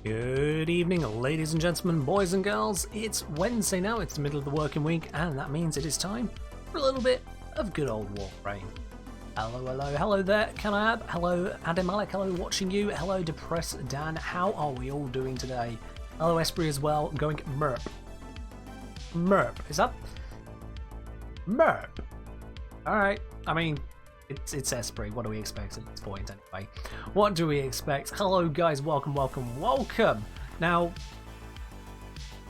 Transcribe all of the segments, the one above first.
Good evening, ladies and gentlemen, boys and girls. It's Wednesday now, it's the middle of the working week, and that means it is time for a little bit of good old Warframe. Hello there, Canab. Hello, Adam Alec. Hello, watching you. Hello, Depressed Dan. How are we all doing today? Hello, Esprit as well. Going merp. Merp. Is that? Merp. Alright, I mean, it's Esprit. What do we expect at this point anyway? What do we expect? Hello guys, welcome. Now,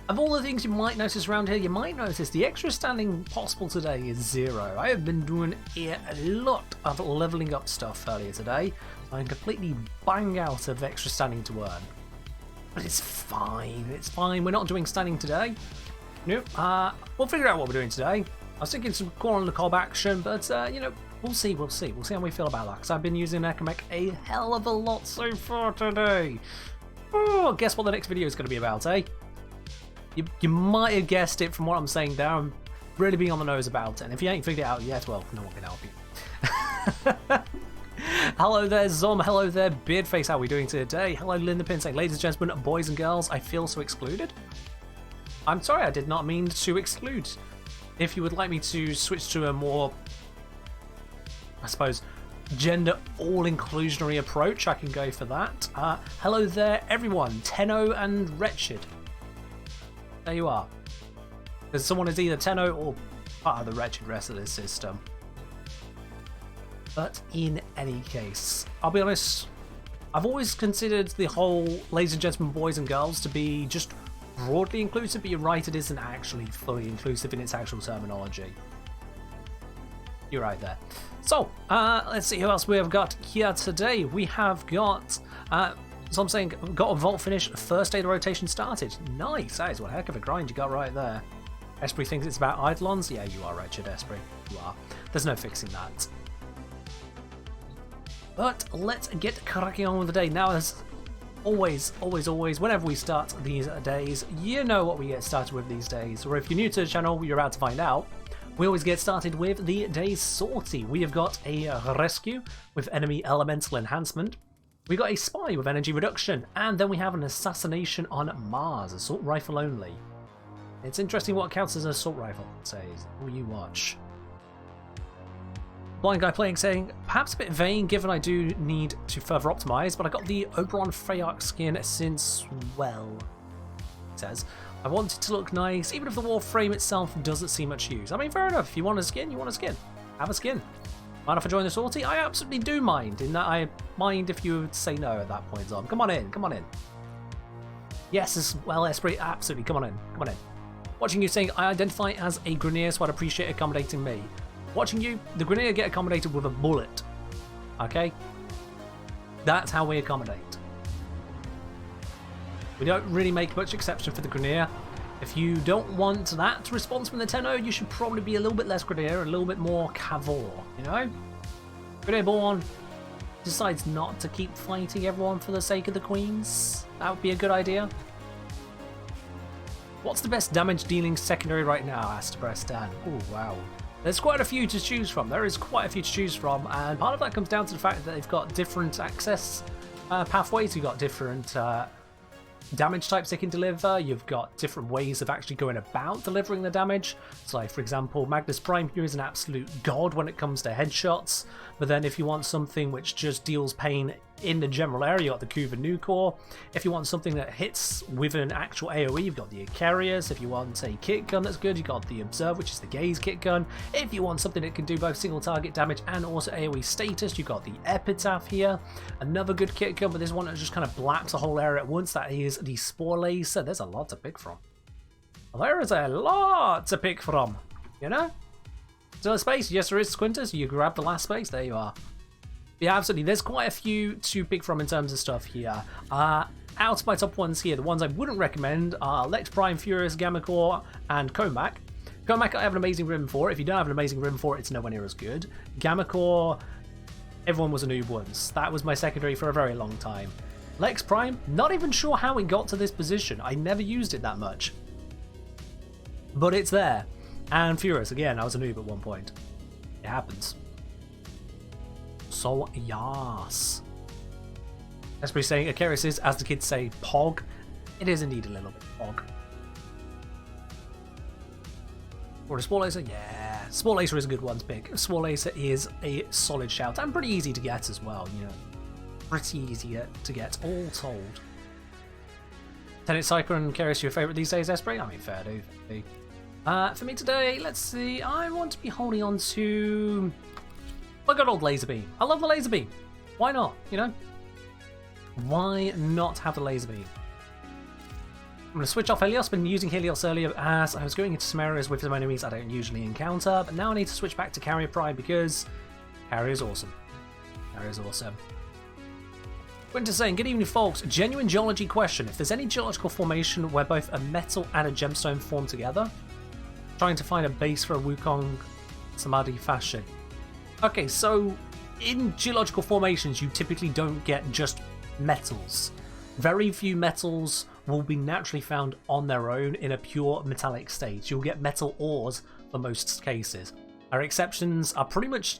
of all the things you might notice around here, you might notice the extra standing possible today is 0. I have been doing a lot of leveling up stuff earlier today. I'm completely bang out of extra standing to earn. But it's fine, we're not doing standing today. Nope, we'll figure out what we're doing today. I was thinking some call on the cob action, but you know, we'll see how we feel about that, because I've been using Ecomek a hell of a lot so far today. Oh, guess what the next video is going to be about, eh? You might have guessed it from what I'm saying there. I'm really being on the nose about it, and if you ain't figured it out yet, well, no one can help you. Hello there, Zom. Hello there, Beardface. How are we doing today? Hello, Linda Pin saying, ladies and gentlemen, boys and girls, I feel so excluded. I'm sorry, I did not mean to exclude. If you would like me to switch to a more, I suppose, gender all-inclusionary approach, I can go for that. Hello there, everyone. Tenno and Wretched. There you are. Because someone is either Tenno or part of the Wretched rest of this system. But in any case, I'll be honest, I've always considered the whole ladies and gentlemen, boys and girls to be just broadly inclusive, but you're right, it isn't actually fully inclusive in its actual terminology. You're right there. So, let's see who else we have got here today. We have got, so I'm saying, got a vault finish, first day the rotation started. Nice, that is one heck of a grind you got right there. Esprit thinks it's about Eidolons. Yeah, you are, Wretched Esprit. You are. There's no fixing that. But let's get cracking on with the day. Now, as always, whenever we start these days, you know what we get started with these days. Or if you're new to the channel, you're about to find out. We always get started with the day's sortie. We have got a rescue with enemy elemental enhancement. We got a spy with energy reduction, and then we have an assassination on Mars, assault rifle only. It's interesting what counts as an assault rifle, it says. Will you watch? Blind Guy Playing saying, perhaps a bit vain given I do need to further optimize, but I got the Oberon Freyark skin since, well, it says, I want it to look nice, even if the Warframe itself doesn't see much use. I mean, fair enough, if you want a skin, you want a skin. Have a skin. Mind if I join the sortie? I absolutely do mind, in that I mind if you would say no at that point on. Come on in. Yes, as well, Esprit, absolutely, come on in. Watching you saying, I identify as a Grineer, so I'd appreciate accommodating me. Watching you, the Grineer get accommodated with a bullet. Okay? That's how we accommodate. We don't really make much exception for the Grineer. If you don't want that response from the Tenno, you should probably be a little bit less Grineer, a little bit more Cavor, you know? Grineerborn decides not to keep fighting everyone for the sake of the queens. That would be a good idea. What's the best damage dealing secondary right now? Asked Depressed Dan. Oh, wow. There's quite a few to choose from. There is quite a few to choose from, and part of that comes down to the fact that they've got different access pathways. You've got different damage types they can deliver. You've got different ways of actually going about delivering the damage. So, like, for example, Magnus Prime here is an absolute god when it comes to headshots, but then if you want something which just deals pain in the general area, you got the Kuva Nucor. If you want something that hits with an actual AoE, you've got the Icarius. If you want a kit gun that's good, you've got the Observe, which is the Gaze kit gun. If you want something that can do both single target damage and also AoE status, you've got the Epitaph here. Another good kit gun, but this one that just kind of blaps a whole area at once, that is the Spore Laser. There's a lot to pick from. There is a lot to pick from, you know? So the space, yes there is, Squinters. You grab the last space, there you are. Yeah, absolutely. There's quite a few to pick from in terms of stuff here. Out of my top ones here, the ones I wouldn't recommend are Lex Prime, Furious, Gammacore, and Comac. Comac I have an amazing ribbon for. If you don't have an amazing ribbon for it, it's nowhere near as good. Gammacore, everyone was a noob once. That was my secondary for a very long time. Lex Prime, not even sure how it got to this position. I never used it that much. But it's there. And Furious, again, I was a noob at one point. It happens. So, yes. Esprit saying Icarus is, as the kids say, pog. It is indeed a little bit pog. Or a Spore Laser? Yeah. Spore Laser is a good one to pick. Spore Laser is a solid shout and pretty easy to get as well, you know. Pretty easy to get, all told. Tenet Psyker and Icarus your favourite these days, Esprit? I mean, fair do. For me today, let's see. I want to be holding on to my good old Laser Beam. I love the Laser Beam. Why not, you know? Why not have the Laser Beam? I'm going to switch off Helios. I've been using Helios earlier as I was going into some areas with some enemies I don't usually encounter, but now I need to switch back to Carrier Pride because Carrier is awesome. Carrier is awesome. Winter saying, good evening folks, genuine geology question. If there's any geological formation where both a metal and a gemstone form together, trying to find a base for a Wukong Samadhi fashion. Okay, so in geological formations you typically don't get just metals. Very few metals will be naturally found on their own in a pure metallic state. You'll get metal ores for most cases. Our exceptions are pretty much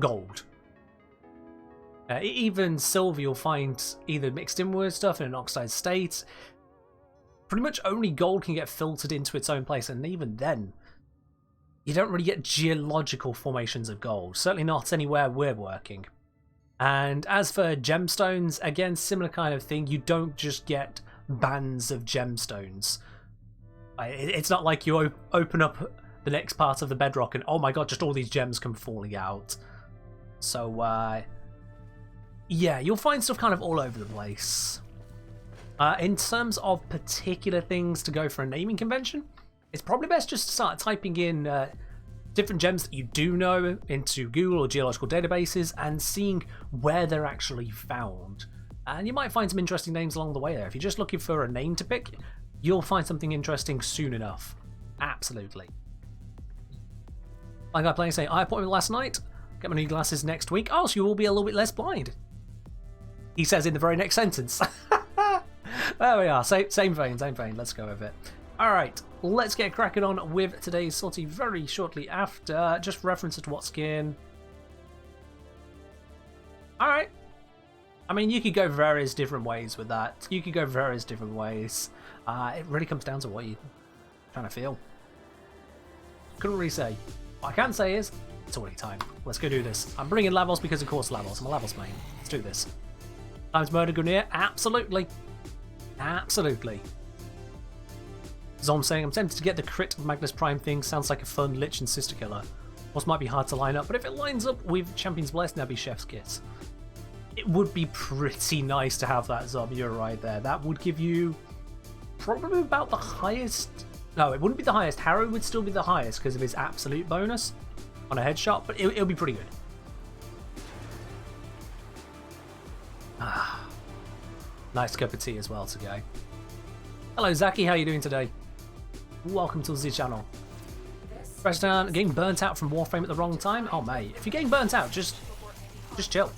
gold. Even silver you'll find either mixed in with stuff in an oxide state. Pretty much only gold can get filtered into its own place, and even then you don't really get geological formations of gold. Certainly not anywhere we're working. And as for gemstones, again, similar kind of thing. You don't just get bands of gemstones. It's not like you open up the next part of the bedrock and, oh my god, just all these gems come falling out. So, yeah, you'll find stuff kind of all over the place. In terms of particular things to go for a naming convention, it's probably best just to start typing in different gems that you do know into Google or geological databases and seeing where they're actually found. And you might find some interesting names along the way there. If you're just looking for a name to pick, you'll find something interesting soon enough. Absolutely. Like I playing saying, eye appointment last night, get my new glasses next week. Oh, so you will be a little bit less blind. He says in the very next sentence. There we are, same vein, let's go with it. Alright, let's get cracking on with today's sortie very shortly after. Just references to what skin. Alright. I mean, you could go various different ways with that. You could go various different ways. It really comes down to what you're trying to feel. Couldn't really say. What I can say is, it's already time. Let's go do this. I'm bringing Lavos because, of course, Lavos. I'm a Lavos main. Let's do this. Times Murder Gunir? Absolutely. Absolutely. Zom saying, I'm tempted to get the crit Magnus Prime thing. Sounds like a fun Lich and Sister Killer. Boss might be hard to line up, but if it lines up with Champion's Blessed, that'd be Chef's Kiss. It would be pretty nice to have that, Zom. You're right there. That would give you probably about the highest... No, it wouldn't be the highest. Harrow would still be the highest because of his absolute bonus on a headshot, but it'll be pretty good. Ah, nice cup of tea as well to go. Hello, Zaki. How are you doing today? Welcome to the channel. Press down. Getting burnt out from Warframe at the wrong time? Oh, mate. If you're getting burnt out, just chill.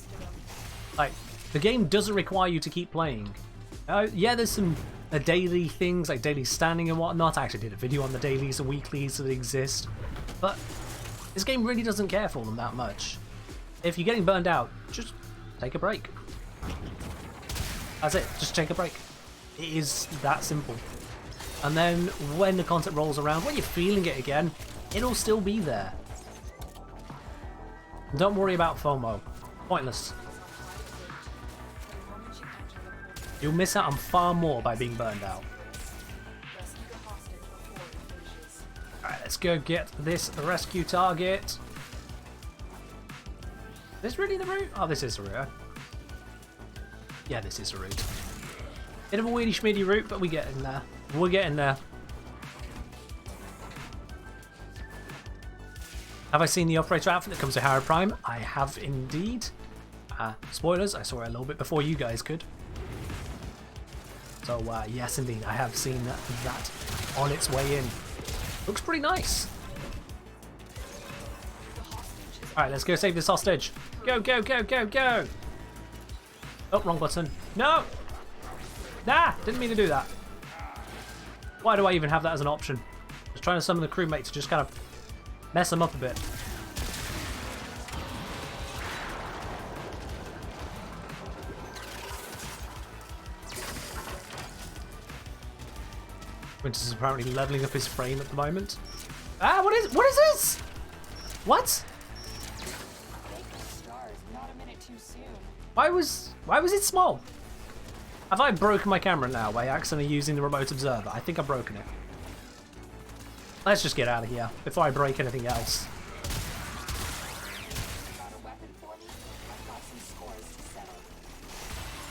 Like, the game doesn't require you to keep playing. Yeah, there's some daily things, like daily standing and whatnot. I actually did a video on the dailies and weeklies that exist. But this game really doesn't care for them that much. If you're getting burned out, just take a break. That's it. Just take a break. It is that simple. And then when the content rolls around, when you're feeling it again, it'll still be there. Don't worry about FOMO. Pointless. You'll miss out on far more by being burned out. Alright, let's go get this rescue target. Is this really the route? Oh, this is the route. Yeah, this is the route. Bit of a weedy schmeedy route, but we're getting there. We're getting there. Have I seen the operator outfit that comes with Harrow Prime? I have indeed. Spoilers, I saw it a little bit before you guys could. So yes indeed, I have seen that on its way in. Looks pretty nice. Alright, let's go save this hostage. Go, go, go, go, go! Oh, wrong button. No! Nah! Didn't mean to do that. Why do I even have that as an option? Just trying to summon the crewmate to just kind of mess them up a bit. Quintus is apparently leveling up his frame at the moment. Ah, what is this? What? Why was it small? Have I broken my camera now by accidentally using the remote observer? I think I've broken it. Let's just get out of here before I break anything else.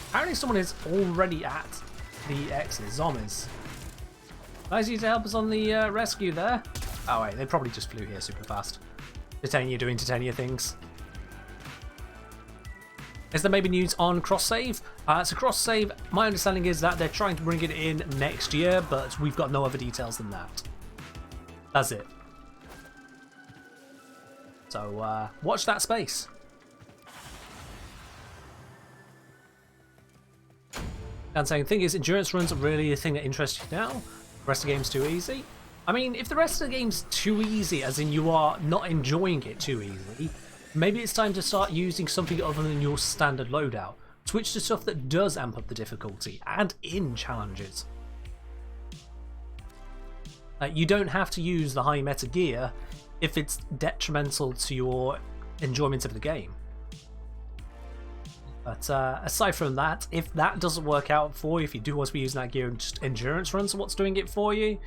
Apparently someone is already at the X's, zombies. Nice of you to help us on the rescue there. Oh wait, they probably just flew here super fast. Titania doing Titania things. Is there maybe news on cross-save? So cross-save, my understanding is that they're trying to bring it in next year, but we've got no other details than that. That's it. So watch that space. And saying, thing is, endurance runs are really a thing that interests you now. The rest of the game's too easy. I mean, if the rest of the game's too easy, as in you are not enjoying it too easily, maybe it's time to start using something other than your standard loadout. Switch to stuff that does amp up the difficulty, and in challenges. You don't have to use the high meta gear if it's detrimental to your enjoyment of the game. But aside from that, if that doesn't work out for you, if you do want to be using that gear in just endurance runs, what's doing it for you?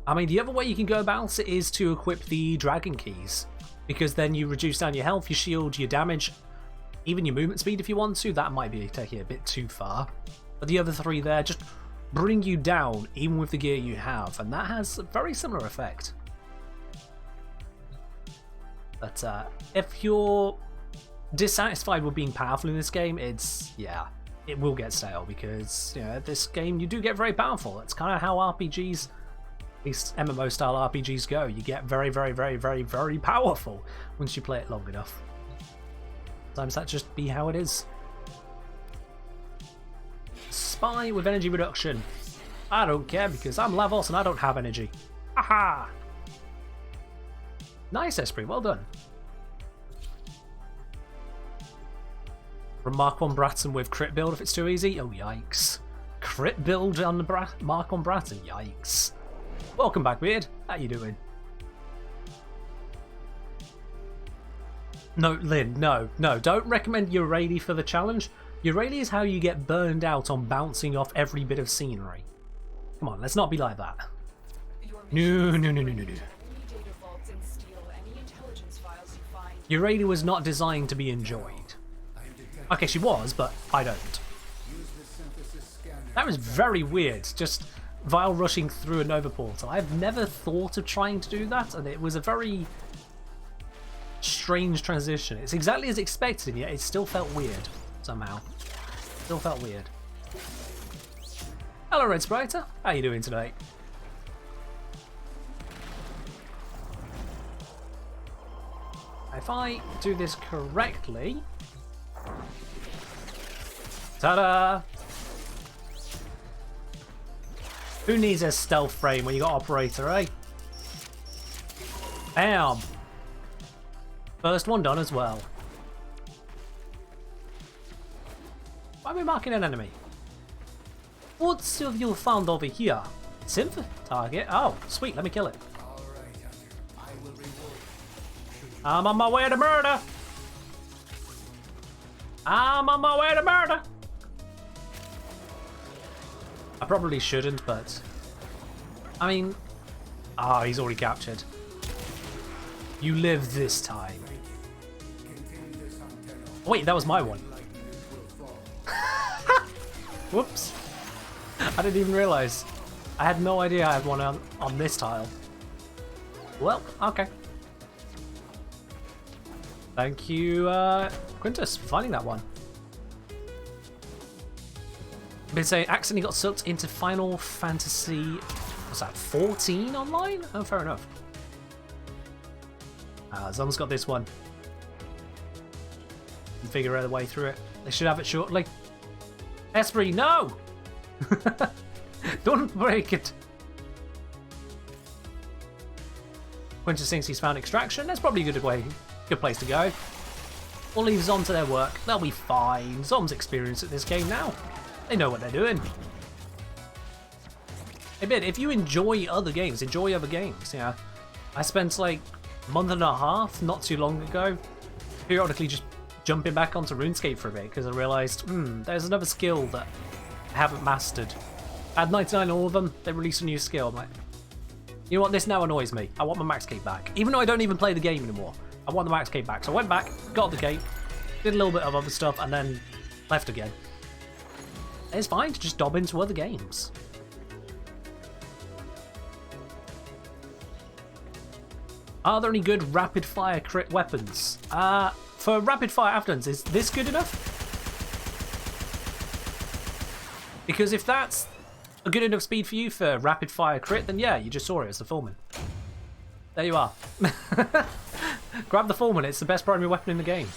I mean, the other way you can go about it is to equip the dragon keys, because then you reduce down your health, your shield, your damage, even your movement speed if you want to. That might be taking it a bit too far. But the other three there just bring you down, even with the gear you have, and that has a very similar effect. But if you're dissatisfied with being powerful in this game, it will get stale, because this game you do get very powerful. That's kind of how RPGs, at least MMO style RPGs, go. You get very, very, very, very, very powerful once you play it long enough. Sometimes that just be how it is. Spy with energy reduction. I don't care, because I'm Lavos and I don't have energy. Haha! Nice, Esprit, well done. From Mark 1 Bratton with crit build if it's too easy. Oh, yikes. Crit build on the Mark 1 Bratton, yikes. Welcome back, Beard. How you doing? No, Lynn, no. Don't recommend Eurali for the challenge. Eurali is how you get burned out on bouncing off every bit of scenery. Come on, let's not be like that. No. Eurali was not designed to be enjoyed. Okay, she was, but I don't. That was very weird, just Vile rushing through a Nova portal. I've never thought of trying to do that, and it was a very strange transition. It's exactly as expected, and yet it still felt weird, somehow. Still felt weird. Hello, Red Spriter. How you doing today? If I do this correctly... Ta-da! Who needs a stealth frame when you got Operator, eh? Bam! First one done as well. Why are we marking an enemy? What have you found over here? Synth? Target? Oh, sweet, let me kill it. I'm on my way to murder! I'm on my way to murder! I probably shouldn't, but... I mean... Ah, he's already captured. You live this time. Wait, that was my one. Whoops. I didn't even realise. I had no idea I had one on this tile. Well, okay. Thank you, Quintus, for finding that one. I've been saying, accidentally got sucked into Final Fantasy, what's that, 14 online? Oh, fair enough. Zom's got this one. Can figure out a way through it. They should have it shortly. Esprit, no! Don't break it. Quintus thinks he's found extraction. That's probably a good place to go. We'll leave Zom to their work. They'll be fine. Zom's experienced at this game now. They know what they're doing. a bit. If you enjoy other games, enjoy other games. Yeah, I spent like a month and a half not too long ago periodically just jumping back onto RuneScape for a bit because I realised, there's another skill that I haven't mastered. I had 99 all of them, they released a new skill. I'm like, you know what, this now annoys me. I want my max cape back. Even though I don't even play the game anymore, I want the max cape back. So I went back, got the cape, did a little bit of other stuff, and then left again. It's fine to just dob into other games. Are there any good rapid fire crit weapons? For rapid fire afternoons, is this good enough? Because if that's a good enough speed for you for rapid fire crit, then yeah, you just saw it as the Fullman. There you are. Grab the Fullman, it's the best primary weapon in the game.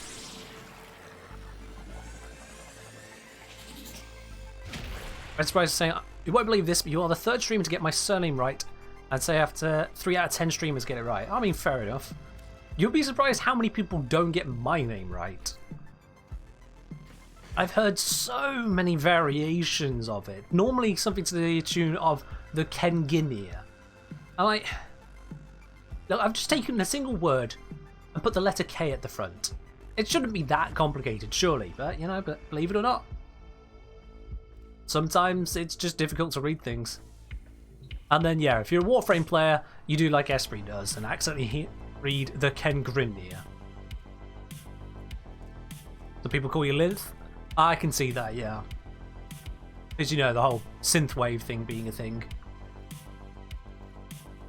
I'm surprised saying, you won't believe this, but you are the third streamer to get my surname right. I'd say after 3 out of 10 streamers get it right. I mean, fair enough. You'll be surprised how many people don't get my name right. I've heard so many variations of it. Normally something to the tune of the Kenginia. I'm like, look, I've just taken a single word and put the letter K at the front. It shouldn't be that complicated, surely, but, you know, but believe it or not, sometimes it's just difficult to read things. And then, yeah, if you're a Warframe player, you do like Esprit does and accidentally read the Kengrinia. Do people call you Lilith? I can see that, yeah. Because, you know, the whole synthwave thing being a thing.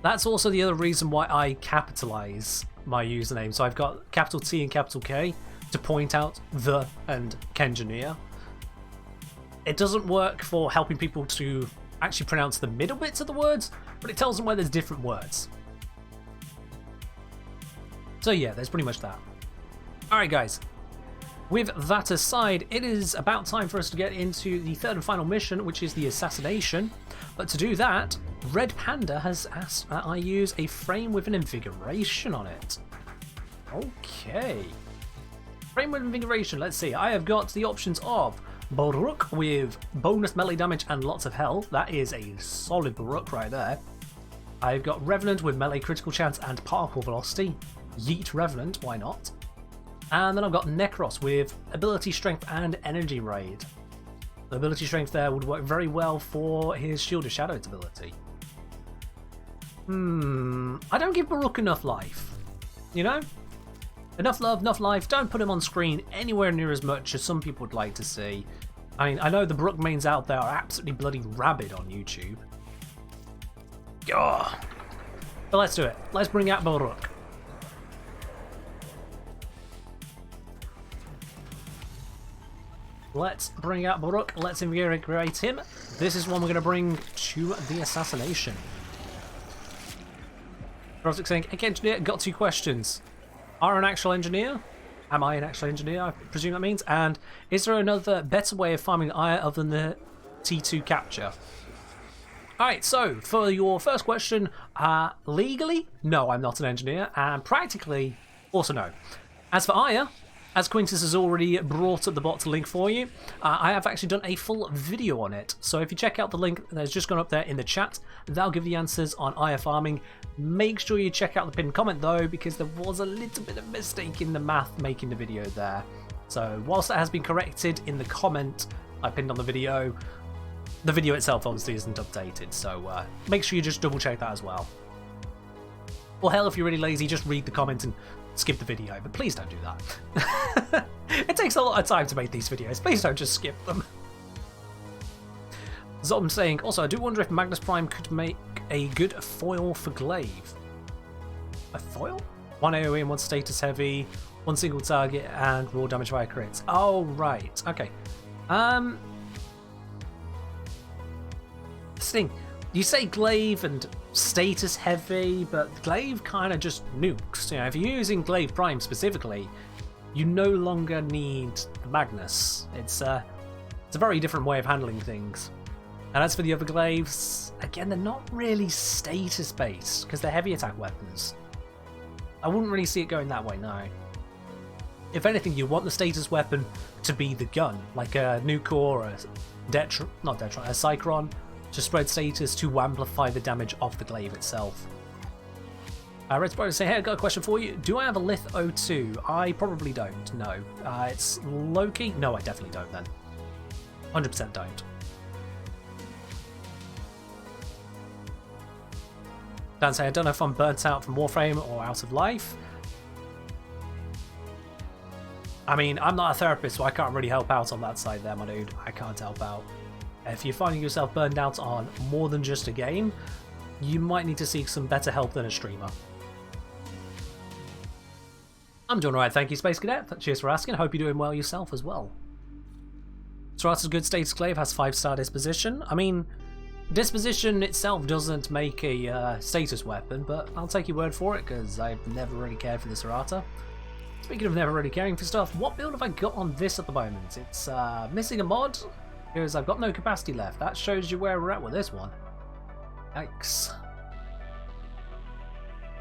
That's also the other reason why I capitalize my username. So I've got capital T and capital K to point out the and Kenginia. It doesn't work for helping people to actually pronounce the middle bits of the words, but it tells them where there's different words. So yeah, there's pretty much that. Alright guys, with that aside, it is about time for us to get into the third and final mission, which is the assassination. But to do that, Red Panda has asked that I use a frame with an invigoration on it. Okay. Frame with invigoration, let's see. I have got the options of Baruch with bonus melee damage and lots of health. That is a solid Baruch right there. I've got Revenant with melee critical chance and parkour velocity. Yeet Revenant, why not? And then I've got Necros with ability strength and energy raid. The ability strength there would work very well for his Shield of Shadows ability. I don't give Baruch enough life. You know? Enough love, enough life. Don't put him on screen anywhere near as much as some people would like to see. I mean, I know the Baruch mains out there are absolutely bloody rabid on YouTube. Gah. But let's do it. Let's bring out Baruch. Let's bring out Baruch. Let's invigorate him. This is one we're going to bring to the assassination. Orphix saying, "Hey, engineer, got 2 questions. Are an actual engineer? Am I an actual engineer? I presume that means. And is there another better way of farming iron other than the T2 capture?" Alright, so for your first question, legally, no, I'm not an engineer, and practically, also no. As for Aya, as Quintus has already brought up the bot link for you, I have actually done a full video on it. So if you check out the link that's just gone up there in the chat, that'll give you the answers on Aya farming. Make sure you check out the pinned comment though, because there was a little bit of mistake in the math making the video there. So whilst that has been corrected in the comment I pinned on the video itself obviously isn't updated. So make sure you just double check that as well. Or hell, if you're really lazy, just read the comment and skip the video, but please don't do that. It takes a lot of time to make these videos. Please don't just skip them. Zom saying, also, I do wonder if Magnus Prime could make a good foil for Glaive. A foil? 1 AoE and 1 status heavy, 1 single target, and raw damage via crits. Oh, right. Okay. This thing, you say Glaive and status heavy, but Glaive kind of just nukes. You know, if you're using Glaive Prime specifically, you no longer need the Magnus. It's a very different way of handling things. And as for the other Glaives, again, they're not really status based because they're heavy attack weapons. I wouldn't really see it going that way, no. If anything, you want the status weapon to be the gun, like a Nuke or a a Cycron, to spread status to amplify the damage of the glaive itself. Red Spider say, hey, I got a question for you. Do I have a Lith 02? I probably don't, no. It's Loki? No, I definitely don't then. 100% don't. Dan say, I don't know if I'm burnt out from Warframe or out of life. I mean, I'm not a therapist, so I can't really help out on that side there, my dude. I can't help out. If you're finding yourself burned out on more than just a game, you might need to seek some better help than a streamer. I'm doing alright, thank you, Space Cadet. Cheers for asking. Hope you're doing well yourself as well. Strata's good status glaive has 5-star disposition. I mean, disposition itself doesn't make a status weapon, but I'll take your word for it because I've never really cared for this errata. Speaking of never really caring for stuff, what build have I got on this at the moment? It's missing a mod because I've got no capacity left. That shows you where we're at with this one. Yikes.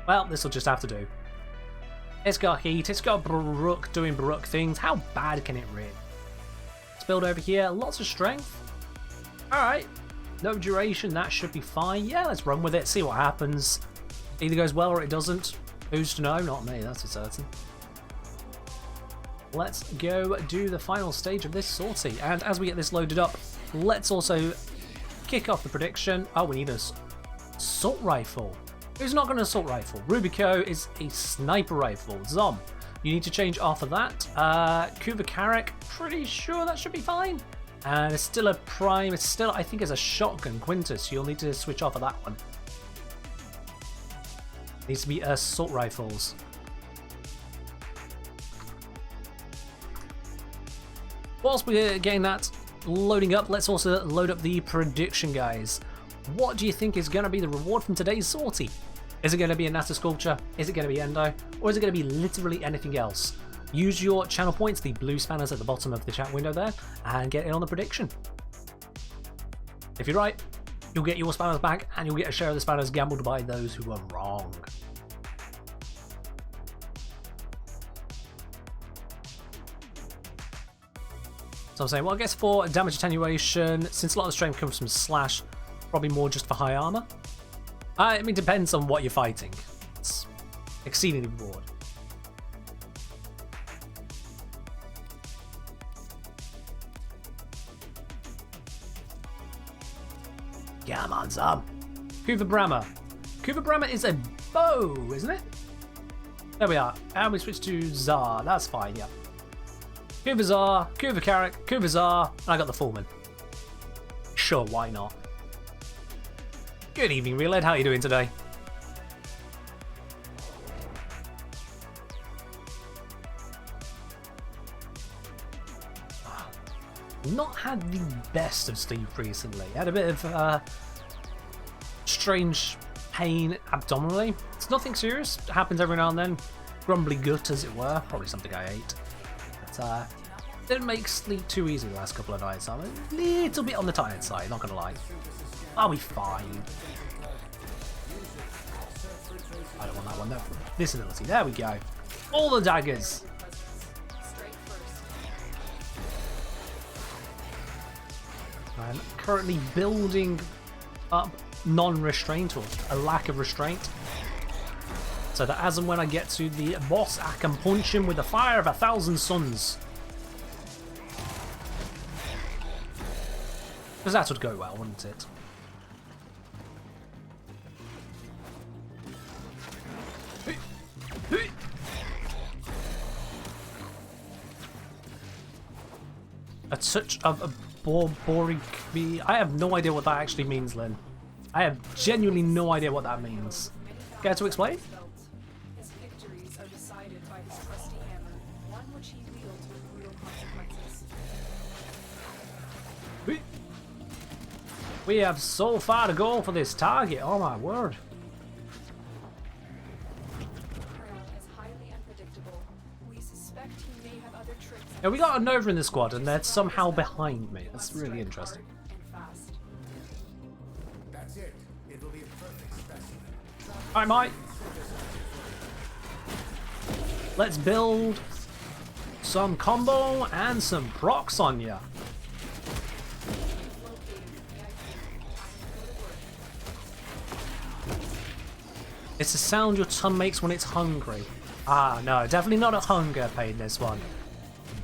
Well, this will just have to do. It's got heat, it's got Baruch doing Baruch things. How bad can it really? Let's build over here. Lots of strength. Alright. No duration, that should be fine. Yeah, let's run with it, see what happens. Either goes well or it doesn't. Who's to know? Not me, that's for certain. Let's go do the final stage of this sortie. And as we get this loaded up, let's also kick off the prediction. Oh, we need a assault rifle. Who's not got an assault rifle? Rubico is a sniper rifle. Zom, you need to change off of that. Kuva Carrick, pretty sure that should be fine. And it's still a prime, it's still, I think it's a shotgun. Quintus, you'll need to switch off of that one. Needs to be assault rifles. Whilst we're getting that loading up, let's also load up the prediction, guys. What do you think is going to be the reward from today's sortie? Is it going to be a NASA sculpture? Is it going to be Endo? Or is it going to be literally anything else? Use your channel points, the blue spanners at the bottom of the chat window there, and get in on the prediction. If you're right, you'll get your spanners back, and you'll get a share of the spanners gambled by those who are wrong. So I'm saying, well, I guess for damage attenuation, since a lot of the strength comes from slash, probably more just for high armor. I mean, depends on what you're fighting. It's exceedingly broad. Come on, Zom. Kuva Brahma. Kuva Brahma is a bow, isn't it? There we are. And we switch to Zar. That's fine, yeah. Kuva Zar, Kuva Carrick, Kuva Zar, and I got the Foreman. Sure, why not? Good evening, Realed. How are you doing today? Not had the best of sleep recently. Had a bit of strange pain abdominally. It's nothing serious. It happens every now and then. Grumbly gut, as it were. Probably something I ate. But didn't make sleep too easy the last couple of nights. I'm a little bit on the tired side, not gonna lie. I'll be fine. I don't want that one though. This ability, there we go. All the daggers. I'm currently building up non-restraint, or a lack of restraint, so that as and when I get to the boss, I can punch him with the fire of 1,000 suns. Because that would go well, wouldn't it? A touch of a boric. I have no idea what that actually means, Lynn. I have genuinely no idea what that means. Care to explain? His victories are decided by his trusty hammer, one which he wields with brutal consequences. We have so far to go for this target. Oh my word. Yeah, we got a Nova in the squad, and they're somehow behind me. That's really interesting. Alright, Mike. Let's build some combo and some procs on ya. It's the sound your tongue makes when it's hungry. Ah, no, definitely not a hunger pain, this one.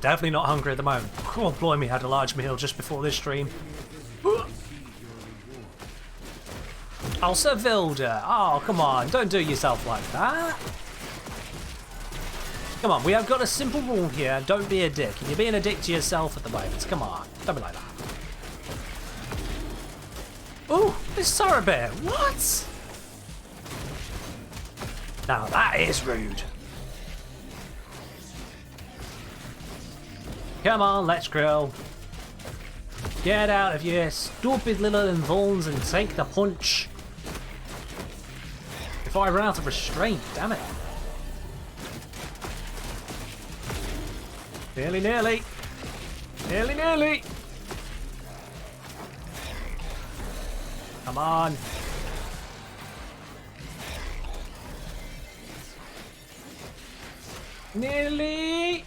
Definitely not hungry at the moment. Oh, blimey, had a large meal just before this stream. Oh, Servilda. Oh, come on, don't do yourself like that. Come on, we have got a simple rule here. Don't be a dick. You're being a dick to yourself at the moment. Come on, don't be like that. Ooh, this Bear. What? Now that is rude. Come on, let's grill. Get out of your stupid little invulns and take the punch. Before I run out of restraint, damn it. Nearly, nearly. Nearly, nearly. Come on. Nearly.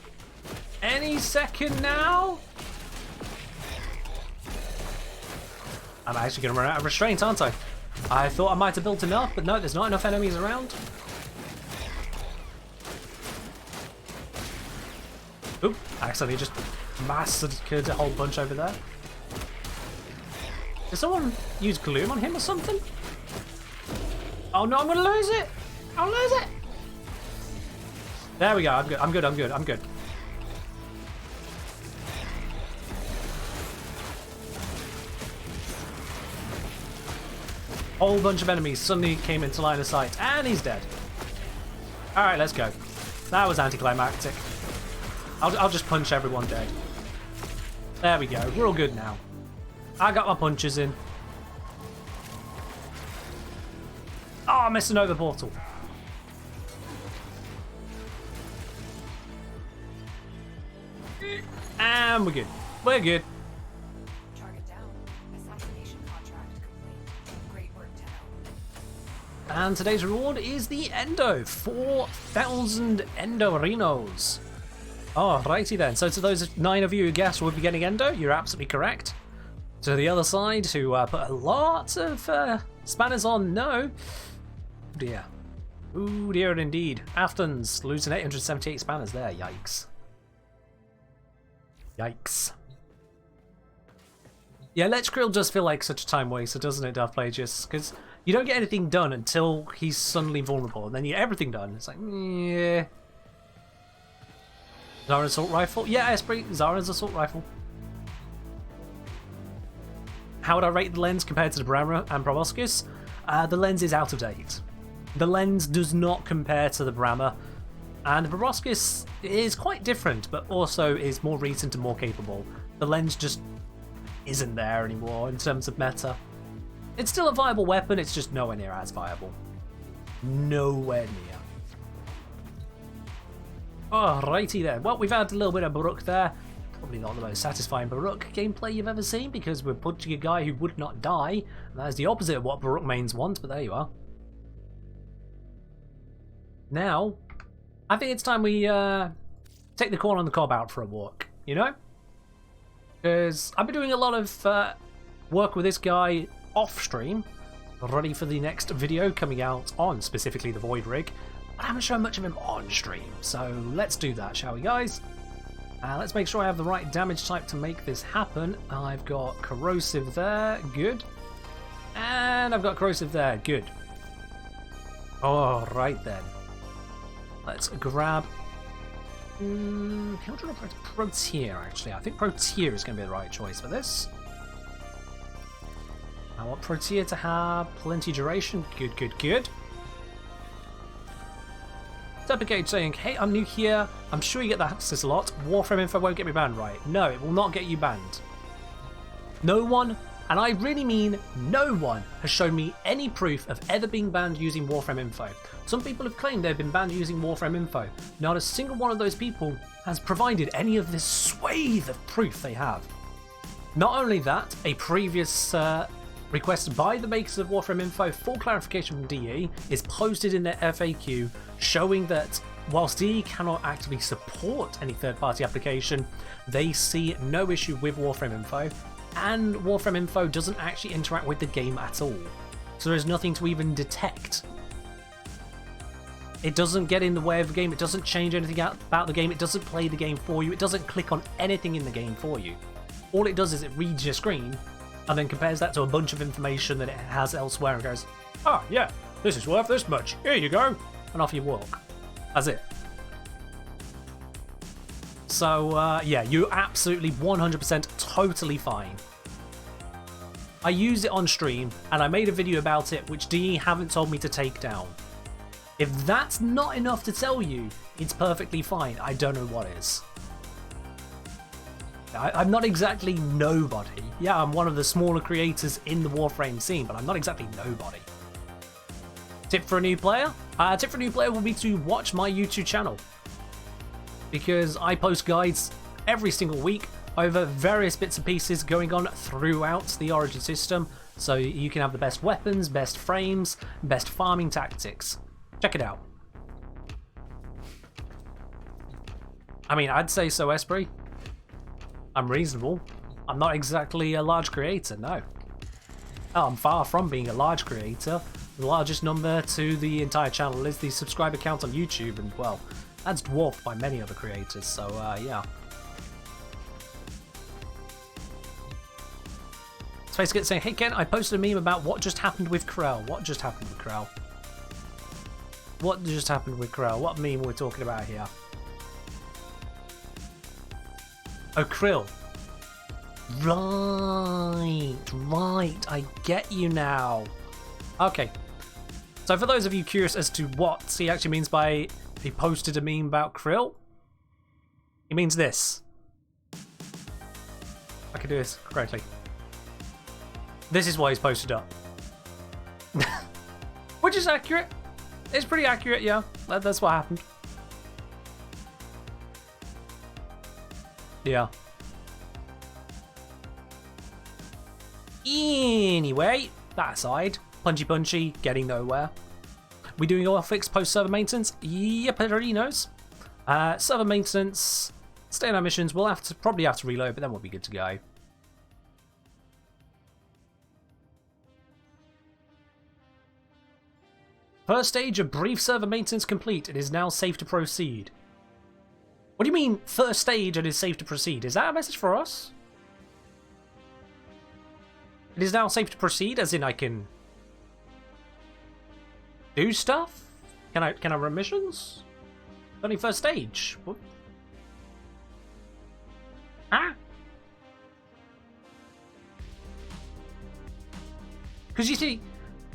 Any second now. I'm actually going to run out of restraint, aren't I? I thought I might have built enough, but no, there's not enough enemies around. Oop, I accidentally just massacred a whole bunch over there. Did someone use gloom on him or something? Oh no, I'm going to lose it! I'll lose it! There we go, I'm good, I'm good, I'm good, I'm good. Whole bunch of enemies suddenly came into line of sight, and he's dead. Alright, let's go. That was anticlimactic. I'll just punch everyone dead. There we go, we're all good now. I got my punches in. Oh, I'm missing over portal. And we're good. We're good. Target down. Assassination contract complete. Great work, Tenno. And today's reward is the Endo. 4,000 Endo Rhinos. Oh, righty then. So to those 9 of you who guessed we'll be getting Endo, you're absolutely correct. To the other side, who put a lot of spanners on, no. Oh dear. Ooh dear indeed. Aftons losing 878 spanners there. Yikes. Yikes. Yeah, Let's Grill does feel like such a time waster, doesn't it, Darth Plagueis? Because you don't get anything done until he's suddenly vulnerable, and then you get everything done. It's like, yeah. Zara's assault rifle? Yeah, Esprit, Zara's assault rifle. How would I rate the lens compared to the Brahma and Proboscis? The lens is out of date. The lens does not compare to the Brahma, and the Proboscis is quite different, but also is more recent and more capable. The lens just isn't there anymore in terms of meta. It's still a viable weapon, it's just nowhere near as viable. Nowhere near. Alrighty then. Well, we've had a little bit of Baruch there. Probably not the most satisfying Baruch gameplay you've ever seen, because we're punching a guy who would not die. That is the opposite of what Baruch mains want, but there you are. Now, I think it's time we take the corn on the cob out for a walk, you know? Because I've been doing a lot of work with this guy off stream, ready for the next video coming out on specifically the Void Rig. I haven't shown much of him on stream, so let's do that, shall we, guys? Let's make sure I have the right damage type to make this happen. I've got corrosive there, good. And I've got corrosive there, good. Alright then. Let's grab... can we try to Proteer, actually? I think Proteer is going to be the right choice for this. I want Proteer to have plenty duration. Good, good, good. Deprecate saying, hey, I'm new here. I'm sure you get that access a lot. Warframe info won't get me banned, right? No, it will not get you banned. No one, and I really mean no one, has shown me any proof of ever being banned using Warframe info. Some people have claimed they've been banned using Warframe info. Not a single one of those people has provided any of this swathe of proof they have. Not only that, a previous request by the makers of Warframe info for clarification from DE is posted in their FAQ, showing that whilst DE cannot actively support any third-party application, they see no issue with Warframe info, and Warframe info doesn't actually interact with the game at all. So there's nothing to even detect. It doesn't get in the way of the game. It doesn't change anything about the game. It doesn't play the game for you. It doesn't click on anything in the game for you. All it does is it reads your screen and then compares that to a bunch of information that it has elsewhere and goes, "Ah, yeah, this is worth this much. Here you go." And off you walk. That's it. So, yeah, you're absolutely 100% totally fine. I use it on stream, and I made a video about it, which DE haven't told me to take down. If that's not enough to tell you, it's perfectly fine. I don't know what is. I'm not exactly nobody. Yeah, I'm one of the smaller creators in the Warframe scene, but I'm not exactly nobody. Tip for a new player? Tip for a new player will be to watch my YouTube channel, because I post guides every single week over various bits and pieces going on throughout the Origin system, so you can have the best weapons, best frames, best farming tactics. Check it out. I mean, I'd say so, Esprit. I'm reasonable. I'm not exactly a large creator, no. Oh, I'm far from being a large creator. The largest number to the entire channel is the subscriber count on YouTube, and well, that's dwarfed by many other creators, so yeah. Spaceget saying, "Hey Ken, I posted a meme about what just happened with Krell." What just happened with Krell? What just happened with Krell? What meme we're talking about here? Oh, Krill. Right, I get you now. Okay. So for those of you curious as to what he actually means by he posted a meme about Krill, he means this. I can do this correctly. This is why he's posted up. Which is accurate. It's pretty accurate, yeah. That's what happened. Yeah. Anyway, that aside, punchy, getting nowhere. We doing Orphix post-server maintenance? Yep, everybody knows. Server maintenance, stay on our missions. We'll probably have to reload, but then we'll be good to go. First stage of brief server maintenance complete. It is now safe to proceed. What do you mean, first stage and is safe to proceed? Is that a message for us? It is now safe to proceed, as in I can do stuff? Can I run missions? Only first stage. What? Ah? Because you see,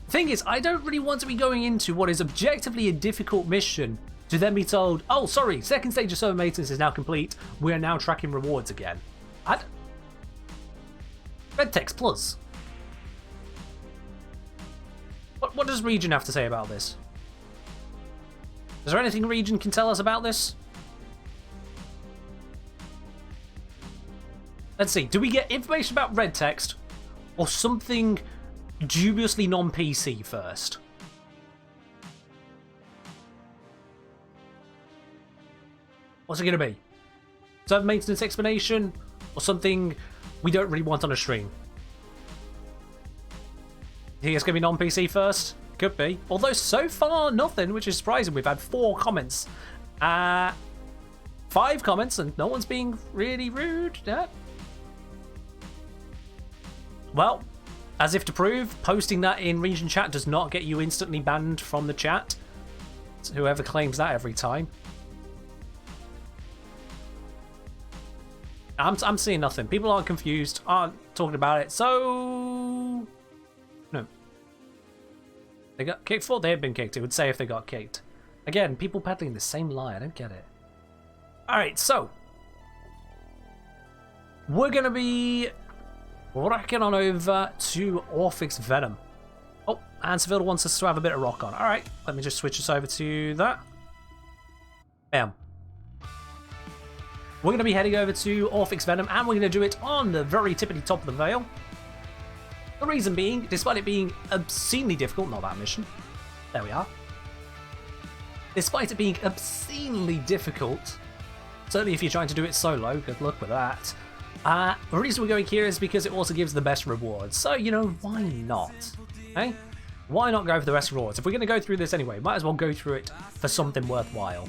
the thing is, I don't really want to be going into what is objectively a difficult mission to then be told, "Oh, sorry, second stage of server maintenance is now complete. We are now tracking rewards again." Red text plus. What does Region have to say about this? Is there anything Region can tell us about this? Let's see. Do we get information about red text or something dubiously non-PC first? What's it going to be? Server maintenance explanation or something we don't really want on a stream? You think it's going to be non-PC first? Could be. Although so far nothing, which is surprising. We've had 4 comments. 5 comments and no one's being really rude. Yeah. Well, as if to prove, posting that in region chat does not get you instantly banned from the chat. It's whoever claims that every time. I'm seeing nothing. People aren't confused, aren't talking about it, so... No. They got kicked for? They have been kicked. It would say if they got kicked. Again, people peddling the same lie. I don't get it. Alright, so. We're going to be rocking on over to Orphix Venom. Oh, Anseville wants us to have a bit of rock on. Alright, let me just switch us over to that. Bam. We're going to be heading over to Orphix Venom, and we're going to do it on the very tippity top of the Vale. The reason being, despite it being obscenely difficult, not that mission. There we are. Despite it being obscenely difficult, certainly if you're trying to do it solo, good luck with that. The reason we're going here is because it also gives the best rewards. So, you know, why not? Hey? Why not go for the rest rewards? If we're going to go through this anyway, might as well go through it for something worthwhile.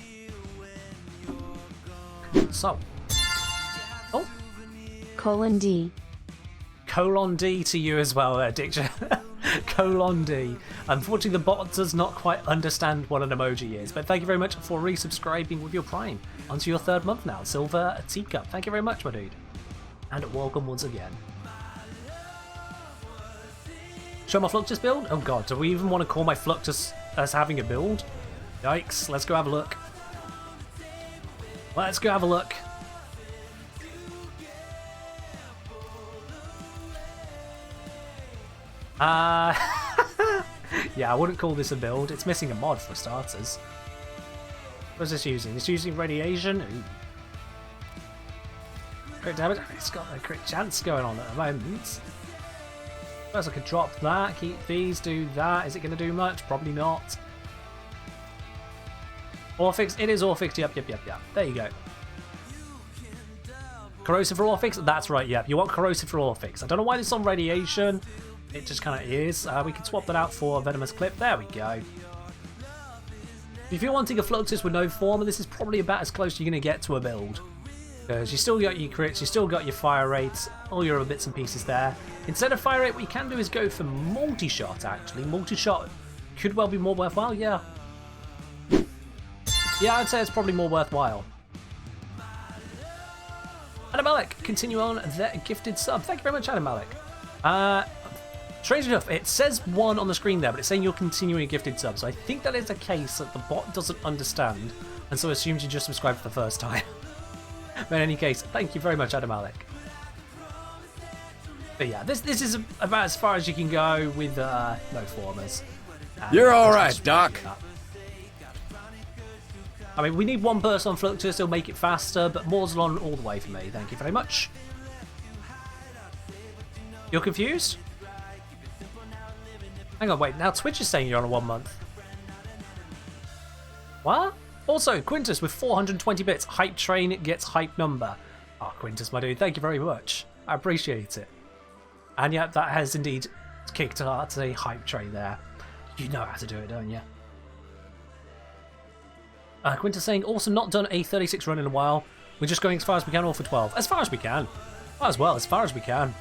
So. Oh. Colon D. Colon D to you as well, Diction. Colon D. Unfortunately, the bot does not quite understand what an emoji is, but thank you very much for resubscribing with your Prime onto your 3rd month now. Silver Teacup. Thank you very much, my dude. And welcome once again. Show my Fluctus build? Oh god, do we even want to call my Fluctus as having a build? Yikes, let's go have a look. Let's go have a look. Yeah, I wouldn't call this a build. It's missing a mod for starters. What is this using? It's using radiation. Ooh. Crit damage. It's got a crit chance going on at the moment. First I could drop that, keep these, do that. Is it going to do much? Probably not. Orphix. It is Orphix. Yep. There you go. Corrosive for Orphix? That's right, yep. You want corrosive for Orphix. I don't know why this is on radiation. It just kind of is. We can swap that out for a venomous clip. There we go. If you're wanting a Fluctus with no form, this is probably about as close you're going to get to a build. Because you still got your crits, you still got your fire rates, all your other bits and pieces there. Instead of fire rate, what you can do is go for multi-shot, actually. Multi-shot could well be more worthwhile, yeah. Yeah, I'd say it's probably more worthwhile. Adam Malik, continue on the gifted sub. Thank you very much, Adam Malik. Strange enough, it says 1 on the screen there, but it's saying you're continuing a gifted sub, so I think that is a case that the bot doesn't understand, and so assumes you just subscribed for the first time. But in any case, thank you very much, Adam Malik. But yeah, this is about as far as you can go with no formers. You're alright, Doc. I mean, we need one person on Fluctus, it'll make it faster, but Morzelon all the way for me. Thank you very much. You're confused? Hang on, wait, now Twitch is saying you're on a 1 month. What? Also, Quintus with 420 bits. Hype train gets hype number. Oh, Quintus, my dude, thank you very much. I appreciate it. And yeah, that has indeed kicked out a hype train there. You know how to do it, don't you? Quintus saying, also not done a 36 run in a while. We're just going as far as we can, all for 12. As far as we can. Might as well, as far as we can.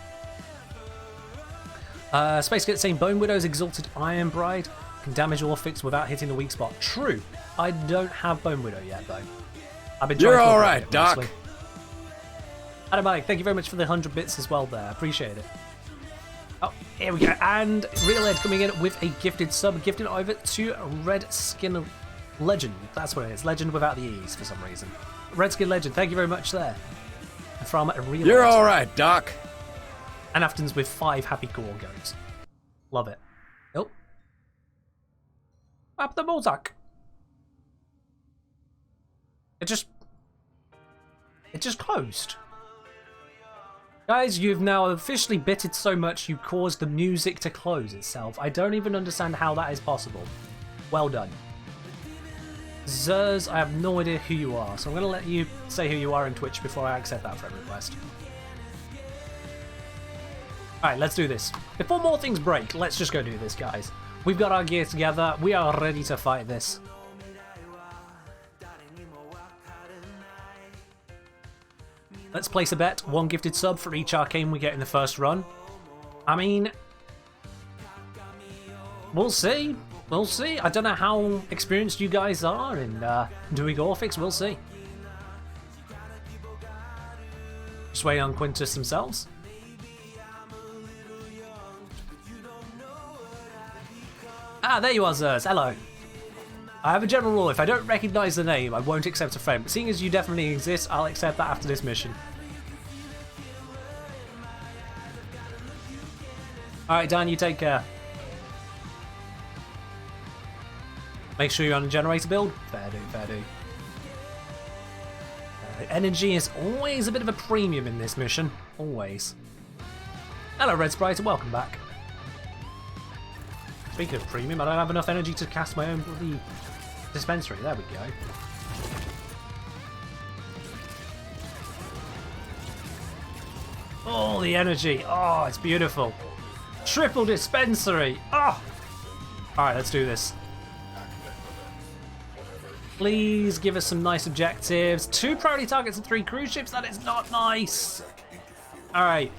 Space Kit saying, Bone Widow's Exalted Iron Bride can damage Orphix without hitting the weak spot. True. I don't have Bone Widow yet, though. I've been trying You're to alright, Doc. Mostly. Adam Mike, thank you very much for the 100 bits as well there. Appreciate it. Oh, here we go. And Real Ed coming in with a gifted sub. Gifted over to Red Skin Legend. That's what it is. Legend without the E's for some reason. Red Skin Legend, thank you very much there. From Real You're Ed. alright, Doc. And Aftons with 5 happy Gorgos. Love it. Oh. Up the Mozak. It just closed. Guys, you've now officially bitted so much you caused the music to close itself. I don't even understand how that is possible. Well done. Zers, I have no idea who you are, so I'm going to let you say who you are in Twitch before I accept that friend request. Alright, let's do this. Before more things break, let's just go do this, guys. We've got our gear together. We are ready to fight this. Let's place a bet. 1 gifted sub for each arcane we get in the first run. I mean, we'll see. We'll see. I don't know how experienced you guys are in doing Orphix. We'll see. Just waiting on Quintus themselves. Ah, there you are, Zers. Hello. I have a general rule. If I don't recognise the name, I won't accept a friend. But seeing as you definitely exist, I'll accept that after this mission. Alright, Dan, you take care. Make sure you're on a generator build. Fair do, fair do. Energy is always a bit of a premium in this mission. Always. Hello, Red Sprite, and welcome back. Speaking of premium, I don't have enough energy to cast my own bloody dispensary. There we go. Oh, the energy. Oh, it's beautiful. Triple dispensary. Oh, Alright, let's do this. Please give us some nice objectives. 2 priority targets and 3 cruise ships. That is not nice. Alright.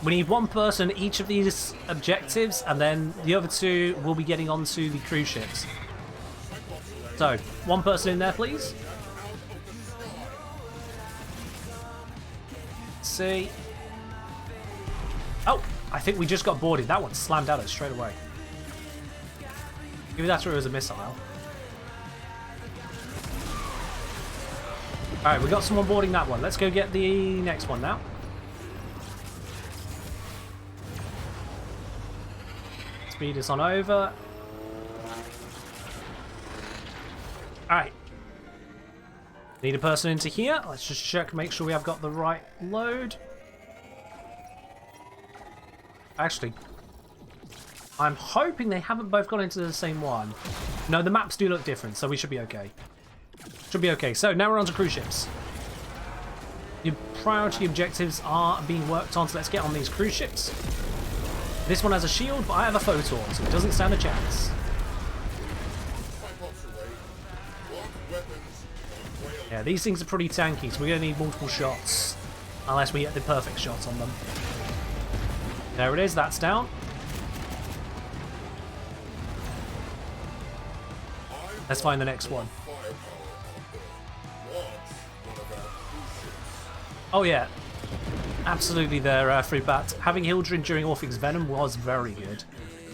We need 1 person each of these objectives, and then the other 2 will be getting onto the cruise ships. So, 1 person in there, please. Let's see. Oh, I think we just got boarded. That one slammed at us straight away. Maybe that's where it was a missile. Alright, we got someone boarding that one. Let's go get the next one now. Speed us on over. Alright. Need a person into here. Let's just check, make sure we have got the right load. Actually, I'm hoping they haven't both gone into the same one. No, the maps do look different, so we should be okay. Should be okay. So now we're on to cruise ships. The priority objectives are being worked on, so let's get on these cruise ships. This one has a shield, but I have a photon, so it doesn't stand a chance. Yeah, these things are pretty tanky, so we're going to need multiple shots. Unless we get the perfect shot on them. There it is, that's down. Let's find the next one. Oh yeah, absolutely there, Free Bat. Having Hildred during Orphix Venom was very good.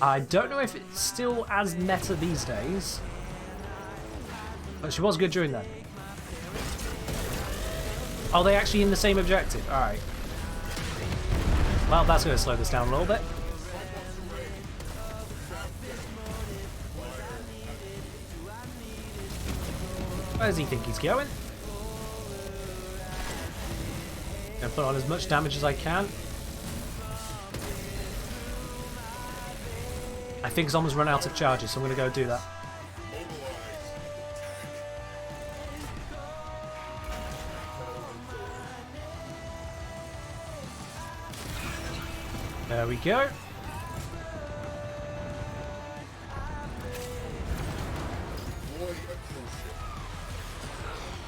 I don't know if it's still as meta these days, but she was good during that. Oh, they actually in the same objective? Alright. Well, that's going to slow this down a little bit. Where does he think he's going? Gonna put on as much damage as I can. I think Zom's run out of charges, so I'm gonna go do that. There we go.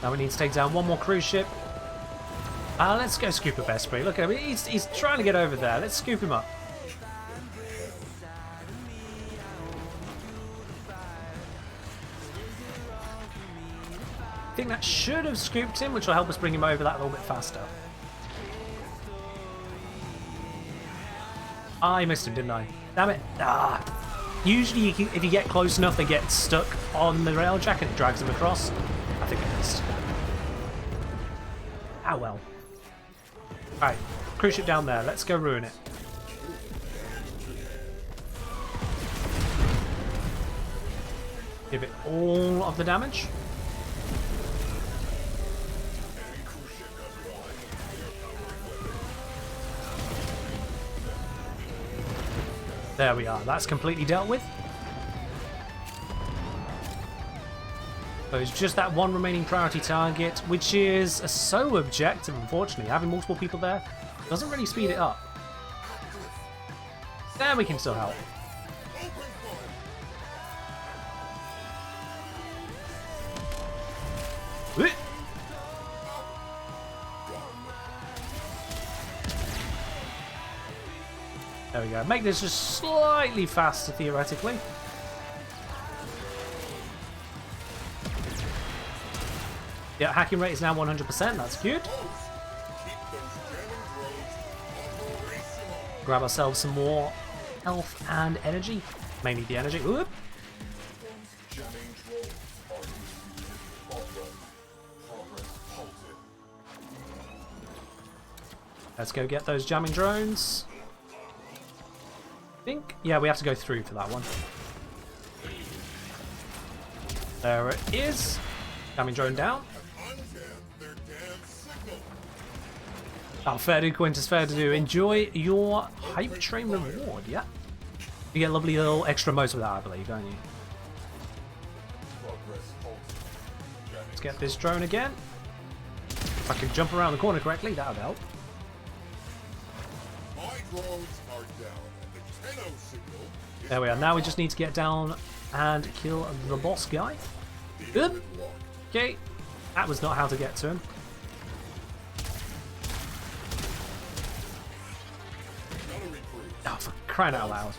Now we need to take down 1 more cruise ship. Let's go scoop a Besprit. Look at him. He's trying to get over there. Let's scoop him up. I think that should have scooped him, which will help us bring him over that a little bit faster. I missed him, didn't I? Damn it. Usually, if you get close enough, they get stuck on the railjack and it drags them across. I think I missed. Ah, well. Alright, cruise ship down there. Let's go ruin it. Give it all of the damage. There we are. That's completely dealt with. So it's just that 1 remaining priority target, which is a solo objective, unfortunately. Having multiple people there doesn't really speed it up. Then we can still help. There we go. Make this just slightly faster, theoretically. Yeah, hacking rate is now 100%. That's good. Grab ourselves some more health and energy. Mainly the energy. Whoop. Let's go get those jamming drones. I think, yeah, we have to go through for that one. There it is. Jamming drone down. Oh, fair do, Quintus, fair to do. Enjoy your hype train reward, yeah? You get lovely little extra modes with that, I believe, don't you? Let's get this drone again. If I can jump around the corner correctly, that would help. My drones are down, and the Tenno signal There we are. Now we just need to get down and kill the boss guy. Good. Okay. That was not how to get to him. Oh, for crying out loud.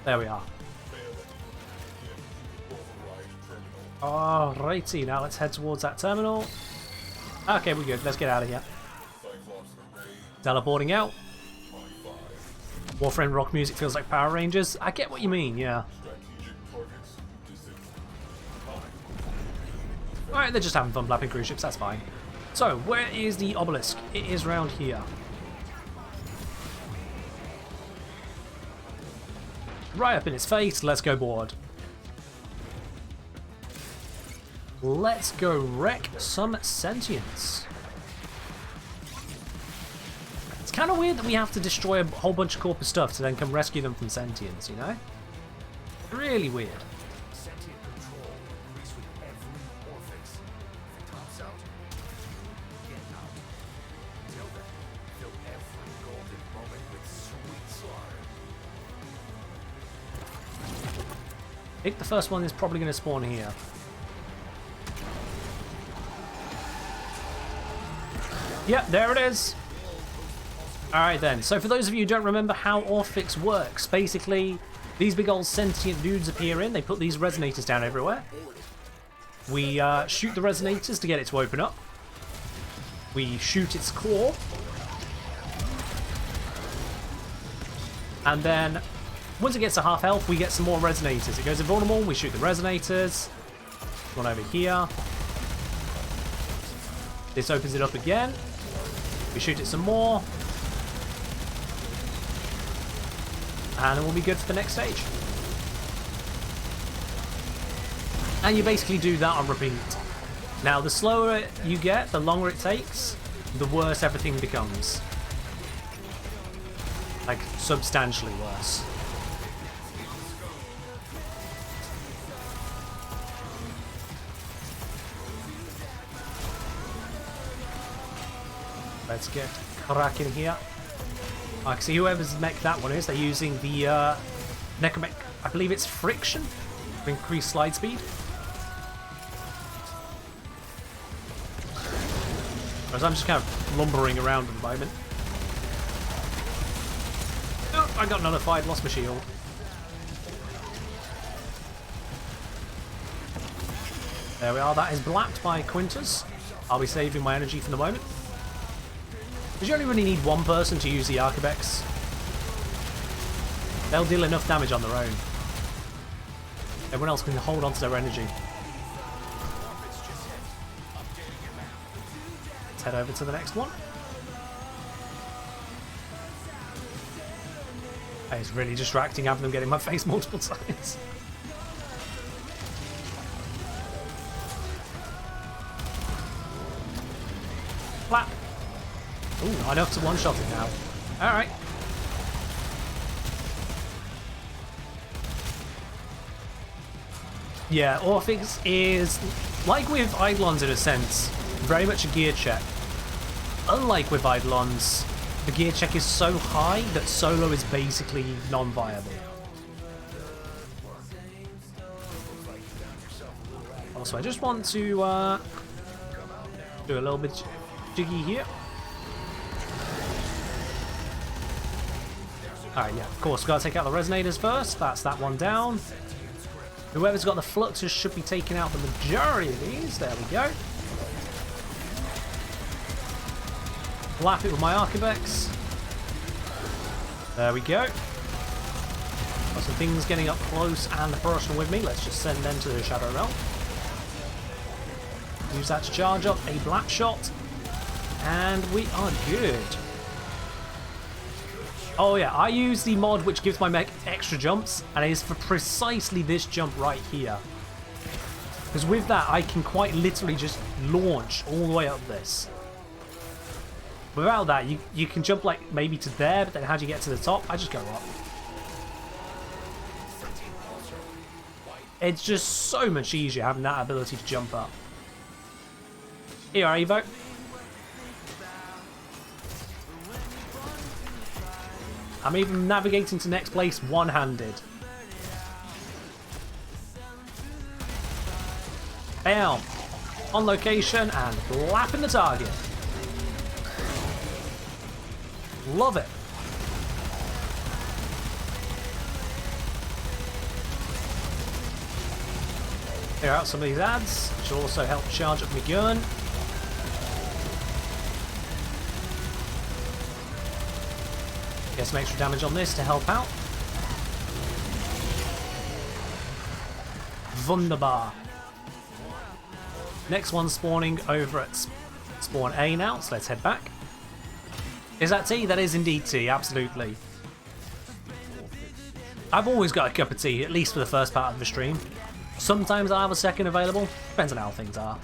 There we are. Alrighty, now let's head towards that terminal. Okay, we're good. Let's get out of here. Teleporting out. Warframe rock music feels like Power Rangers. I get what you mean, yeah. Alright, they're just having fun flapping cruise ships, that's fine. So, where is the obelisk? It is round here. Right up in its face, let's go board. Let's go wreck some sentience. It's kind of weird that we have to destroy a whole bunch of corpus stuff to then come rescue them from sentience, you know? Really weird. Sentient control increase with every Orphix. If it tops out, get out. Until then, fill every golden moment with sweet slaughter. I think the first one is probably going to spawn here. Yep, there it is. Alright then, so for those of you who don't remember how Orphix works, basically these big old sentient dudes appear in, they put these resonators down everywhere. We shoot the resonators to get it to open up. We shoot its core. And then, once it gets to half health, we get some more resonators. It goes invulnerable, we shoot the resonators. One over here. This opens it up again. We shoot it some more. And then we'll be good for the next stage. And you basically do that on repeat. Now, the slower you get, the longer it takes, the worse everything becomes. Like, substantially worse. Let's get cracking here. I can see whoever's mech that one is, they're using the Necromech, I believe it's friction to increase slide speed. Whereas I'm just kind of lumbering around at the moment. Oh, I got nullified, lost my shield. There we are, that is blacked by Quintus. I'll be saving my energy for the moment. Because you only really need one person to use the Archivex. They'll deal enough damage on their own. Everyone else can hold on to their energy. Let's head over to the next one. It's really distracting having them get in my face multiple times. Flap. Ooh, enough to one-shot it now. Alright. Yeah, Orphix is, like with Eidolons in a sense, very much a gear check. Unlike with Eidolons, the gear check is so high that solo is basically non-viable. Also, I just want to do a little bit jiggy here. Alright, yeah, of course, we've got to take out the resonators first. That's that one down. Whoever's got the fluxes should be taking out the majority of these. There we go. Lap it with my Archivex. There we go. Got some things getting up close and personal with me. Let's just send them to the Shadow Realm. Use that to charge up a black shot. And we are good. Oh yeah, I use the mod which gives my mech extra jumps, and it is for precisely this jump right here. Because with that, I can quite literally just launch all the way up this. Without that, you can jump like maybe to there, but then how do you get to the top? I just go up. It's just so much easier having that ability to jump up. Here, Evo. I'm even navigating to next place one-handed. Bam! On location and blapping the target. Love it. Clear out some of these ads, which will also help charge up my gun. Get some extra damage on this to help out. Wunderbar. Next one's spawning over at spawn A now, so let's head back. Is that tea? That is indeed tea, absolutely. I've always got a cup of tea, at least for the first part of the stream. Sometimes I'll have a second available, depends on how things are.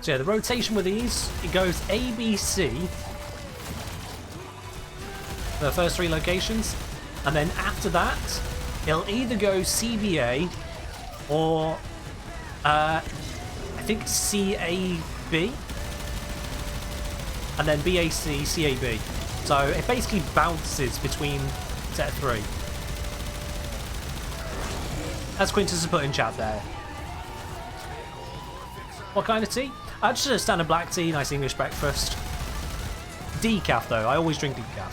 So yeah, the rotation with these, it goes A, B, C, the first 3 locations, and then after that, it'll either go CBA or I think CAB, and then BAC, CAB. So it basically bounces between set 3. As Quintus has put in chat there. What kind of tea? Just a standard black tea, nice English breakfast. Decaf though, I always drink decaf.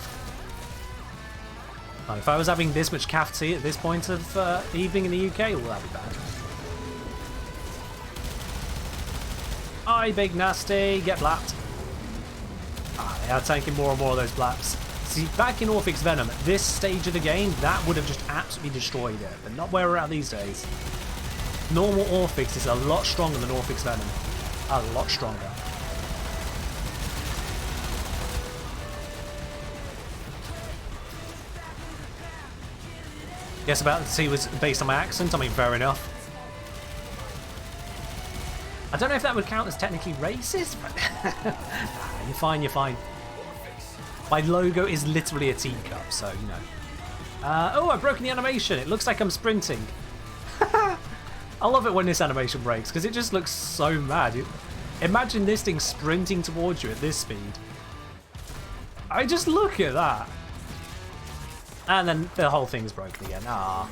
If I was having this much caf tea at this point of the evening in the UK, well, that'd be bad. Aye, big nasty, get blapped. They are tanking more and more of those blaps. See, back in Orphix Venom, at this stage of the game, that would have just absolutely destroyed it, but not where we're at these days. Normal Orphix is a lot stronger than Orphix Venom. A lot stronger. Guess about the tea was based on my accent, I mean, fair enough. I don't know if that would count as technically racist, but you're fine, you're fine. My logo is literally a teacup, so, you know. Oh, I've broken the animation. It looks like I'm sprinting. I love it when this animation breaks, because it just looks so mad. Imagine this thing sprinting towards you at this speed. I just look at that. And then the whole thing's broken again. Ah.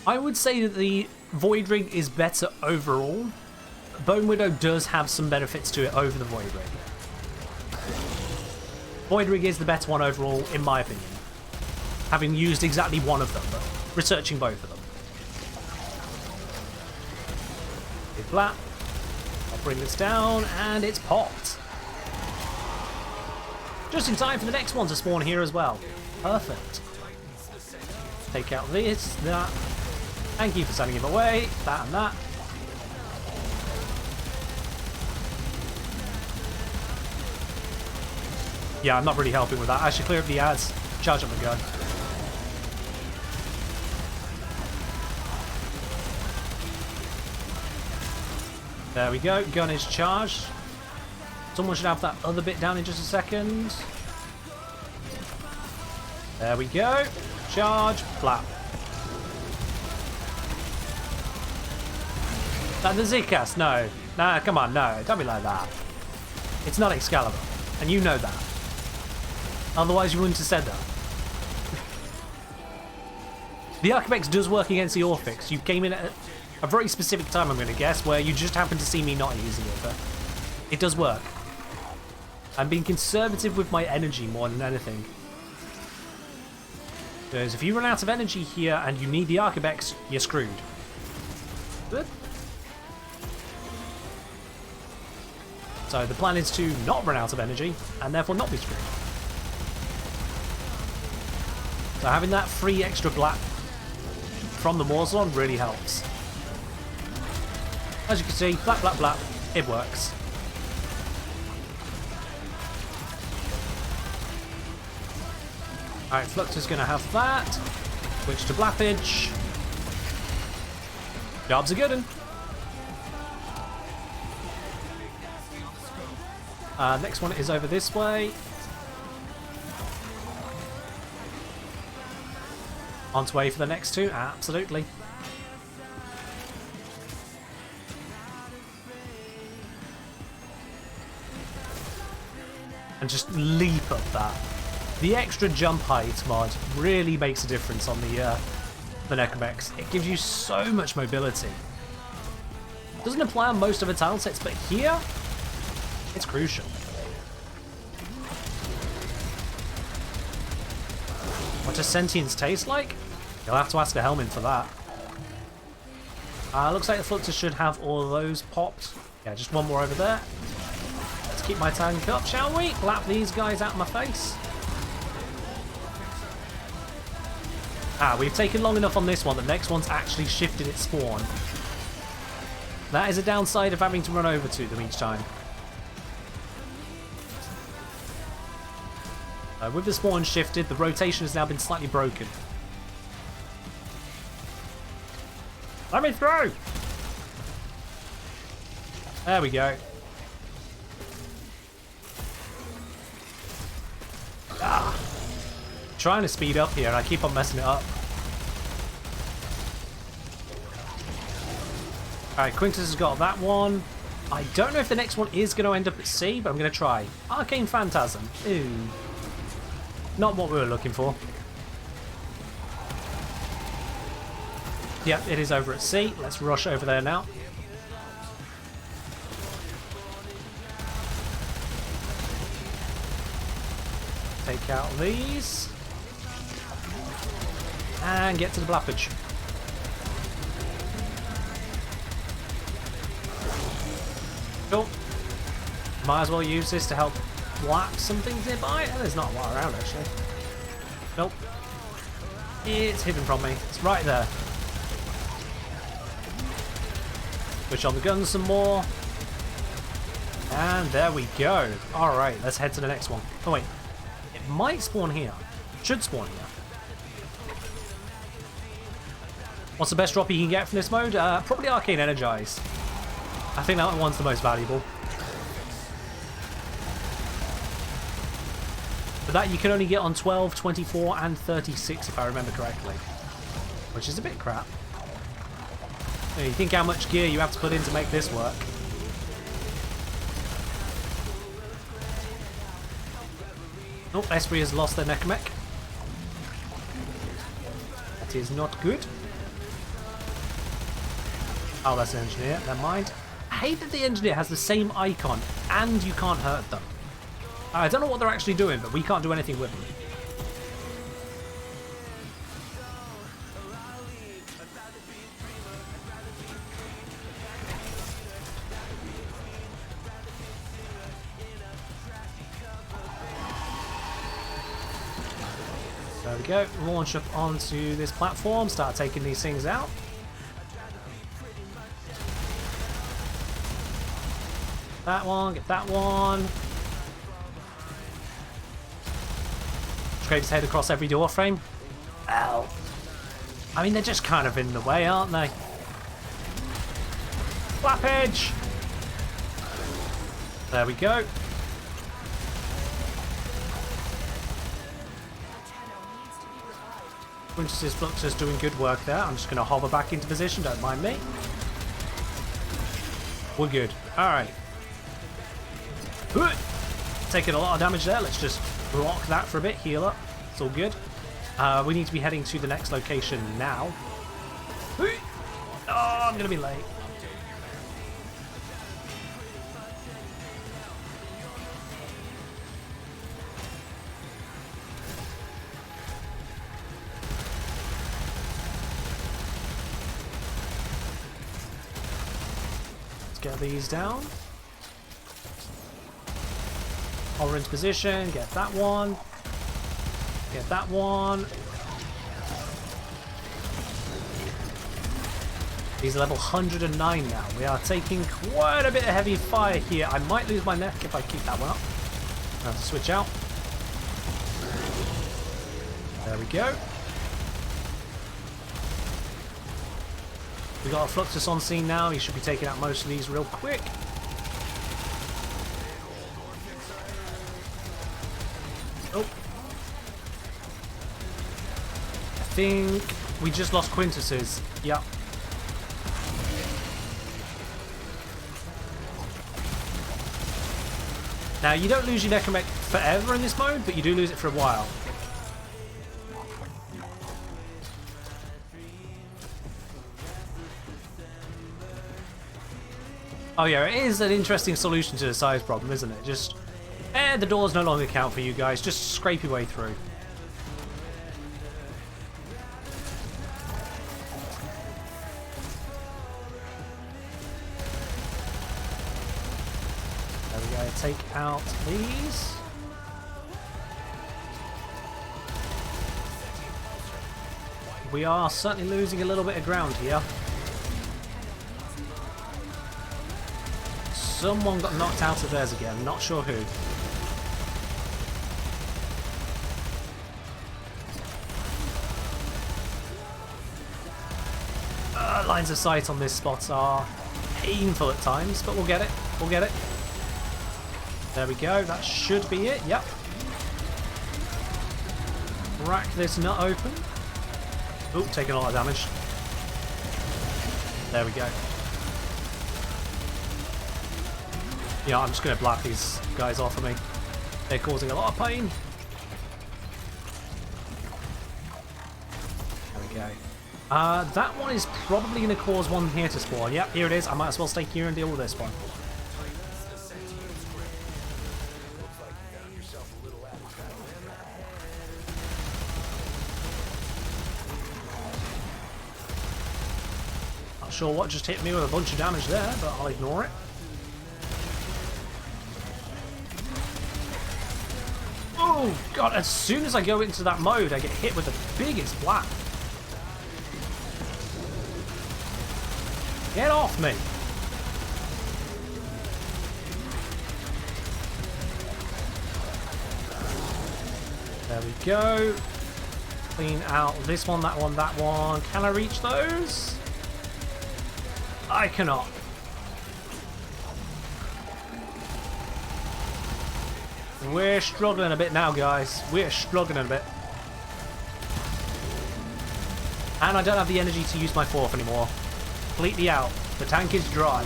I would say that the Void Rig is better overall. Bone Widow does have some benefits to it over the Void Rig. Void Rig is the better one overall, in my opinion. Having used exactly one of them, but researching both of them. Big flap. I'll bring this down, and it's popped. Just in time for the next one to spawn here as well. Perfect. Take out this, that. Thank you for sending him away. That and that. Yeah, I'm not really helping with that. I should clear up the ads. Charge up the gun. There we go. Gun is charged. Someone should have that other bit down in just a second. There we go. Charge. Flap. The Zcast, no. Nah, come on, no. Don't be like that. It's not Excalibur. And you know that. Otherwise you wouldn't have said that. The Archivex does work against the Orphix. You came in at a very specific time, I'm going to guess, where you just happened to see me not using it, but it does work. I'm being conservative with my energy more than anything. Because if you run out of energy here and you need the Archivex, you're screwed. Good. So the plan is to not run out of energy, and therefore not be screwed. So having that free extra black from the Morzlon really helps. As you can see, blap, blap, blap, it works. Alright, Flux is going to have that. Switch to Blappage. Job's a good one. Next one is over this way. On to way for the next two, absolutely. and just leap up that. The extra jump height mod really makes a difference on the Necromechs. It gives you so much mobility. Doesn't apply on most of the tile sets, but here, it's crucial. What does sentience taste like? You'll have to ask a Helmin for that. Looks like the Fluxus should have all of those popped. Yeah, just one more over there. Let's keep my tank up, shall we? Clap these guys out of my face. We've taken long enough on this one. The next one's actually shifted its spawn. That is a downside of having to run over to them each time. With the spawn shifted, the rotation has now been slightly broken. Let me through! There we go. Trying to speed up here and I keep on messing it up. Alright, Quintus has got that one. I don't know if the next one is going to end up at C, but I'm going to try. Arcane Phantasm. Ooh. Not what we were looking for. Yep, it is over at C. Let's rush over there now. Take out these. And get to the blappage. Cool. Might as well use this to help blap some things nearby. Oh, there's not a lot around actually. Nope. It's hidden from me. It's right there. Switch on the guns some more. And there we go. Alright, let's head to the next one. Oh wait. It might spawn here. It should spawn here. What's the best drop you can get from this mode? Probably Arcane Energize. I think that one's the most valuable. But that you can only get on 12, 24 and 36 if I remember correctly. Which is a bit crap. You think how much gear you have to put in to make this work. Oh, Esprit has lost their Necromech. That is not good. Oh, that's an engineer. Never mind. I hate that the engineer has the same icon and you can't hurt them. I don't know what they're actually doing, but we can't do anything with them. There we go. Launch up onto this platform. Start taking these things out. That one, get that one. Scrape his head across every door frame. Ow. I mean, they're just kind of in the way, aren't they? Flappage! There we go. Quintus's Fluxus doing good work there. I'm just going to hover back into position, don't mind me. We're good. Alright. Taking a lot of damage there. Let's just block that for a bit. Heal up. It's all good. We need to be heading to the next location now. Oh, I'm going to be late. Let's get these down. Orange position, get that one. Get that one. He's level 109 now. We are taking quite a bit of heavy fire here. I might lose my neck if I keep that one up. I have to switch out. There we go. We got a Fluxus on scene now. He should be taking out most of these real quick. Oh. I think we just lost Quintus's. Yep. Now, you don't lose your necromech forever in this mode, but you do lose it for a while. Oh yeah, it is an interesting solution to the size problem, isn't it? Just, the doors no longer count for you guys. Just scrape your way through. There we go, take out these. We are certainly losing a little bit of ground here. Someone got knocked out of theirs again, not sure who. Lines of sight on this spot are painful at times, but we'll get it. We'll get it. There we go. That should be it. Yep. Crack this nut open. Oop, taking a lot of damage. There we go. Yeah, I'm just going to block these guys off of me. They're causing a lot of pain. There we go. That one is probably going to cause one here to spawn. Yep, here it is. I might as well stay here and deal with this one. Not sure what just hit me with a bunch of damage there, but I'll ignore it. Oh god, as soon as I go into that mode, I get hit with the biggest blast. Get off me! There we go. Clean out this one, that one, that one. Can I reach those? I cannot. We're struggling a bit now, guys. We're struggling a bit. And I don't have the energy to use my fourth anymore. Completely out. The tank is dry.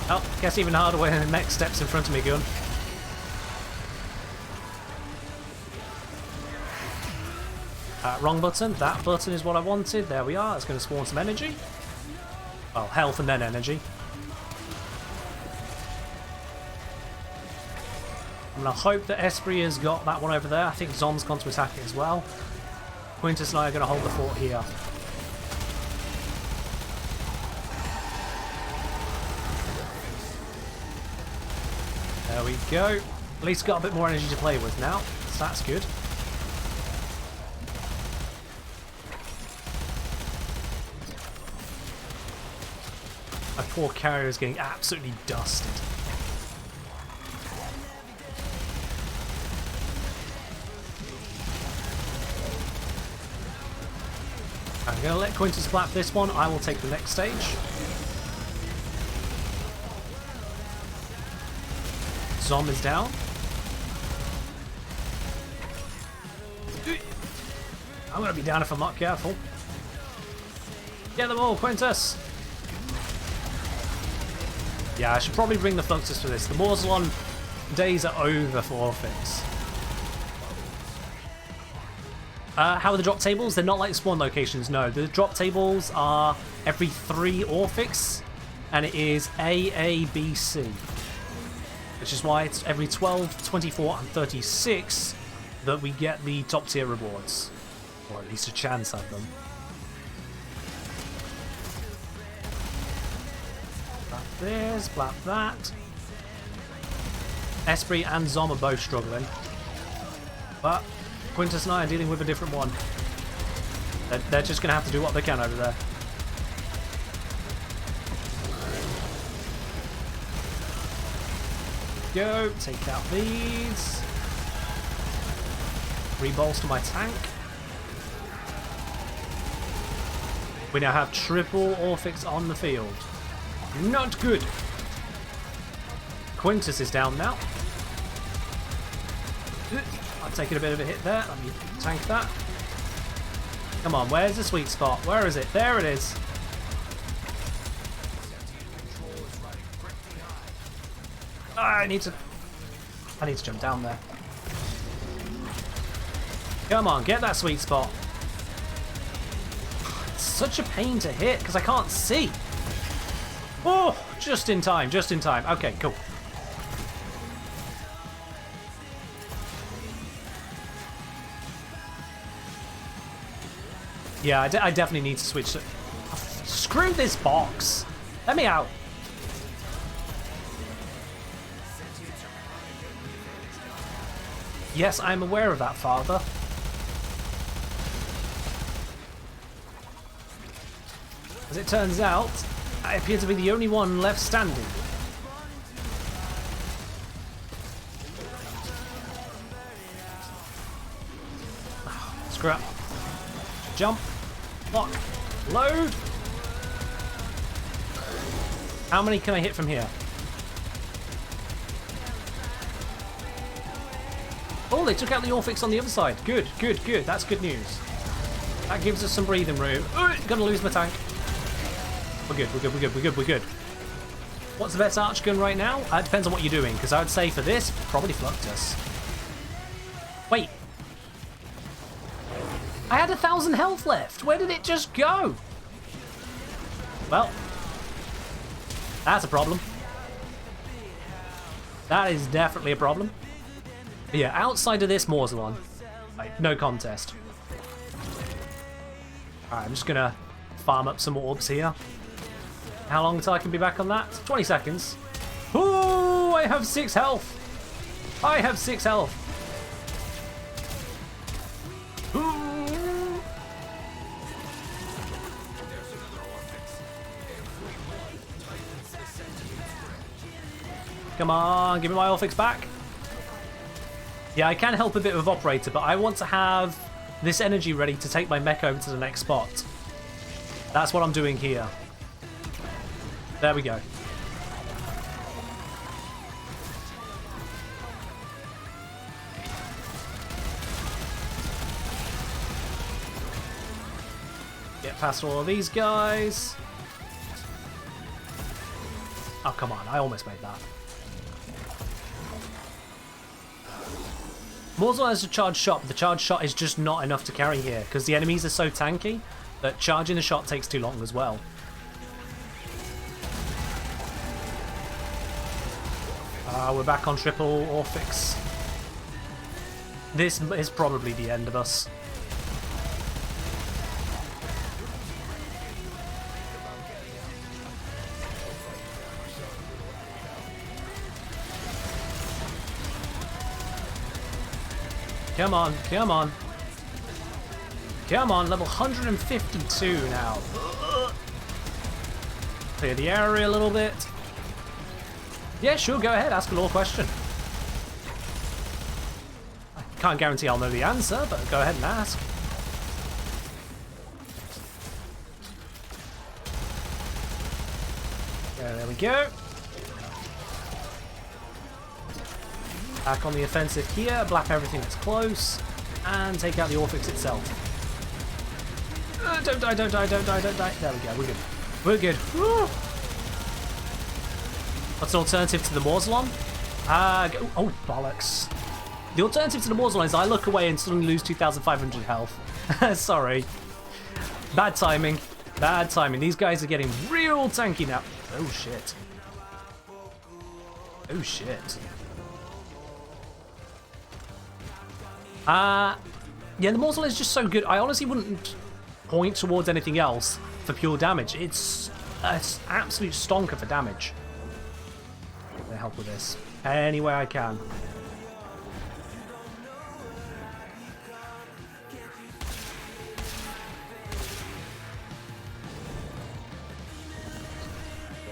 Oh, gets even harder when the next step's in front of me, gun. Wrong button. That button is what I wanted. There we are. It's going to spawn some energy. Well, health and then energy. I'm going to hope that Esprit has got that one over there. I think Zom's gone to attack it as well. Quintus and I are going to hold the fort here. There we go. At least got a bit more energy to play with now. So that's good. My poor carrier is getting absolutely dusted. I'm going to let Quintus flap this one. I will take the next stage. Zom is down. I'm going to be down if I'm not careful. Get them all, Quintus! Yeah, I should probably bring the Fluxus for this. The Morzelon days are over for Orphix. How are the drop tables? They're not like spawn locations, no. The drop tables are every 3 Orphix, and it is A, B, C. Which is why it's every 12, 24, and 36 that we get the top tier rewards. Or at least a chance at them. Blap this, blap that. Esprit and Zom are both struggling. But Quintus and I are dealing with a different one. They're just going to have to do what they can over there. Go, take out these. Rebolster my tank. We now have triple Orphix on the field. Not good. Quintus is down now. I've taken a bit of a hit there. Let me tank that. Come on, where's the sweet spot? Where is it? There it is. Ah, I need to jump down there. Come on, get that sweet spot. It's such a pain to hit because I can't see. Oh, just in time, just in time. Okay, cool. Yeah, I definitely need to switch to... Screw this box. Let me out. Yes, I'm aware of that, Father. As it turns out, I appear to be the only one left standing. Screw up. Jump. Lock. Load. How many can I hit from here? Oh, they took out the Orphix on the other side. Good, good, good. That's good news. That gives us some breathing room. Gonna lose my tank. We're good, we're good, we're good, we're good, we're good. What's the best arch gun right now? It depends on what you're doing, because I would say for this, probably Fluctus. Wait. I had 1,000 health left. Where did it just go? Well, that's a problem. That is definitely a problem. But yeah, outside of this Morzelon, like, no contest. Alright, I'm just gonna farm up some orbs here. How long until I can be back on that? 20 seconds. Ooh, I have 6 health. I have 6 health. Ooh. Come on, give me my Orphix back. Yeah, I can help a bit with Operator, but I want to have this energy ready to take my mech over to the next spot. That's what I'm doing here. There we go. Get past all of these guys. Oh, come on. I almost made that. Morzel has a charged shot, but the charged shot is just not enough to carry here because the enemies are so tanky that charging the shot takes too long as well. We're back on triple Orphix. This is probably the end of us. Come on, come on. Come on, level 152 now. Clear the area a little bit. Yeah, sure, go ahead, ask a lore question. I can't guarantee I'll know the answer, but go ahead and ask. There we go. Back on the offensive here, blap everything that's close, and take out the Orphix itself. Don't die, don't die, don't die, don't die. There we go, we're good. We're good. Woo! What's the alternative to the Morzelon? Oh, bollocks. The alternative to the Morzelon is I look away and suddenly lose 2,500 health. Sorry. Bad timing. Bad timing. These guys are getting real tanky now. Oh, shit. Oh, shit. Yeah, the Morzel is just so good. I honestly wouldn't point towards anything else for pure damage. It's an absolute stonker for damage. I'm gonna help with this any way I can.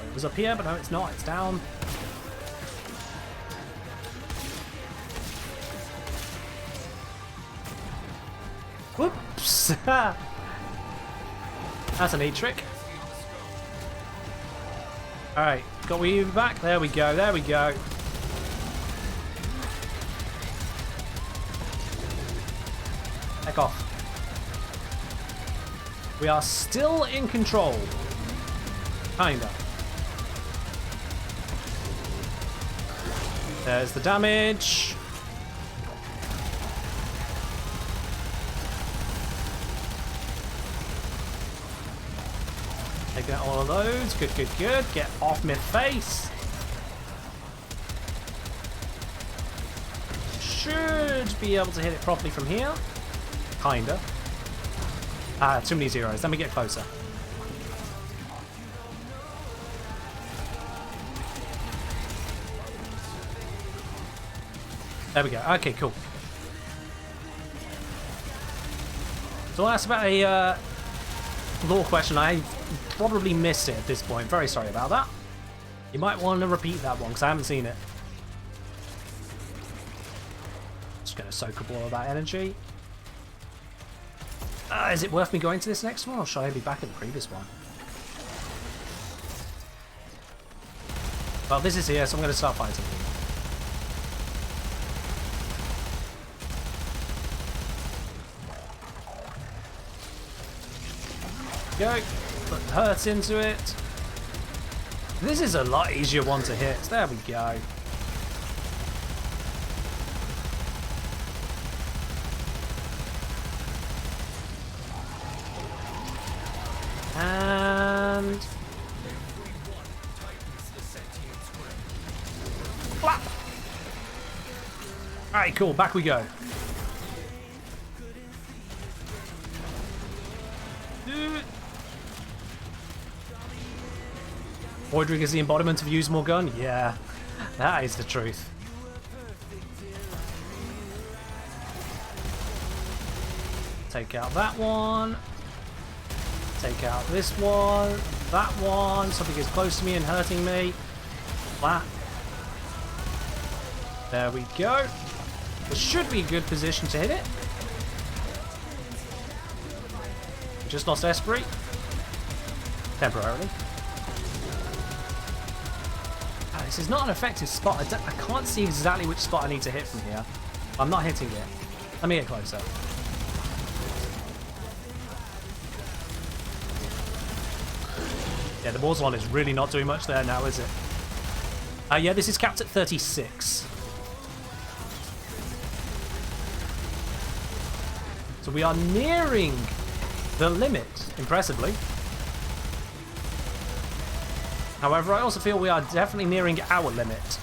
It was up here, but no, it's not. It's down. Whoops! That's a neat trick. Alright, got we back? There we go, there we go. Heck off. We are still in control. Kinda. There's the damage. Take out all of those. Good, good, good. Get off my face. Should be able to hit it properly from here. Kinda. Ah, too many zeros. Let me get closer. There we go. Okay, cool. So that's about a lore question. I probably missed it at this point. Very sorry about that. You might want to repeat that one because I haven't seen it. Just going to soak up all of that energy. Is it worth me going to this next one, or should I be back at the previous one? Well, this is here, so I'm going to start fighting. Go. Put hurt into it. This is a lot easier one to hit. There we go. And flap. Alright, cool, back we go. Voidring is the embodiment of use more gun? Yeah, that is the truth. Take out that one. Take out this one. That one. Something is close to me and hurting me. Flat. There we go. This should be a good position to hit it. Just lost Esprit. Temporarily. This is not an effective spot. I can't see exactly which spot I need to hit from here. I'm not hitting it. Let me get closer. Yeah, the Warzone is really not doing much there now, is it? Yeah, this is capped at 36. So we are nearing the limit, impressively. However, I also feel we are definitely nearing our limit.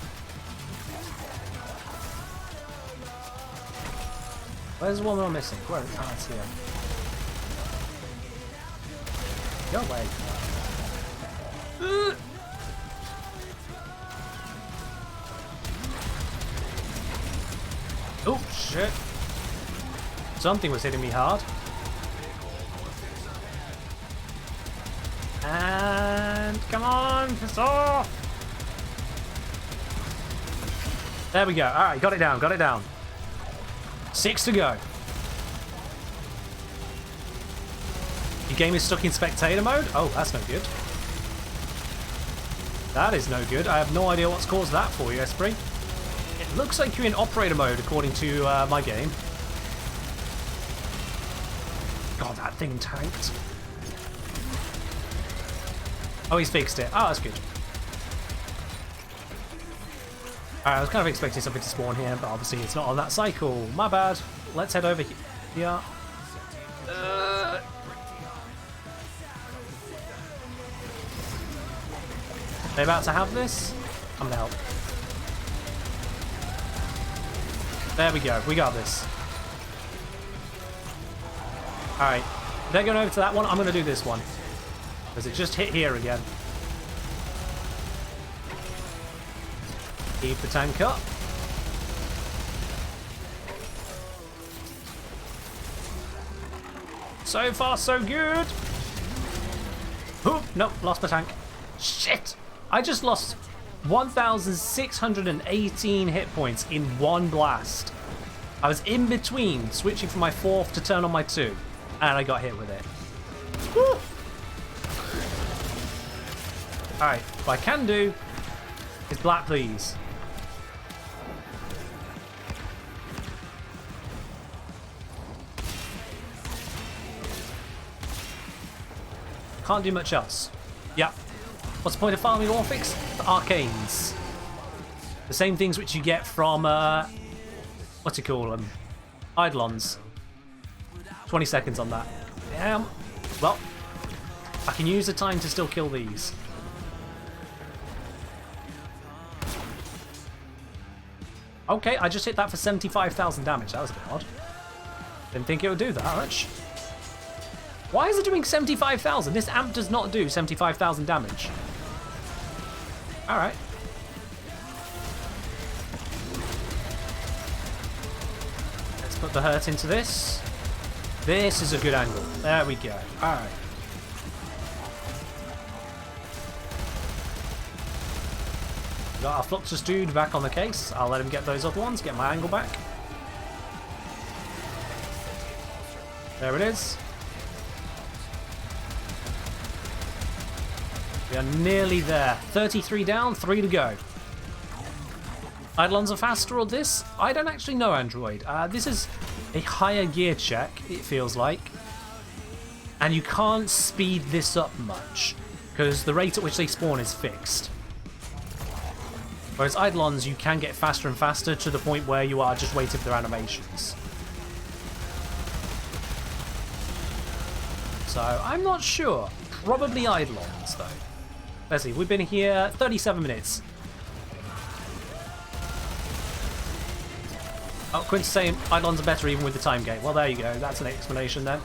Where's the one we're missing? Where? Oh, it's here. Go away. Oh, shit. Something was hitting me hard. And come on, piss off. There we go. All right, got it down, got it down. 6 to go. Your game is stuck in spectator mode? Oh, that's no good. That is no good. I have no idea what's caused that for you, Esprit. It looks like you're in operator mode according to my game. God, that thing tanked. Oh, he's fixed it. Oh, that's good. Alright, I was kind of expecting something to spawn here, but obviously it's not on that cycle. My bad. Let's head over here. They about to have this? I'm gonna help. There we go. We got this. Alright. They're going over to that one. I'm gonna do this one. Because it just hit here again. Keep the tank up. So far, so good. Oop, nope, lost my tank. Shit! I just lost 1,618 hit points in one blast. I was in between switching from my 4th to turn on my 2, and I got hit with it. Woo! Alright, what I can do is black, please. Can't do much else. Yep. What's the point of farming Orphix? The arcanes. The same things which you get from, what's it call them? Eidolons. 20 seconds on that. Damn. Well, I can use the time to still kill these. Okay, I just hit that for 75,000 damage. That was a bit odd. Didn't think it would do that much. Why is it doing 75,000? This amp does not do 75,000 damage. Alright. Let's put the hurt into this. This is a good angle. There we go. Alright. Got our Fluxus dude back on the case. I'll let him get those other ones, get my angle back. There it is. We are nearly there. 33 down, 3 to go. Eidolons are faster or this? I don't actually know, Android. This is a higher gear check, it feels like. And you can't speed this up much, because the rate at which they spawn is fixed. Whereas Eidolons, you can get faster and faster to the point where you are just waiting for their animations. So, I'm not sure. Probably Eidolons, though. Let's see, we've been here 37 minutes. Oh, Quint's saying Eidolons are better even with the time gate. Well, there you go. That's an explanation then.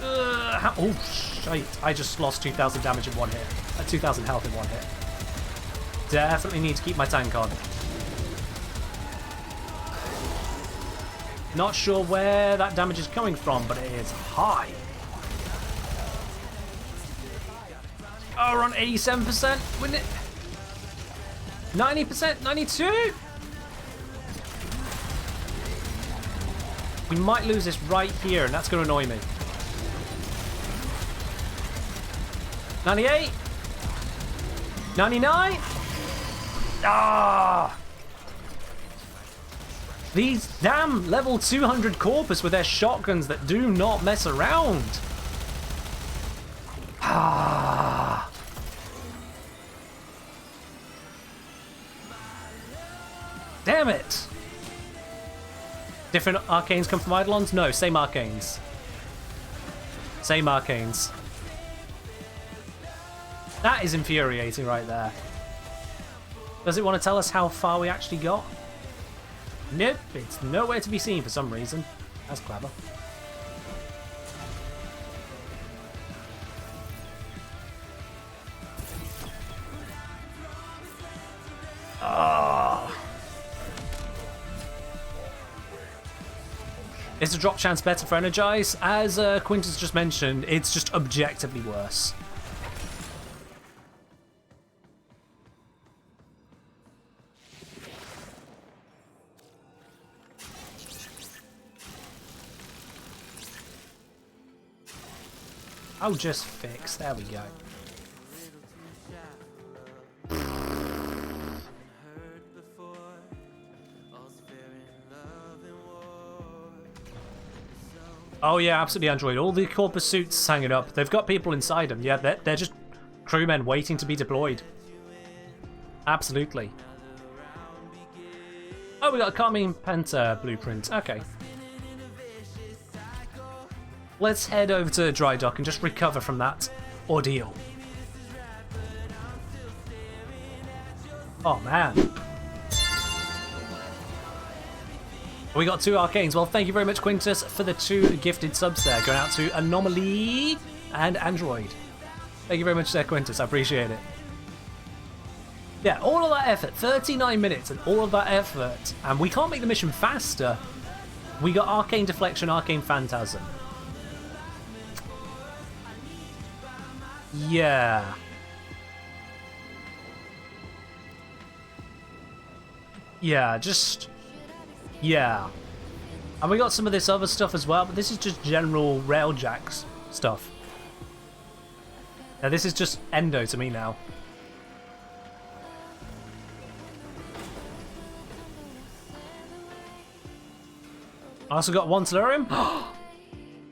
Oh, shite. I just lost 2,000 damage in one hit. 2,000 health in one hit. Definitely need to keep my tank on. Not sure where that damage is coming from, but it is high. Oh, we're on 87%, wouldn't it? 90%? 92? We might lose this right here, and that's going to annoy me. 98? 99? Ah! These damn level 200 Corpus with their shotguns that do not mess around. Ah! Damn it! Different arcanes come from Eidolons? No, same arcanes. Same arcanes. That is infuriating right there. Does it want to tell us how far we actually got? Nope, it's nowhere to be seen for some reason. That's clever. Ah. Is the drop chance better for Energize? As Quintus just mentioned, it's just objectively worse. Oh, just fix. There we go. Oh yeah, absolutely, Android. All the Corpus suits hanging up. They've got people inside them. Yeah, they're just crewmen waiting to be deployed. Absolutely. Oh, we got a Carmine Panther blueprint. Okay. Let's head over to Dry Dock and just recover from that ordeal. Oh, man. We got 2 arcanes. Well, thank you very much, Quintus, for the 2 gifted subs there. Going out to Anomaly and Android. Thank you very much there, Quintus. I appreciate it. Yeah, all of that effort. 39 minutes and all of that effort. And we can't make the mission faster. We got Arcane Deflection, Arcane Phantasm. Yeah. Yeah, just... Yeah. And we got some of this other stuff as well, but this is just general Railjacks stuff. Now this is just Endo to me now. I also got 1 Tellurium.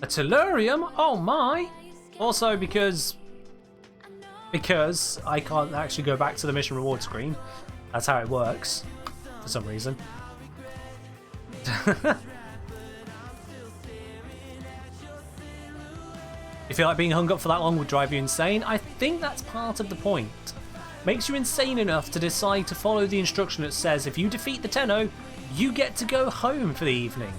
A Tellurium? Oh my! Also because I can't actually go back to the mission reward screen. That's how it works for some reason. You feel like being hung up for that long would drive you insane? I think that's part of the point. Makes you insane enough to decide to follow the instruction that says if you defeat the Tenno, you get to go home for the evening.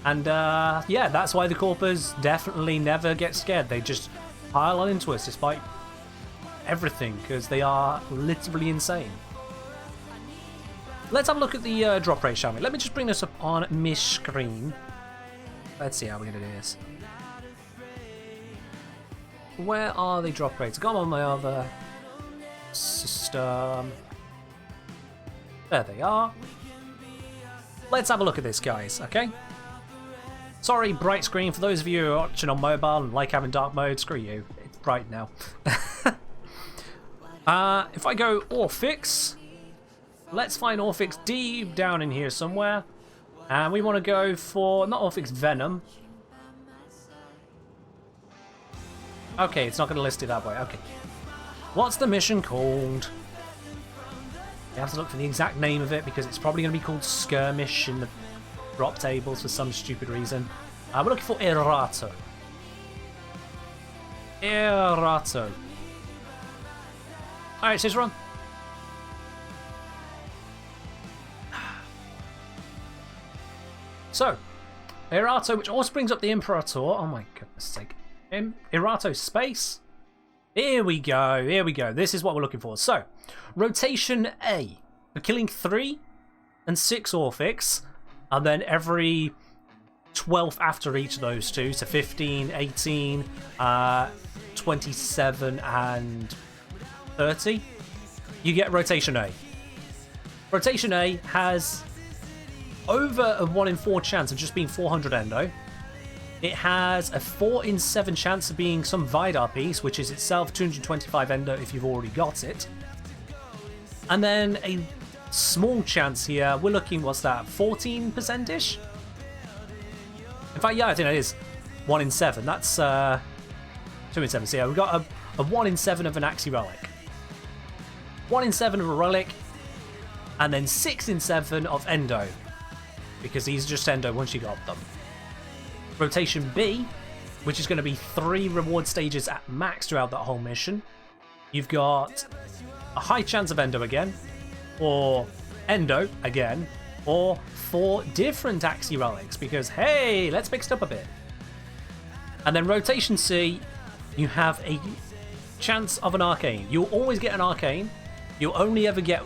And yeah, that's why the Corpers definitely never get scared. They just pile on into us despite everything, because they are literally insane. Let's have a look at the drop rate, shall we? Let me just bring this up on my screen. Let's see how we're going to do this. Where are the drop rates? I've got them on my other system. There they are. Let's have a look at this, guys, okay? Sorry, bright screen. For those of you who are watching on mobile and like having dark mode, screw you. It's bright now. If I go Orphix, let's find Orphix deep down in here somewhere. And we want to go for, not Orphix, Venom. Okay, it's not going to list it that way. Okay. What's the mission called? You have to look for the exact name of it because it's probably going to be called Skirmish in the drop tables for some stupid reason. We're looking for Erato. Erato. Alright, says run. So, Erato, which also brings up the Imperator. Oh my goodness sake. Erato space. Here we go, here we go. This is what we're looking for. So, rotation A. We're killing 3 and 6 Orphix, and then every 12th after each of those two, so 15, 18, 27, and 30, you get rotation A. Rotation A has over a 1 in 4 chance of just being 400 endo. It has a 4 in 7 chance of being some Vidar piece, which is itself 225 endo if you've already got it. And then a small chance here, we're looking, what's that, 14%-ish? In fact, yeah, I think it is 1 in 7. That's 2 in 7. So yeah, we've got a 1 in 7 of an Axie Relic. 1 in 7 of a Relic, and then 6 in 7 of Endo, because these are just Endo once you got them. Rotation B, which is going to be 3 reward stages at max throughout that whole mission. You've got a high chance of Endo again, or Endo again, or 4 different Axie Relics, because hey, let's mix it up a bit. And then Rotation C, you have a chance of an Arcane. You'll always get an Arcane. You'll only ever get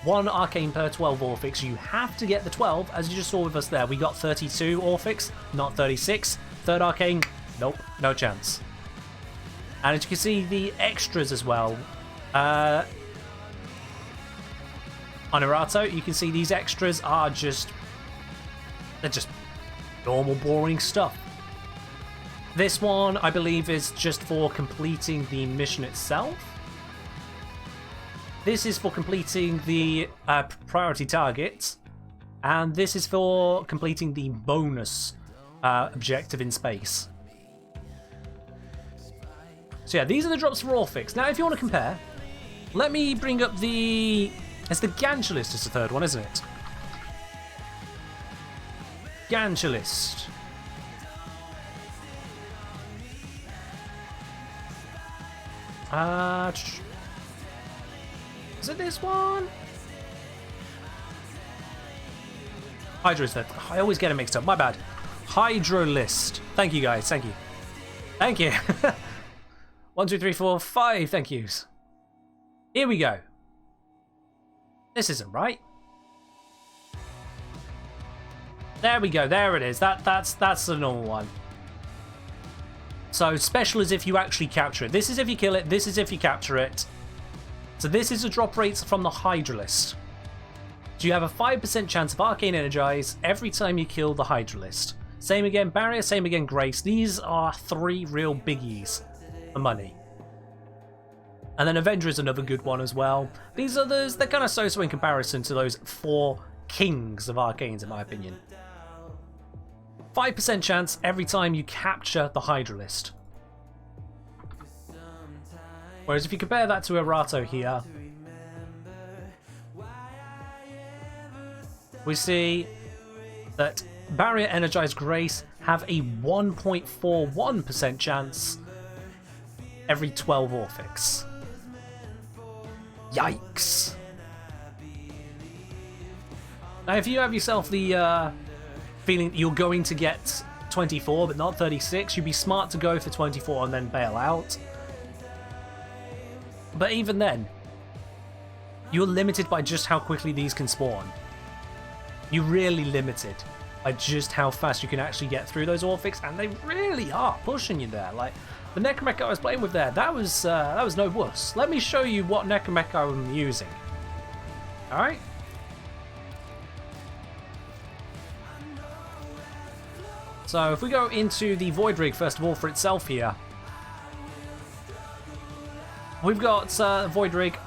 1 Arcane per 12 Orphix. You have to get the 12, as you just saw with us there. We got 32 Orphix, not 36. Third Arcane, nope, no chance. And as you can see, the extras as well. On Erato, you can see these extras are they're just normal, boring stuff. This one, I believe, is just for completing the mission itself. This is for completing the priority target, and this is for completing the bonus objective in space. So yeah, these are the drops for Orphix. Now, if you want to compare, let me bring up the... It's the Ganchulist is the third one, isn't it? Ganchulist. Is it this one? Hydrolist. I always get it mixed up. My bad. Hydrolist. Thank you, guys. Thank you. Thank you. 1, 2, 3, 4, 5. Thank yous. Here we go. This isn't right. There we go. There it is. That's the normal one. So special is if you actually capture it. This is if you kill it. This is if you capture it. So this is the drop rates from the Hydrolist. So you have a 5% chance of Arcane Energize every time you kill the Hydrolist. Same again, Barrier, same again, Grace. These are 3 real biggies for money. And then Avenger is another good one as well. These others, they're kind of so-so in comparison to those 4 kings of Arcanes, in my opinion. 5% chance every time you capture the Hydralist. Whereas if you compare that to Erato here, we see that Barrier Energized Grace have a 1.41% chance every 12 Orphix. Yikes. Now if you have yourself the feeling that you're going to get 24 but not 36, you'd be smart to go for 24 and then bail out. But even then, you're limited by just how quickly these can spawn. You're really limited by just how fast you can actually get through those Orphix, and they really are pushing you there. Like the Necromech I was playing with there, that was no wuss. Let me show you what Necromech I'm using. All right. So if we go into the Void Rig first of all for itself here, we've got Void Rig.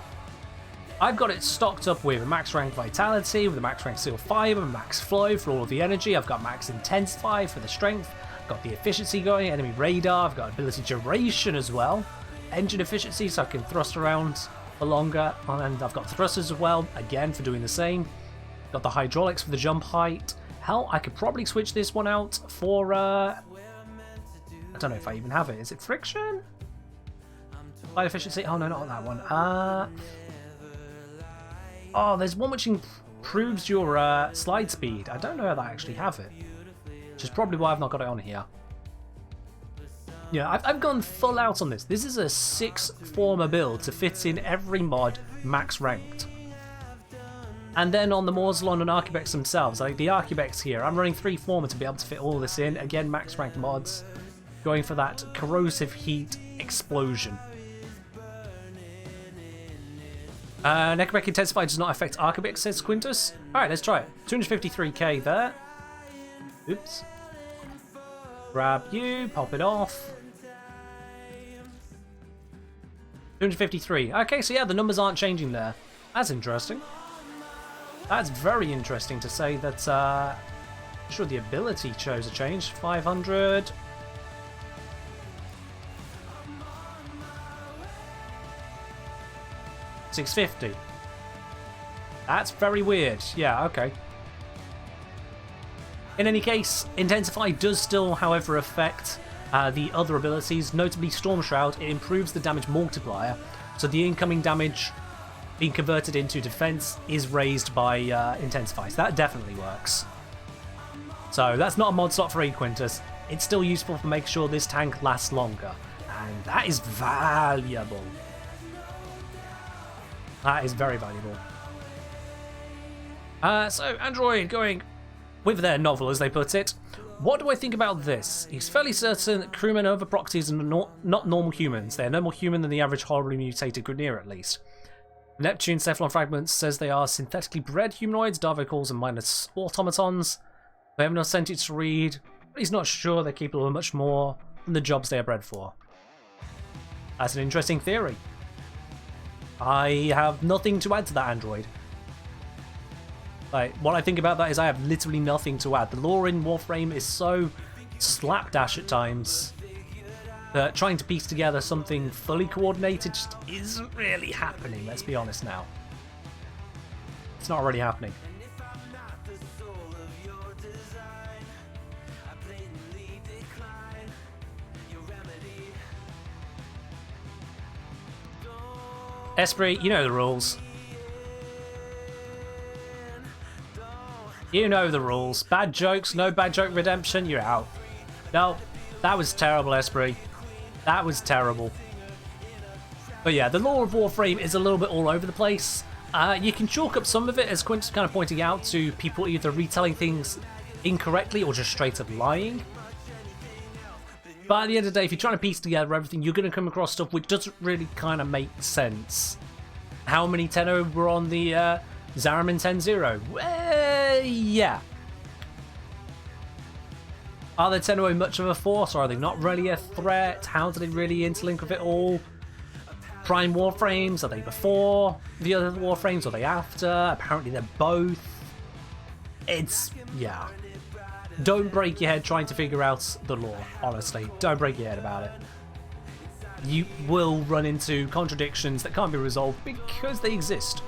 I've got it stocked up with a max rank Vitality, with a max rank Seal Fiber, max Flow for all of the energy. I've got max Intensify for the strength. I've got the efficiency going, enemy radar. I've got ability duration as well. Engine efficiency, so I can thrust around for longer. And I've got thrusters as well, again for doing the same. Got the hydraulics for the jump height. Hell, I could probably switch this one out for, I don't know if I even have it. Is it friction? Light efficiency? Oh no, not that one. Oh, there's one which improves your slide speed. I don't know if I actually have it, which is probably why I've not got it on here. Yeah, I've gone full out on this. This is a 6-former build to fit in every mod max ranked. And then on the Morzelon and Archibex themselves, like the Archibex here, I'm running 3-former to be able to fit all this in. Again, max ranked mods, going for that corrosive heat explosion. Necromech Intensify does not affect Archibex, says Quintus. Alright, let's try it. 253k there. Oops. Grab you, pop it off. 253. Okay, so yeah, the numbers aren't changing there. That's interesting. That's very interesting to say that, I'm sure the ability chose a change. 500. $650. That's very weird. Yeah, okay. In any case, Intensify does still, however, affect the other abilities, notably Storm Shroud. It improves the damage multiplier, so the incoming damage being converted into defense is raised by Intensify, so that definitely works. So that's not a mod slot for Aid Quintus. It's still useful for making sure this tank lasts longer, and that is valuable. That is very valuable. So, Android going with their novel, as they put it. What do I think about this? He's fairly certain that crewmen over proxies are not normal humans. They are no more human than the average horribly mutated Grineer, at least. Neptune Cephalon Fragments says they are synthetically bred humanoids. Darvo calls them mindless automatons. They have no sentience to read, but he's not sure they're capable of much more than the jobs they are bred for. That's an interesting theory. I have nothing to add to that, Android. Like, what I think about that is I have literally nothing to add. The lore in Warframe is so slapdash at times that trying to piece together something fully coordinated just isn't really happening, let's be honest now. It's not really happening. Esprit, you know the rules. You know the rules. Bad jokes, no bad joke redemption, you're out. No, that was terrible, Esprit. That was terrible. But yeah, the lore of Warframe is a little bit all over the place. You can chalk up some of it, as Quint's kind of pointing out, to people either retelling things incorrectly or just straight up lying. But at the end of the day, if you're trying to piece together everything, you're going to come across stuff which doesn't really kind of make sense. How many Tenno were on the Zariman 10-0? Well, yeah. Are the Tenno much of a force, or are they not really a threat? How do they really interlink with it all? Prime Warframes, are they before the other Warframes, or are they after? Apparently they're both. It's, yeah. Don't break your head trying to figure out the lore, honestly. Don't break your head about it. You will run into contradictions that can't be resolved because they exist.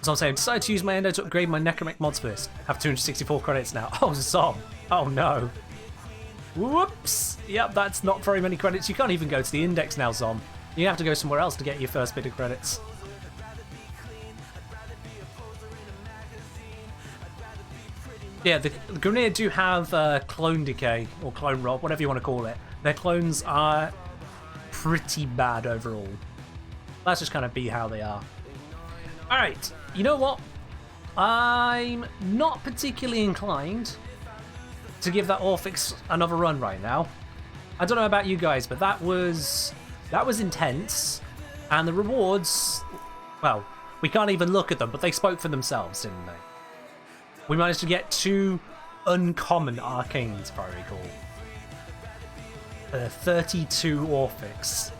So I'm saying, I decided to use my endo to upgrade my Necromech mods first. Have 264 credits now. Oh, Zom. Oh no. Whoops. Yep, that's not very many credits. You can't even go to the index now, Zom. You have to go somewhere else to get your first bit of credits. Yeah, the Grineer do have clone decay, or clone rot, whatever you want to call it. Their clones are pretty bad overall. Let's just kind of be how they are. Alright, you know what? I'm not particularly inclined to give that Orphix another run right now. I don't know about you guys, but that was intense. And the rewards, well, we can't even look at them, but they spoke for themselves, didn't they? We managed to get 2 uncommon arcanes, if I recall. 32 Orphix.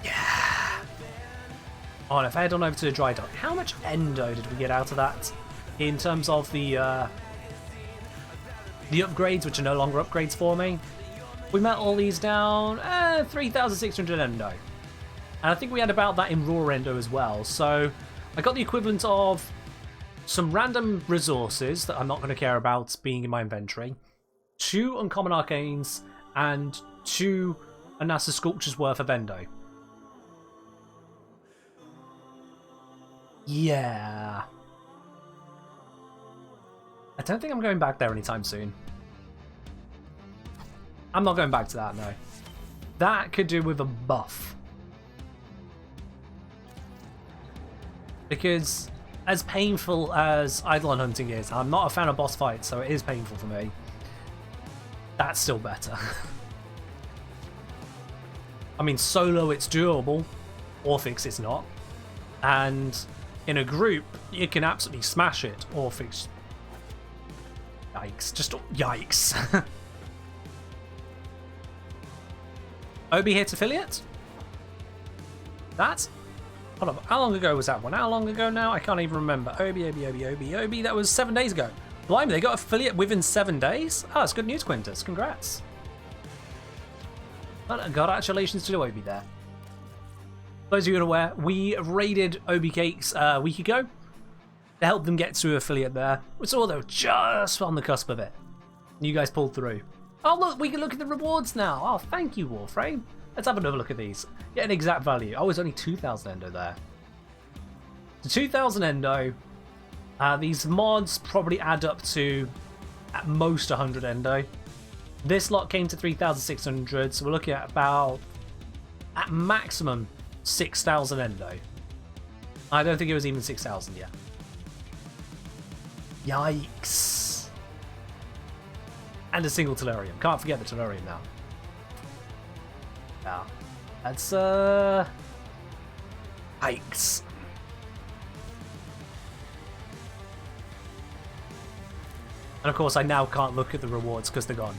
Yeah. Oh, and if I head on over to the dry dock, how much endo did we get out of that in terms of the upgrades, which are no longer upgrades for me? We met all these down, 3,600 endo. And I think we had about that in raw endo as well. So I got the equivalent of some random resources that I'm not going to care about being in my inventory, 2 uncommon arcanes, and 2 Anasa Sculptures worth of endo. Yeah. I don't think I'm going back there anytime soon. I'm not going back to that, no. That could do with a buff. Because as painful as Eidolon hunting is, I'm not a fan of boss fights, so it is painful for me. That's still better. I mean, solo it's doable, Orphix is not. And in a group, you can absolutely smash it. Orphix. Yikes. Just yikes. Obi hit affiliate? That's... Hold on, how long ago was that one? How long ago now? I can't even remember. Obi, that was 7 days ago. Blimey, they got affiliate within 7 days? Oh, that's good news, Quintus. Congrats. Well, congratulations to Obi there. For those of you unaware, we raided Obi Cakes a week ago to help them get to affiliate there. We saw they were just on the cusp of it. You guys pulled through. Oh look, we can look at the rewards now. Oh, thank you, Warframe. Let's have another look at these. Get an exact value. Oh, it's only 2,000 endo there. So 2,000 endo. These mods probably add up to at most 100 endo. This lot came to 3,600, so we're looking at about, at maximum, 6,000 endo. I don't think it was even 6,000 yet. Yikes. And a single Tellurium. Can't forget the Tellurium now. Yeah. That's, yikes. And of course, I now can't look at the rewards because they're gone.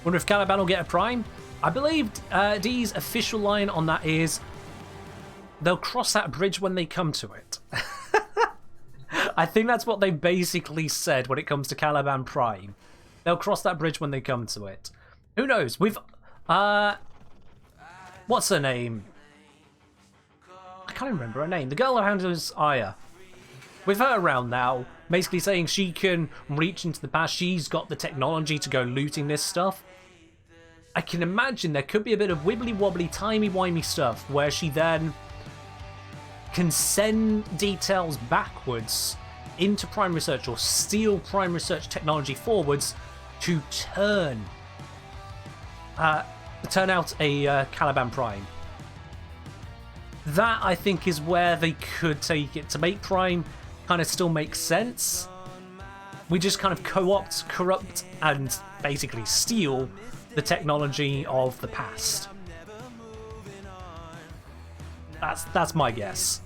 Wonder if Caliban will get a prime? I believe D's official line on that is they'll cross that bridge when they come to it. I think that's what they basically said when it comes to Caliban Prime. They'll cross that bridge when they come to it. Who knows? We've... what's her name? I can't remember her name. The girl who handles Aya. With her around now, basically saying she can reach into the past. She's got the technology to go looting this stuff. I can imagine there could be a bit of wibbly-wobbly, timey-wimey stuff where she then can send details backwards into Prime Research or steal Prime Research technology forwards to turn out a Caliban Prime. That, I think, is where they could take it to make Prime kind of still make sense. We just kind of co-opt, corrupt, and basically steal the technology of the past. That's my guess.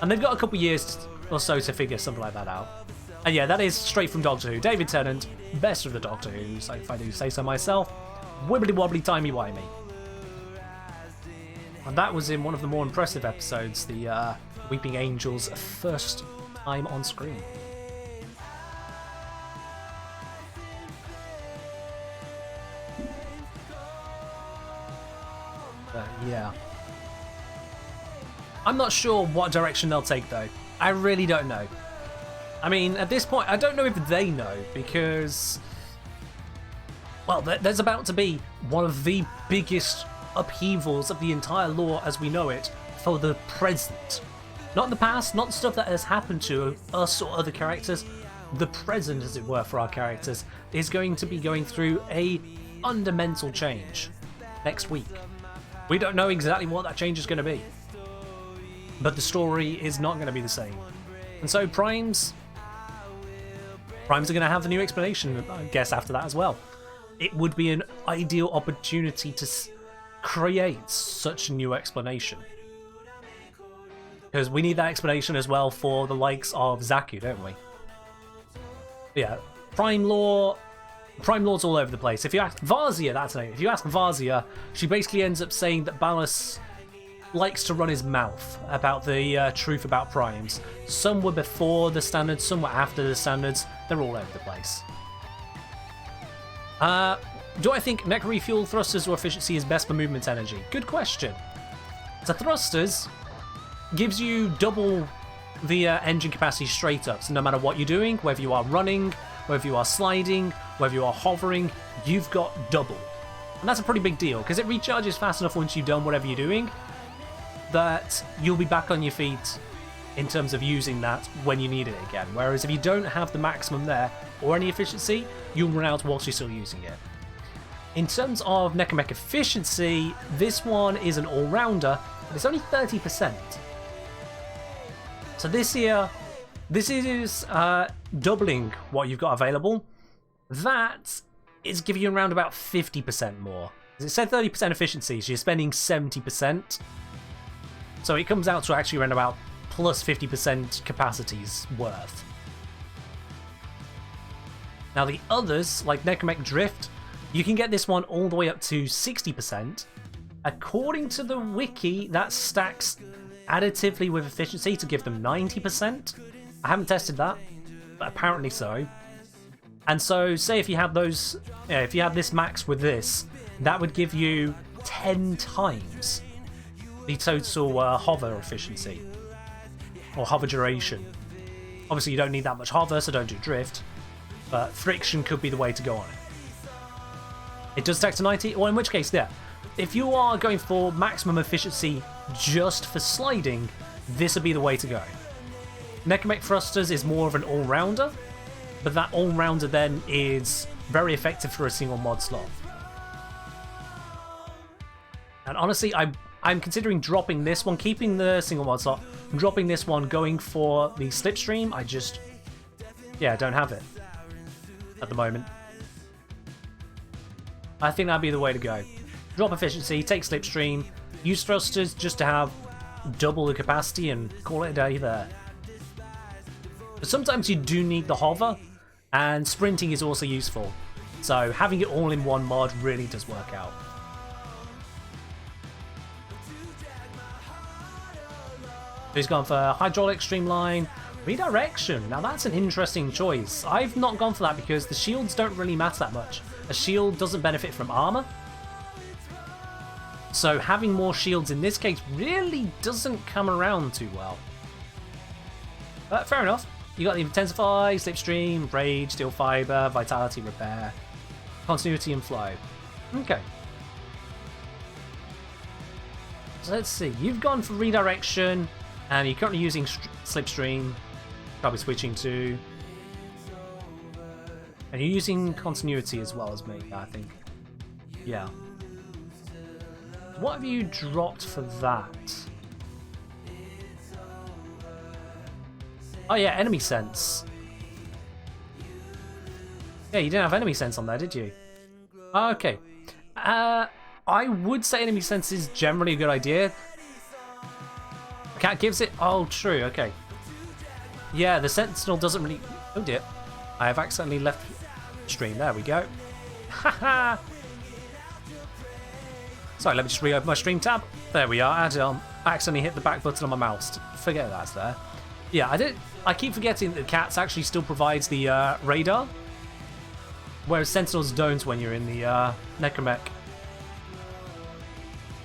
And they've got a couple years or so to figure something like that out. And yeah, that is straight from Doctor Who. David Tennant, best of the Doctor Who's, if I do say so myself. Wibbly wobbly timey wimey. And that was in one of the more impressive episodes, the Weeping Angel's first time on screen. Yeah. I'm not sure what direction they'll take though. I really don't know. I mean, at this point, I don't know if they know because, well, there's about to be one of the biggest upheavals of the entire lore as we know it for the present. Not in the past, not stuff that has happened to us or other characters. The present, as it were, for our characters is going to be going through a fundamental change next week. We don't know exactly what that change is going to be, but the story is not going to be the same. And so Primes are going to have the new explanation, I guess, after that as well. It would be an ideal opportunity to create such a new explanation. Because we need that explanation as well for the likes of Zaku, don't we? Yeah, Prime Lord's all over the place. If you ask Varzia, that's her name. If you ask Varzia, she basically ends up saying that Ballas likes to run his mouth about the truth about primes. Some were before the standards, some were after the standards. They're all over the place. Do I think neck refuel thrusters or efficiency is best for movement energy? Good question. So thrusters gives you double the engine capacity straight up. So no matter what you're doing, whether you are running, whether you are sliding, whether you are hovering, you've got double. And that's a pretty big deal because it recharges fast enough once you've done whatever you're doing that you'll be back on your feet in terms of using that when you need it again. Whereas if you don't have the maximum there or any efficiency, you'll run out whilst you're still using it. In terms of Necromech efficiency, this one is an all-rounder, but it's only 30%. So this is doubling what you've got available. That is giving you around about 50% more. As it said 30% efficiency, so you're spending 70%. So it comes out to actually around about plus 50% capacities worth. Now the others, like Necromech Drift, you can get this one all the way up to 60%. According to the wiki, that stacks additively with efficiency to give them 90%. I haven't tested that, but apparently so. And so, say if you have those, if you have this max with this, that would give you 10 times the total hover efficiency or hover duration. Obviously, you don't need that much hover, so don't do drift. But friction could be the way to go on it. It does stack to 90. Well, in which case, yeah. If you are going for maximum efficiency just for sliding, this would be the way to go. Necromech Thrusters is more of an all-rounder, but that all-rounder then is very effective for a single mod slot. And honestly, I'm considering dropping this one, keeping the single mod slot, dropping this one, going for the slipstream. I don't have it at the moment. I think that'd be the way to go. Drop efficiency, take slipstream, use thrusters just to have double the capacity and call it a day there. But sometimes you do need the hover, and sprinting is also useful. So having it all in one mod really does work out. He's gone for hydraulic streamline, redirection. Now that's an interesting choice. I've not gone for that because the shields don't really matter that much. A shield doesn't benefit from armor. So having more shields in this case really doesn't come around too well. But fair enough. You got the Intensify, Slipstream, Rage, Steel Fiber, Vitality, Repair, Continuity and Flow. Okay. So let's see. You've gone for Redirection, and you're currently using Slipstream. Probably switching to... And you're using Continuity as well as me, I think. Yeah. What have you dropped for that? Oh yeah, Enemy Sense. Yeah, you didn't have Enemy Sense on there, did you? Oh, okay. I would say Enemy Sense is generally a good idea. Cat gives it... Oh, true, okay. Yeah, the Sentinel doesn't really... Oh dear. I have accidentally left stream. There we go. Haha! Sorry, let me just reopen my stream tab. There we are, add it on. accidentally hit the back button on my mouse. Forget that's there. Yeah, I keep forgetting that Cats actually still provides the radar, whereas Sentinels don't when you're in the Necromech.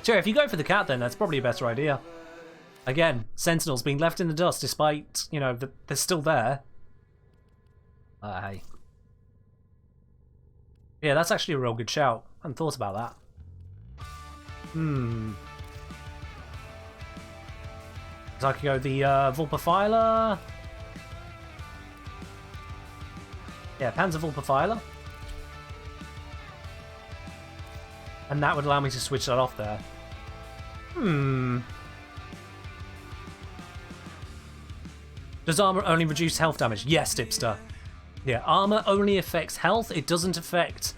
Sure, if you go for the Cat, then that's probably a better idea. Again, Sentinels being left in the dust despite, you know, they're still there. Hey. Yeah, that's actually a real good shout. I hadn't thought about that. So I could go the Vulpaphyla. Yeah, Panzer Vulpaphyla. And that would allow me to switch that off there. Does armor only reduce health damage? Yes, Dipster. Yeah, armor only affects health. It doesn't affect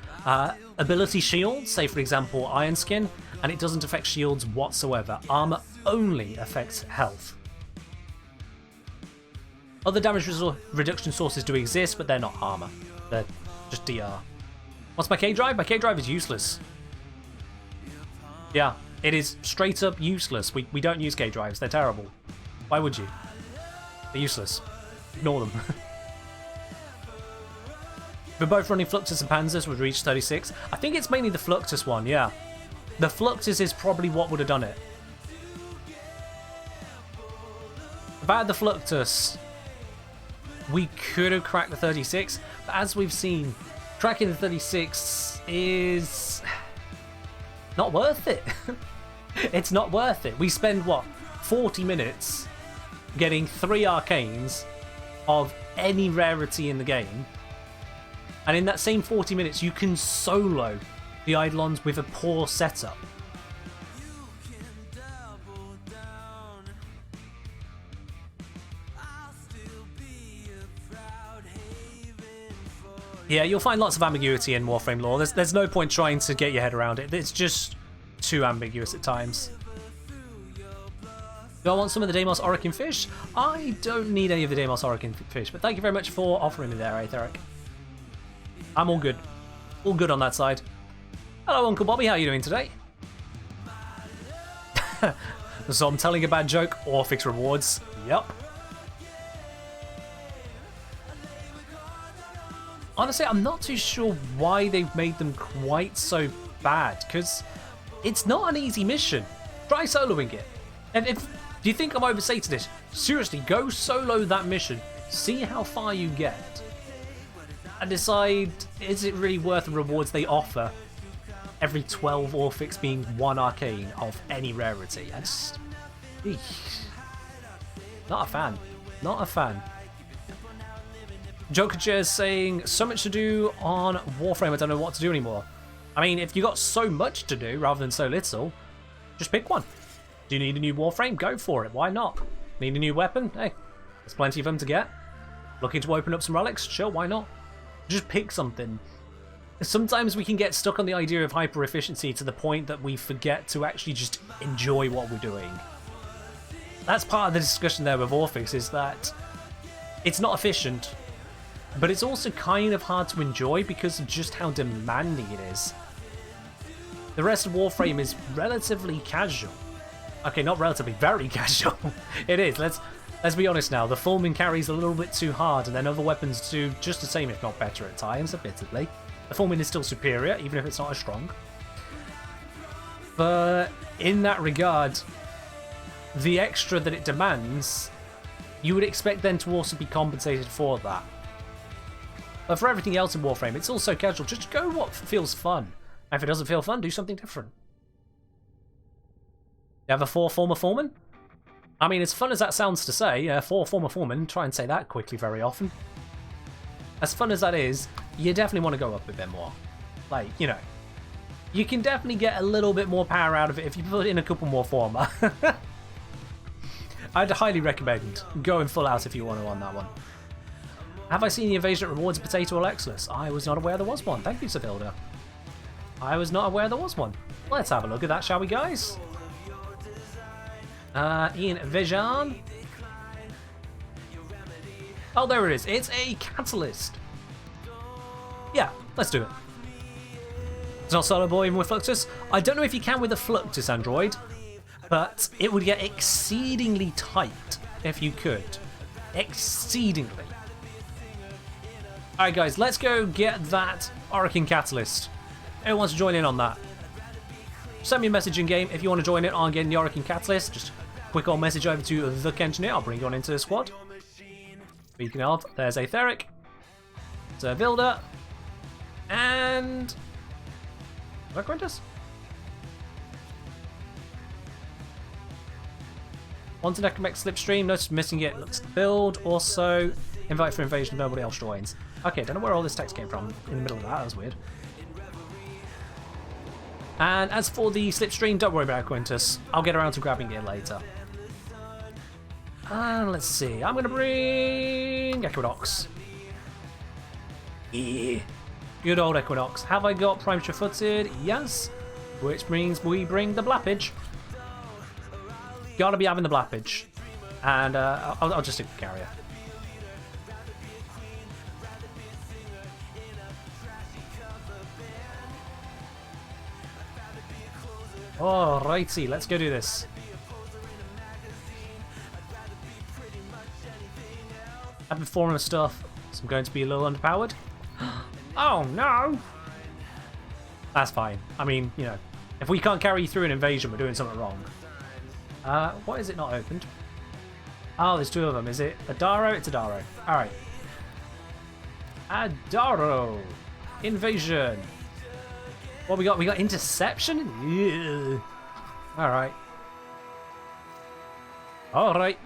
ability shields, say for example Iron Skin, and it doesn't affect shields whatsoever. Armor only affects health. Other damage reduction sources do exist, but they're not armor. They're just DR. What's my K-Drive? My K-Drive is useless. Yeah, it is straight up useless. We don't use K-Drives. They're terrible. Why would you? They're useless. Ignore them. We're both running Fluctus and Panzers, would reach 36. I think it's mainly the Fluctus one, yeah. The Fluctus is probably what would have done it. About the Fluctus, we could have cracked the 36, but as we've seen, cracking the 36 is not worth it. It's not worth it. We spend, what, 40 minutes getting 3 Arcanes of any rarity in the game, and in that same 40 minutes you can solo the Eidolons with a poor setup. Yeah, you'll find lots of ambiguity in Warframe lore. There's no point trying to get your head around it. It's just too ambiguous at times. Do I want some of the Deimos Orokin fish? I don't need any of the Deimos Orokin fish, but thank you very much for offering me there, Aetheric. I'm all good. All good on that side. Hello, Uncle Bobby. How are you doing today? So I'm telling a bad joke. Orphix rewards. Yep. Honestly, I'm not too sure why they've made them quite so bad, because it's not an easy mission. Try soloing it. And if do you think I'm overstating this? Seriously, go solo that mission. See how far you get. And decide, is it really worth the rewards they offer? Every 12 Orphix being 1 Arcane of any rarity. I just... Not a fan. Not a fan. Joker Chair is saying, so much to do on Warframe, I don't know what to do anymore. I mean, if you got so much to do rather than so little, just pick one. Do you need a new Warframe? Go for it. Why not? Need a new weapon? Hey, there's plenty of them to get. Looking to open up some relics? Sure, why not? Just pick something. Sometimes we can get stuck on the idea of hyper efficiency to the point that we forget to actually just enjoy what we're doing. That's part of the discussion there with Orphix, is that it's not efficient, but it's also kind of hard to enjoy because of just how demanding it is. The rest of Warframe is relatively casual. Okay, not relatively, very casual. It is. Let's be honest now. The Fulmin carries a little bit too hard, and then other weapons do just the same, if not better at times, admittedly. The Fulmin is still superior, even if it's not as strong. But in that regard, the extra that it demands, you would expect then to also be compensated for that. But for everything else in Warframe, it's also casual. Just go what feels fun. And if it doesn't feel fun, do something different. You have a 4-former foreman? I mean, as fun as that sounds to say, 4-former foreman, try and say that quickly very often. As fun as that is, you definitely want to go up a bit more. Like, you know, you can definitely get a little bit more power out of it if you put in a couple more former. I'd highly recommend going full out if you want to on that one. Have I seen the invasion that rewards a potato or Lexless? I was not aware there was one. Thank you, Sevilla. I was not aware there was one. Let's have a look at that, shall we, guys? Ian Vision. Oh, there it is. It's a catalyst. Yeah, let's do it. It's not Solo Boy even with Fluctus. I don't know if you can with a Fluctus android. but it would get exceedingly tight if you could. Exceedingly. Alright guys, let's go get that Orphix Catalyst. Who wants to join in on that? Send me a message in game if you want to join in on getting the Orphix Catalyst. Just quick old message over to the Engineer. I'll bring you on into the squad. Speaking of, there's Aetheric. There's Vilda. And... Where Quintus? On to Necromek Slipstream. Notice missing it. Looks to build. Also, invite for invasion. Nobody else joins. Okay, don't know where all this text came from in the middle of that. That was weird. And as for the Slipstream, don't worry about it, Quintus. I'll get around to grabbing it later. And let's see. I'm going to bring Equinox. Yeah. Good old Equinox. Have I got Prime Footed? Yes. Which means we bring the Blappage. Gotta be having the Blappage. And I'll just stick with Carrier. Alrighty, let's go do this. I've been forming stuff, so I'm going to be a little underpowered. Oh no! That's fine. I mean, you know, if we can't carry through an invasion, we're doing something wrong. What is it not opened? Oh, there's two of them. Is it Adaro? It's Adaro. Alright. Adaro! Invasion! What we got? We got interception? Yeah. Alright. Alright.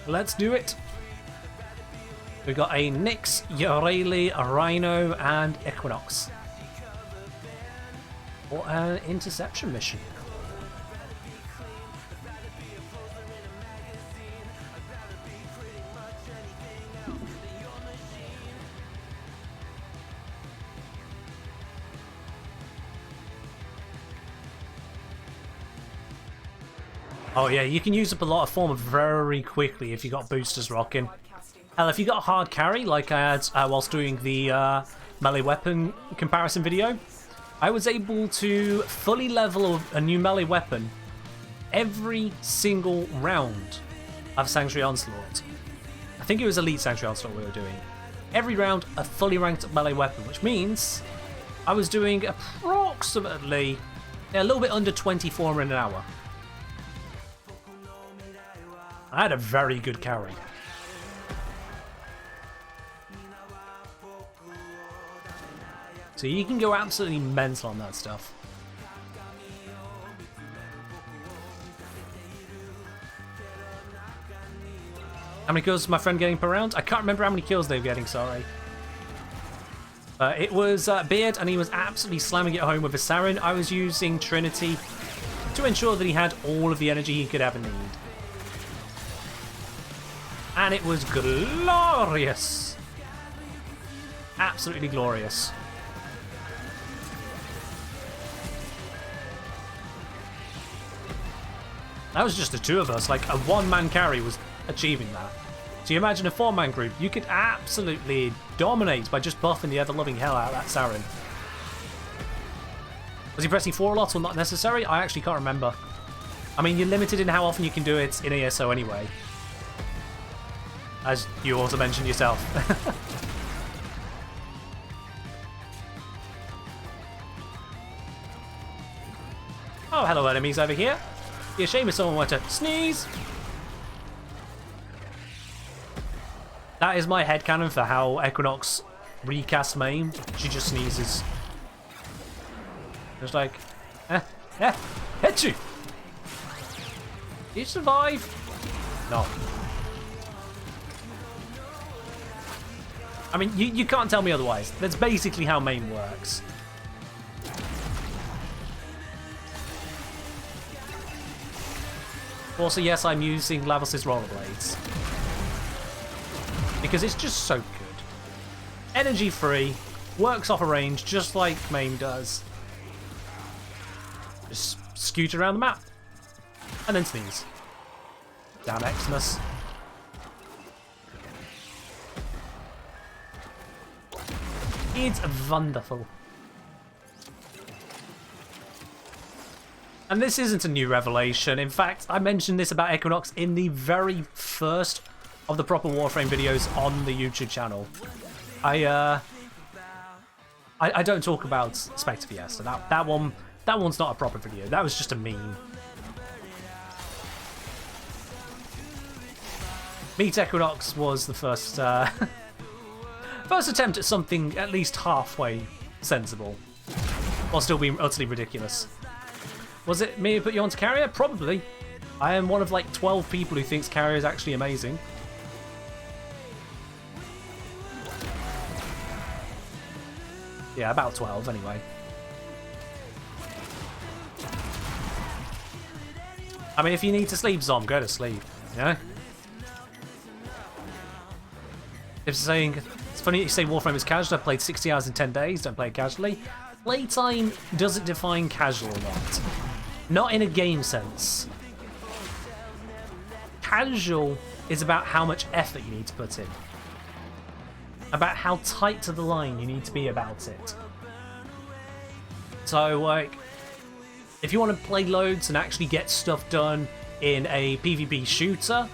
Let's do it. We've got a Nyx, Yoreli, a Rhino, and Equinox. For an interception mission. Oh yeah, you can use up a lot of form very quickly if you got boosters rocking. Hell, if you got a hard carry, like I had whilst doing the melee weapon comparison video, I was able to fully level a new melee weapon every single round of Sanctuary Onslaught. I think it was Elite Sanctuary Onslaught we were doing. Every round, a fully ranked melee weapon, which means I was doing approximately a little bit under 24 in an hour. I had a very good carry. So you can go absolutely mental on that stuff. How many kills is my friend getting per round? I can't remember how many kills they were getting, sorry. It was Beard, and he was absolutely slamming it home with a Saren. I was using Trinity to ensure that he had all of the energy he could ever need. And it was glorious. Absolutely glorious. That was just the two of us. Like, a one-man carry was achieving that. So you imagine a four-man group, you could absolutely dominate by just buffing the ever-loving hell out of that Saren. Was he pressing 4 a lot or not necessary? I actually can't remember. I mean, you're limited in how often you can do it in ESO anyway. As you also mentioned yourself. Oh, hello enemies over here. Be a shame if someone were to sneeze. That is my headcanon for how Equinox recast main. She just sneezes. Just like, hit you. Did you survive? No. I mean, you can't tell me otherwise. That's basically how main works. Also, yes, I'm using Lavos' rollerblades. Because it's just so good. Energy free, works off a range just like main does. Just scoot around the map. And then sneeze. Damn Xmas. It's wonderful. And this isn't a new revelation. In fact, I mentioned this about Equinox in the very first of the proper Warframe videos on the YouTube channel. I don't talk about Spectre Fiesta. That one's not a proper video. That was just a meme. Meet Equinox was the first first attempt at something at least halfway sensible, while still being utterly ridiculous. Was it me who put you onto Carrier? Probably. I am one of like 12 people who thinks Carrier is actually amazing. Yeah, about 12 anyway. I mean, if you need to sleep, Zom, go to sleep. Yeah. If saying, it's funny you say Warframe is casual. I played 60 hours in 10 days. Don't play it casually. Playtime doesn't define casual or not. Not in a game sense. Casual is about how much effort you need to put in. About how tight to the line you need to be about it. So, like, if you want to play loads and actually get stuff done in a PvP shooter,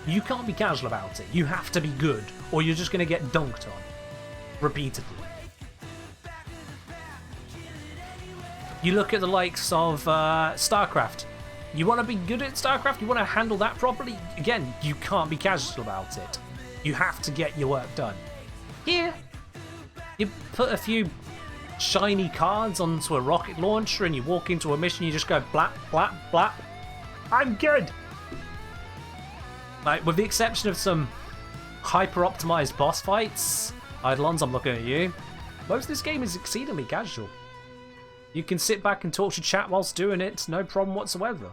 you can't be casual about it. You have to be good, or you're just going to get dunked on repeatedly. You look at the likes of StarCraft. You want to be good at StarCraft? You want to handle that properly? Again, you can't be casual about it. You have to get your work done. Here, you put a few shiny cards onto a rocket launcher and you walk into a mission, you just go blap, blap, blap. I'm good! Like, with the exception of some hyper-optimized boss fights, Eidolons, I'm looking at you, most of this game is exceedingly casual. You can sit back and talk to chat whilst doing it, no problem whatsoever.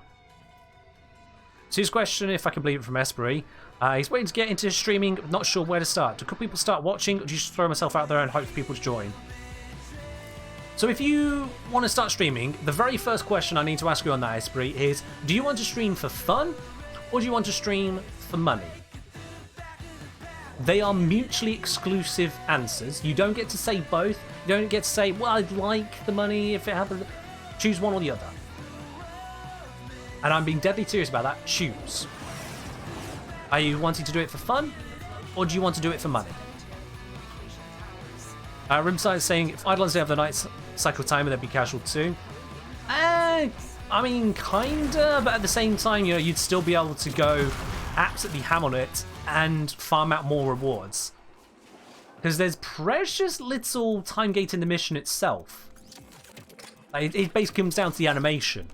So his question, if I can believe it from Espery, he's waiting to get into streaming, not sure where to start. Do people start watching, or do you just throw myself out there and hope for people to join? So if you want to start streaming, the very first question I need to ask you on that, Espery, is do you want to stream for fun, or do you want to stream for money? They are mutually exclusive answers. You don't get to say both. You don't get to say, well, I'd like the money if it happens. Choose one or the other. And I'm being deadly serious about that. Choose. Are you wanting to do it for fun, or do you want to do it for money? Rimside is saying, if Eidolons have the night cycle timer, they'd be casual too. I mean, kinda, but at the same time, you know, you'd still be able to go absolutely ham on it and farm out more rewards. Because there's precious little time gate in the mission itself. Like, it basically comes down to the animation.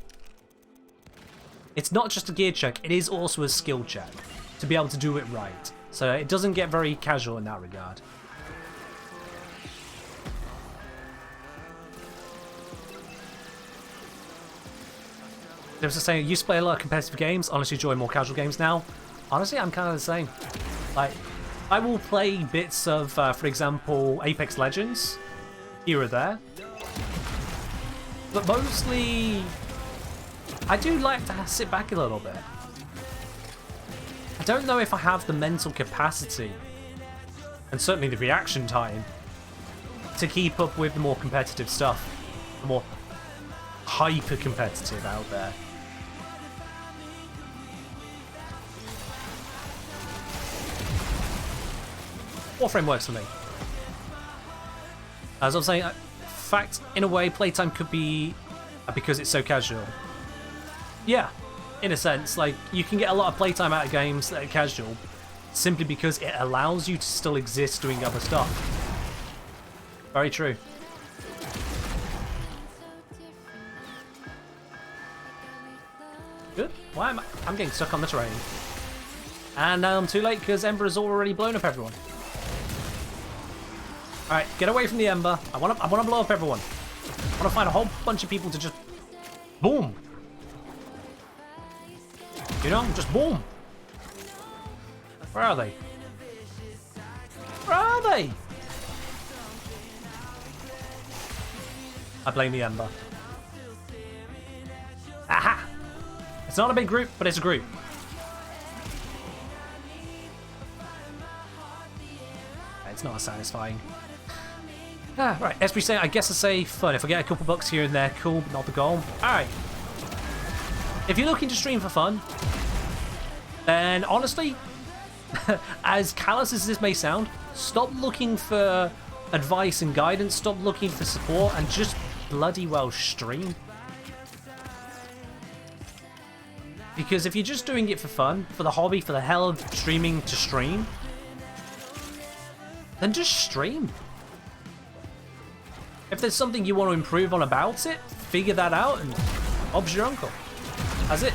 It's not just a gear check, it is also a skill check to be able to do it right. So it doesn't get very casual in that regard. They were saying, you used to play a lot of competitive games, honestly enjoy more casual games now. Honestly, I'm kind of the same. Like, I will play bits of, for example, Apex Legends, here or there. But mostly, I do like to sit back a little bit. I don't know if I have the mental capacity, and certainly the reaction time, to keep up with the more competitive stuff. The more hyper-competitive out there. Warframe works for me. As I was saying, in fact, in a way, playtime could be because it's so casual. Yeah, in a sense, like, you can get a lot of playtime out of games that are casual simply because it allows you to still exist doing other stuff. Very true. Good. Why am I'm getting stuck on the terrain. And now I'm too late because Ember has already blown up everyone. Alright, get away from the Ember. I wanna blow up everyone. I wanna find a whole bunch of people to just boom. You know, just boom. Where are they? Where are they? I blame the Ember. Aha! It's not a big group, but it's a group. It's not as satisfying. Right, as we say, I guess I say fun. If I get a couple bucks here and there, cool, but not the goal. Alright. If you're looking to stream for fun, then honestly, as callous as this may sound, stop looking for advice and guidance, stop looking for support, and just bloody well stream. Because if you're just doing it for fun, for the hobby, for the hell of streaming to stream, then just stream. If there's something you want to improve on about it, figure that out and Bob's your uncle. That's it.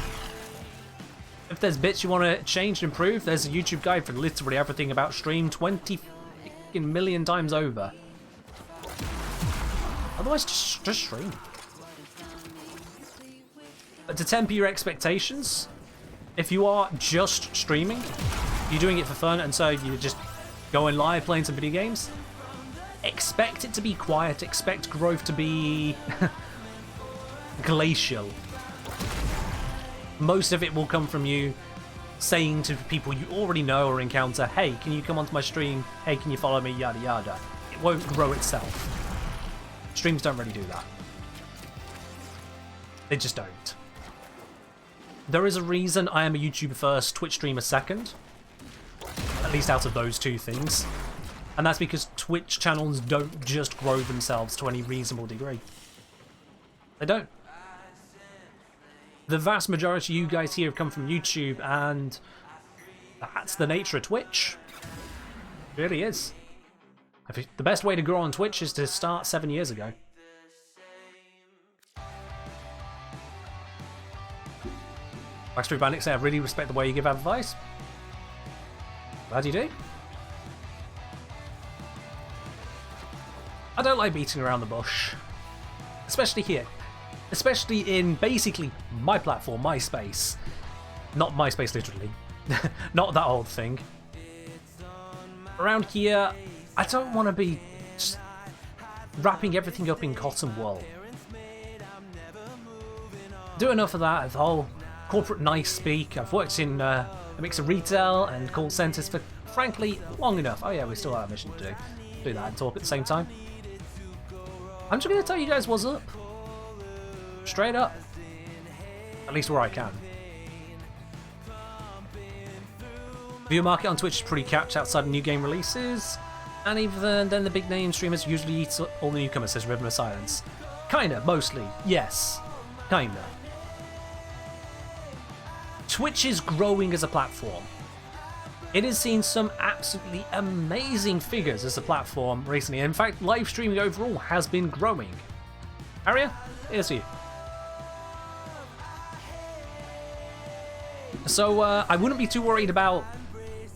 If there's bits you want to change and improve, there's a YouTube guide for literally everything about stream 20 million times over. Otherwise, just stream. But to temper your expectations, if you are just streaming, you're doing it for fun, and so you're just going live playing some video games, expect it to be quiet, expect growth to be glacial. Most of it will come from you saying to people you already know or encounter, hey, can you come onto my stream? Hey, can you follow me? Yada yada. It won't grow itself. Streams don't really do that. They just don't. There is a reason I am a YouTuber first, Twitch streamer second. At least out of those two things. And that's because Twitch channels don't just grow themselves to any reasonable degree. They don't. The vast majority of you guys here have come from YouTube, and that's the nature of Twitch. It really is. The best way to grow on Twitch is to start 7 years ago. Backstreet Bandit say, I really respect the way you give advice. Glad you do. I don't like beating around the bush. Especially here. Especially in basically my platform, MySpace. Not MySpace literally. Not that old thing. Around here, I don't want to be just wrapping everything up in cotton wool. Do enough of that, the whole corporate nice speak. I've worked in a mix of retail and call centres for, frankly, long enough. Oh yeah, we still have a mission to do that and talk at the same time. I'm just going to tell you guys what's up. Straight up. At least where I can. Viewer market on Twitch is pretty capped outside of new game releases. And even then the big name streamers usually eat all the newcomers, says Rhythm of Silence. Kinda, mostly. Yes. Kinda. Twitch is growing as a platform. It has seen some absolutely amazing figures as a platform recently. In fact, live streaming overall has been growing. Aria, here's you. So I wouldn't be too worried about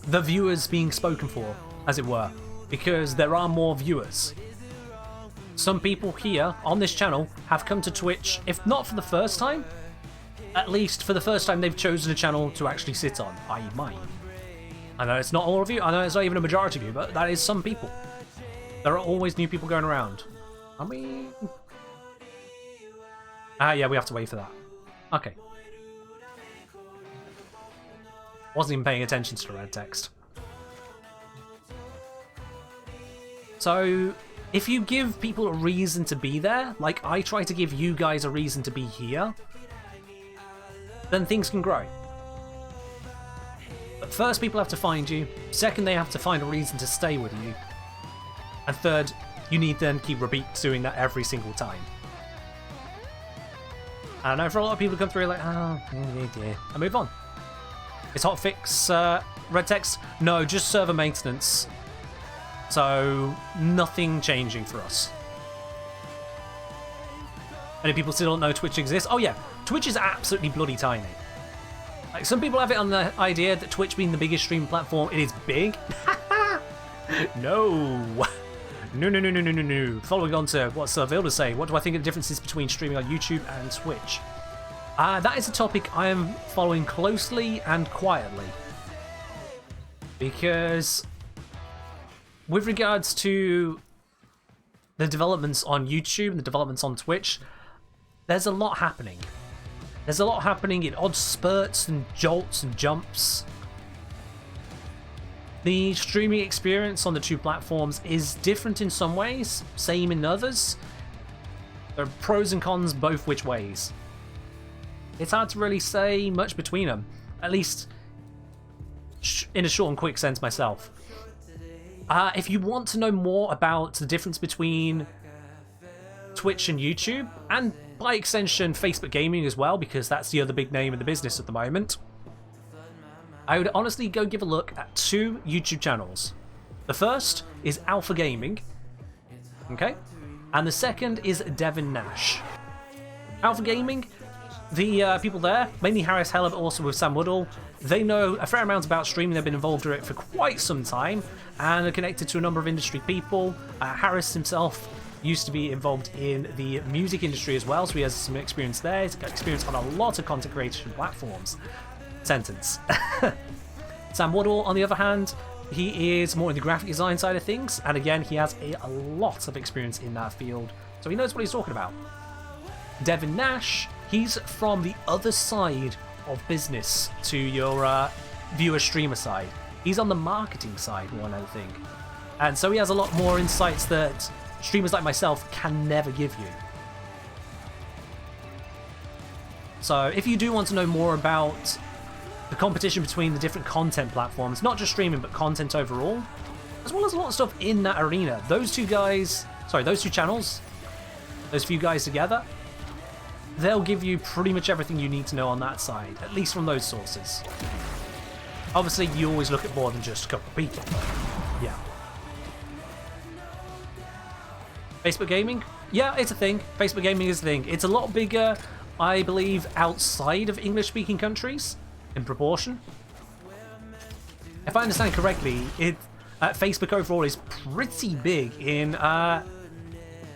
the viewers being spoken for, as it were, because there are more viewers. Some people here on this channel have come to Twitch, if not for the first time, at least for the first time they've chosen a channel to actually sit on, i.e. mine. I know it's not all of you, I know it's not even a majority of you, but that is some people. There are always new people going around. I mean... yeah, we have to wait for that. Okay. Wasn't even paying attention to the red text. So, if you give people a reason to be there, like I try to give you guys a reason to be here, then things can grow. But first, people have to find you. Second, they have to find a reason to stay with you. And third, you need then keep doing that every single time. I know for a lot of people who come through like, oh, yeah, and move on. Is hotfix red text? No, just server maintenance. So, nothing changing for us. Many people still don't know Twitch exists. Oh yeah, Twitch is absolutely bloody tiny. Like, some people have it on the idea that Twitch being the biggest streaming platform, it is big. No. No. Following on to what Vilda say, what do I think of the differences between streaming on YouTube and Twitch? That is a topic I am following closely and quietly. Because with regards to the developments on YouTube and the developments on Twitch, there's a lot happening. There's a lot happening in odd spurts and jolts and jumps. The streaming experience on the two platforms is different in some ways, same in others. There are pros and cons both which ways. It's hard to really say much between them, at least in a short and quick sense myself. If you want to know more about the difference between Twitch and YouTube, and by extension Facebook Gaming as well, because that's the other big name in the business at the moment, I would honestly go give a look at 2 YouTube channels. The first is Alpha Gaming, okay, and the second is Devin Nash. Alpha Gaming, the people there, mainly Harris Heller, but also with Sam Woodall, they know a fair amount about streaming. They've been involved in it for quite some time and are connected to a number of industry people. Harris himself used to be involved in the music industry as well, so he has some experience there. He's got experience on a lot of content creation platforms. Sentence. Sam Woodall, on the other hand, he is more in the graphic design side of things, and again, he has a lot of experience in that field, so he knows what he's talking about. Devin Nash, he's from the other side of business to your viewer streamer side. He's on the marketing side more than anything, and so he has a lot more insights that streamers like myself can never give you. So if you do want to know more about the competition between the different content platforms, not just streaming but content overall, as well as a lot of stuff in that arena, those two channels, those few guys together, they'll give you pretty much everything you need to know on that side, at least from those sources. Obviously you always look at more than just a couple of people, but yeah. Facebook Gaming? Yeah, it's a thing. Facebook Gaming is a thing. It's a lot bigger, I believe, outside of English-speaking countries, in proportion. If I understand correctly, Facebook overall is pretty big in, I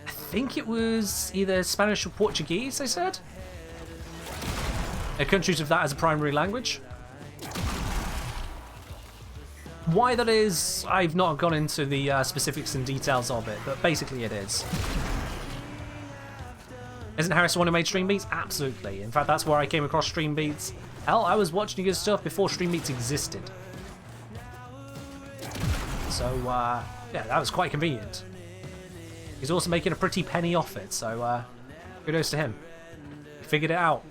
think it was either Spanish or Portuguese, they said? Countries with that as a primary language. Why that is, I've not gone into the specifics and details of it, but basically it is. Isn't Harris the one who made Stream Beats? Absolutely. In fact, that's where I came across Stream Beats. Hell, I was watching his stuff before Stream Beats existed. So, yeah, that was quite convenient. He's also making a pretty penny off it, so kudos to him. He figured it out.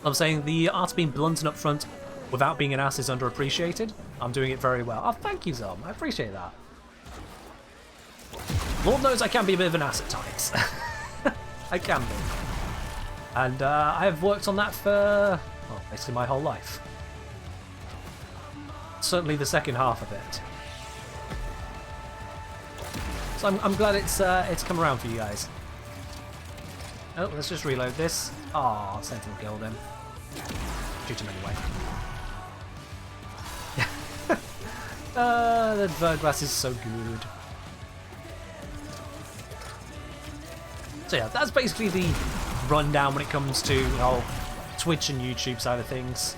I'm saying the art of being blunt and upfront without being an ass is underappreciated. I'm doing it very well. Oh, thank you, Zom. I appreciate that. Lord knows I can be a bit of an ass at times. I can be. And I have worked on that for, well, basically my whole life. Certainly the second half of it. So I'm glad it's come around for you guys. Oh, let's just reload this. Ah, Sentinel killed him. Shoot him anyway. The Verglass is so good. So yeah, that's basically the rundown when it comes to Twitch and YouTube side of things.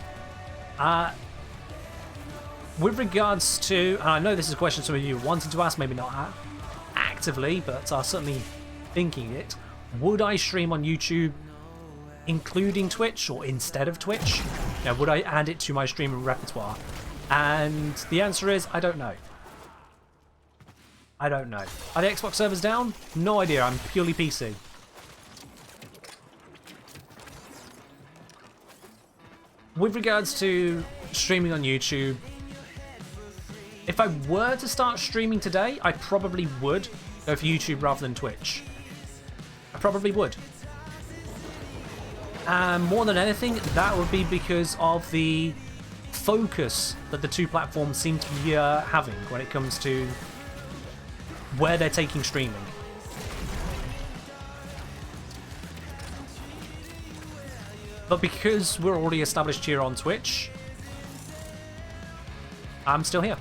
With regards to, and I know this is a question some of you wanted to ask, maybe not actively, but are certainly thinking it. Would I stream on YouTube including Twitch or instead of Twitch? Now, would I add it to my streaming repertoire? And the answer is, I don't know. I don't know. Are the Xbox servers down? No idea, I'm purely PC. With regards to streaming on YouTube, if I were to start streaming today, I probably would go for YouTube rather than Twitch. I probably would. And more than anything, that would be because of the focus that the two platforms seem to be having when it comes to where they're taking streaming. But because we're already established here on Twitch, I'm still here.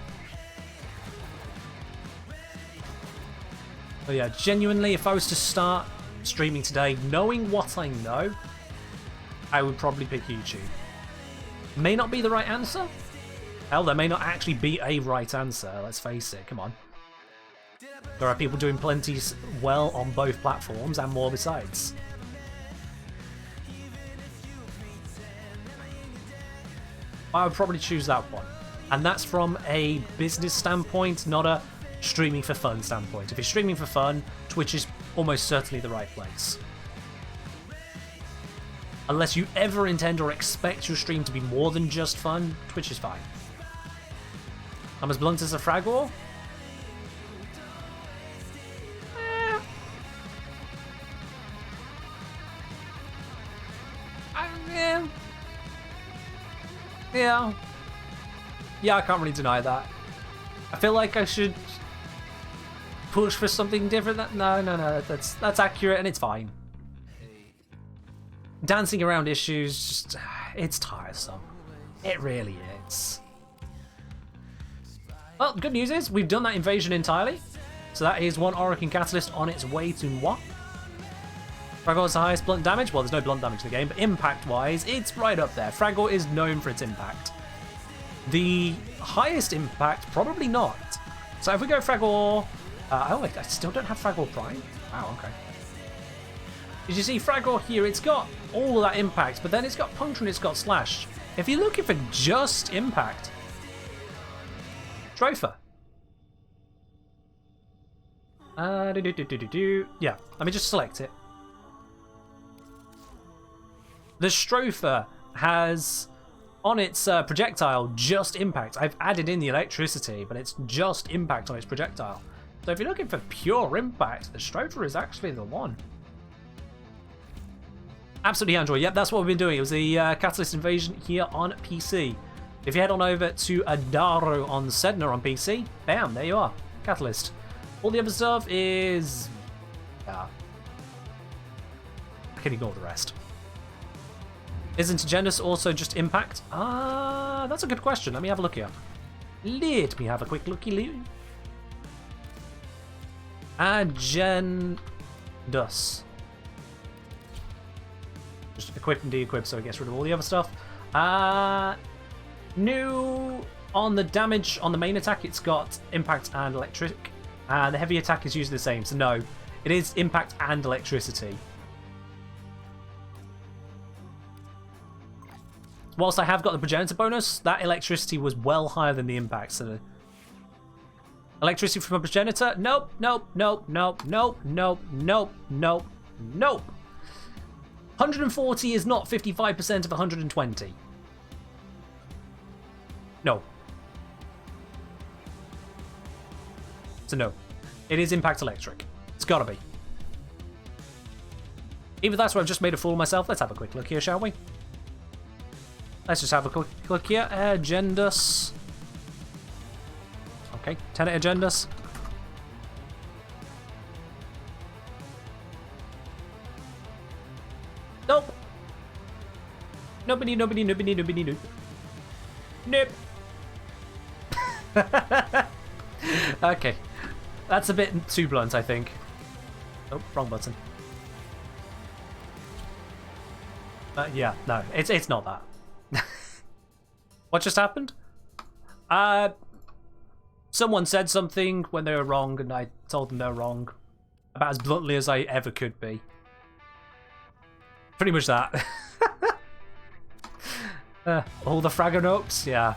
But yeah, genuinely, if I was to start streaming today, knowing what I know, I would probably pick YouTube. May not be the right answer. Hell, there may not actually be a right answer, let's face it, come on. There are people doing plenty well on both platforms and more besides. I would probably choose that one. And that's from a business standpoint, not a streaming for fun standpoint. If you're streaming for fun, Twitch is almost certainly the right place. Unless you ever intend or expect your stream to be more than just fun, Twitch is fine. I'm as blunt as a frag war. Yeah. Yeah, I can't really deny that. I feel like I should push for something different. No, that's accurate and it's fine. Dancing around issues, just, it's tiresome. It really is. Well, good news is we've done that invasion entirely. So that is one Orphix Catalyst on its way to moi. Fragor is the highest blunt damage. Well, there's no blunt damage in the game, but impact-wise, it's right up there. Fragor is known for its impact. The highest impact, probably not. So if we go Fragor... oh, I still don't have Fragor Prime. Wow, okay. As you see, Fragor here, it's got all of that impact, but then it's got Puncture and it's got Slash. If you're looking for just impact... Tropher. Yeah, let me just select it. The Stropher has on its projectile just impact. I've added in the electricity, but it's just impact on its projectile. So if you're looking for pure impact, the Stropher is actually the one. Absolutely, Android. Yep, that's what we've been doing. It was the Catalyst Invasion here on PC. If you head on over to Adaro on Sedna on PC, bam, there you are. Catalyst. All the other stuff is... I can ignore the rest. Isn't Agendus also just impact? That's a good question. Let me have a look here. Let me have a quick looky. Agendus. Just equip and de-equip so it gets rid of all the other stuff. New on the damage on the main attack, it's got impact and electric. And the heavy attack is usually the same, so no. It is impact and electricity. Whilst I have got the progenitor bonus, that electricity was well higher than the impact. So the electricity from a progenitor? Nope. 140 is not 55% of 120. No. So no. It is impact electric. It's gotta be. Either that's where I've just made a fool of myself. Let's have a quick look here, shall we? Let's just have a quick look here. Agendus. Okay, Tenet Agendus. Nope. Nobody. Nope. Okay. That's a bit too blunt, I think. Oh, wrong button. Yeah, no, it's not that. What just happened? Someone said something when they were wrong, and I told them they were wrong. About as bluntly as I ever could be. Pretty much that. All the Fragor notes, yeah.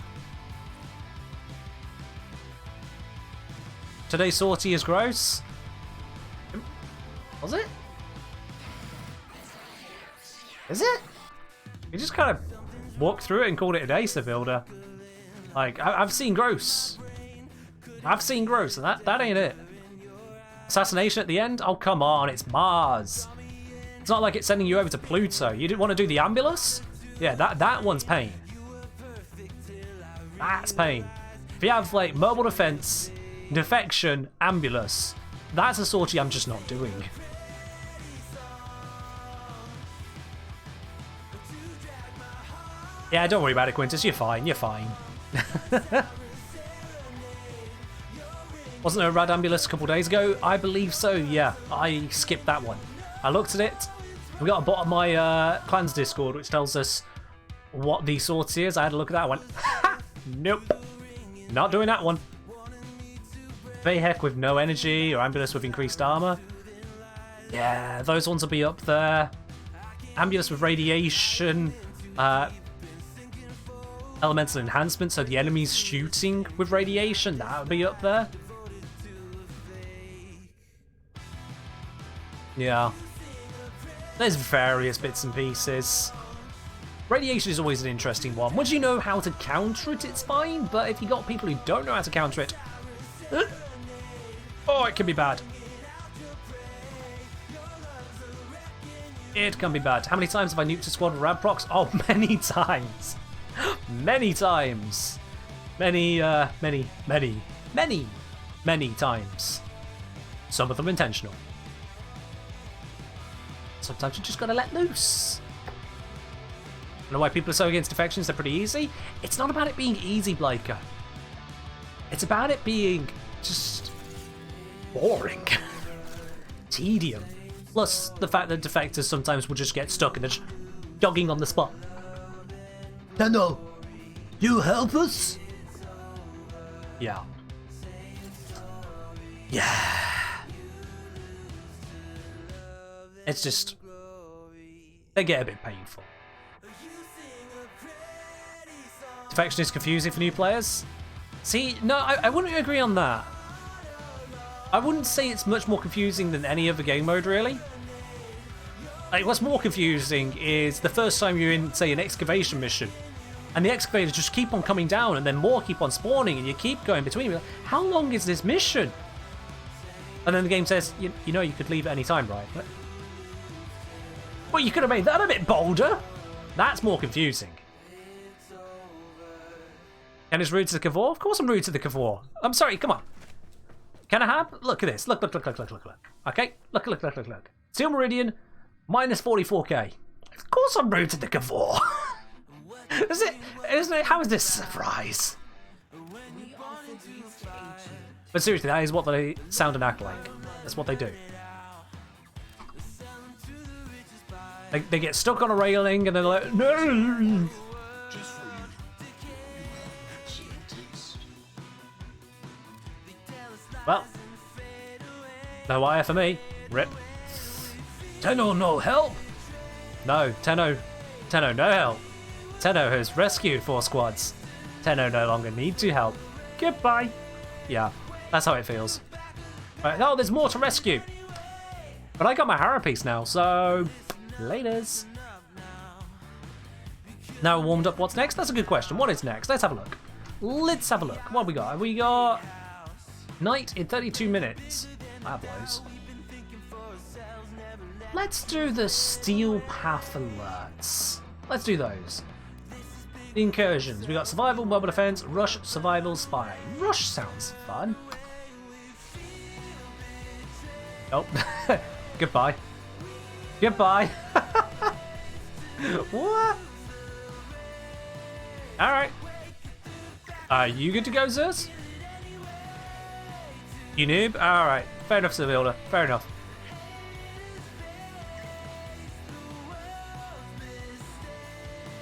Today's sortie is gross. Was it? Is it? You just kind of walked through it and called it a day, Sir Builder. Like, I've seen gross. I've seen gross, and that ain't it. Assassination at the end? Oh, come on, it's Mars. It's not like it's sending you over to Pluto. You didn't want to do the Ambulus? Yeah, that one's pain. That's pain. If you have, like, mobile defense, defection, Ambulus, that's a sortie I'm just not doing. Yeah, don't worry about it, Quintus. You're fine. You're fine. Wasn't there a Rad Ambulus a couple days ago? I believe so, yeah. I skipped that one. I looked at it. We got a bot on my clan's Discord which tells us what the sortie is. I had a look at that. I went, ha! Nope. Not doing that one. Vahek with no energy or Ambulus with increased armor. Yeah, those ones will be up there. Ambulus with radiation. Elemental enhancement, so the enemy's shooting with radiation, that would be up there. Yeah. There's various bits and pieces. Radiation is always an interesting one. Once you know how to counter it, it's fine, but if you got people who don't know how to counter it, oh, it can be bad. It can be bad. How many times have I nuked a squad with rad procs? Oh, many times. Many times. Many times. Some of them intentional. Sometimes you just gotta let loose. I know why people are so against defections, they're pretty easy. It's not about it being easy, Blaker. It's about it being just boring. Tedium. Plus the fact that defectors sometimes will just get stuck and they're just jogging on the spot. No, you help us? Yeah. Yeah. It's just, they get a bit painful. Defection is confusing for new players. See, no, I wouldn't agree on that. I wouldn't say it's much more confusing than any other game mode, really. Like, what's more confusing is the first time you're in, say, an excavation mission, and the excavators just keep on coming down, and then more keep on spawning, and you keep going between. Like, how long is this mission? And then the game says, you know, you could leave at any time, right? Well, you could have made that a bit bolder. That's more confusing. And it's rude to the Cavor? Of course I'm rude to the Cavor. I'm sorry, come on. Can I have? Look at this. Look. Okay? Look. Steel Meridian, minus 44k. Of course I'm rude to the Cavor. Isn't it? How is this a surprise? But seriously, that is what they sound and act like. That's what they do. They get stuck on a railing and they're like, no! Just for you. Well, no wire for me. Rip. Tenno, no help? No, Tenno, no help. Tenno has rescued 4 squads. Tenno no longer needs to help. Goodbye. Yeah, that's how it feels. Right, oh, there's more to rescue. But I got my Harapiece now, so laters. Now warmed up, what's next? That's a good question. What is next? Let's have a look. What have we got? We got night in 32 minutes. That blows. Let's do the Steel Path alerts. Let's do those. The incursions. We got survival, mobile defense, rush, survival, spy. Rush sounds fun. Oh, goodbye. Goodbye. What? Alright. Are you good to go, Zeus? You noob? Alright. Fair enough, Sir Fair enough.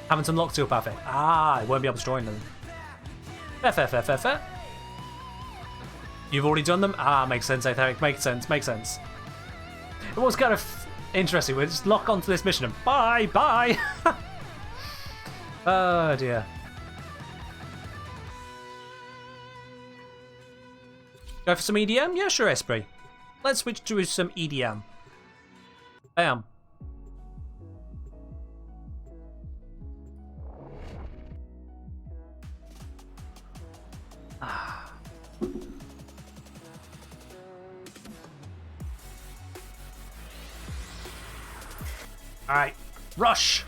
Haven't unlocked Steel Path yet. Ah, I won't be able to join them. Fair. You've already done them? Ah, makes sense, Aetheric. Makes sense. It was kind of interesting. We'll just lock onto this mission and bye! Oh dear. Go for some EDM? Yeah, sure, Esprit. Let's switch to some EDM. Bam. Alright, rush!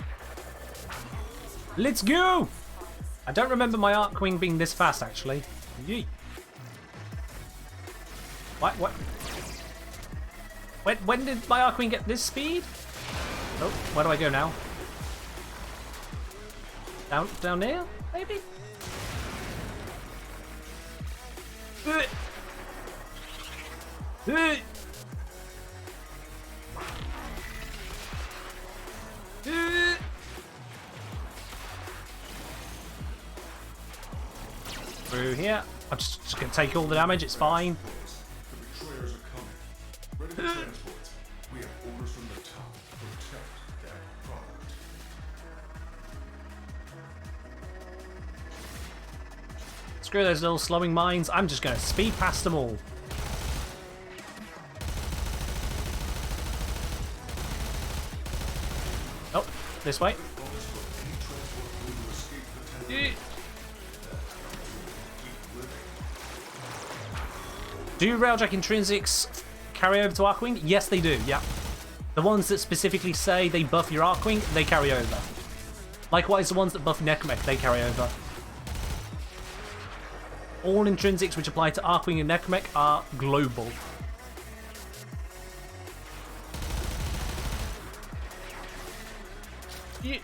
Let's go! I don't remember my Archwing being this fast, actually. Yeet. What? When did my Archwing get this speed? Oh, where do I go now? Down there, maybe? Through here. I'm just gonna take all the damage, it's fine. The betrayers are coming. Ready to transport. We have orders from the top to protect that product. Screw those little slowing mines. I'm just gonna speed past them all. Oh, this way. Yeah. Do Railjack Intrinsics carry over to Archwing? Yes, they do, yeah. The ones that specifically say they buff your Archwing, they carry over. Likewise, the ones that buff Necromech, they carry over. All intrinsics which apply to Archwing and Necromech are global. Yeah.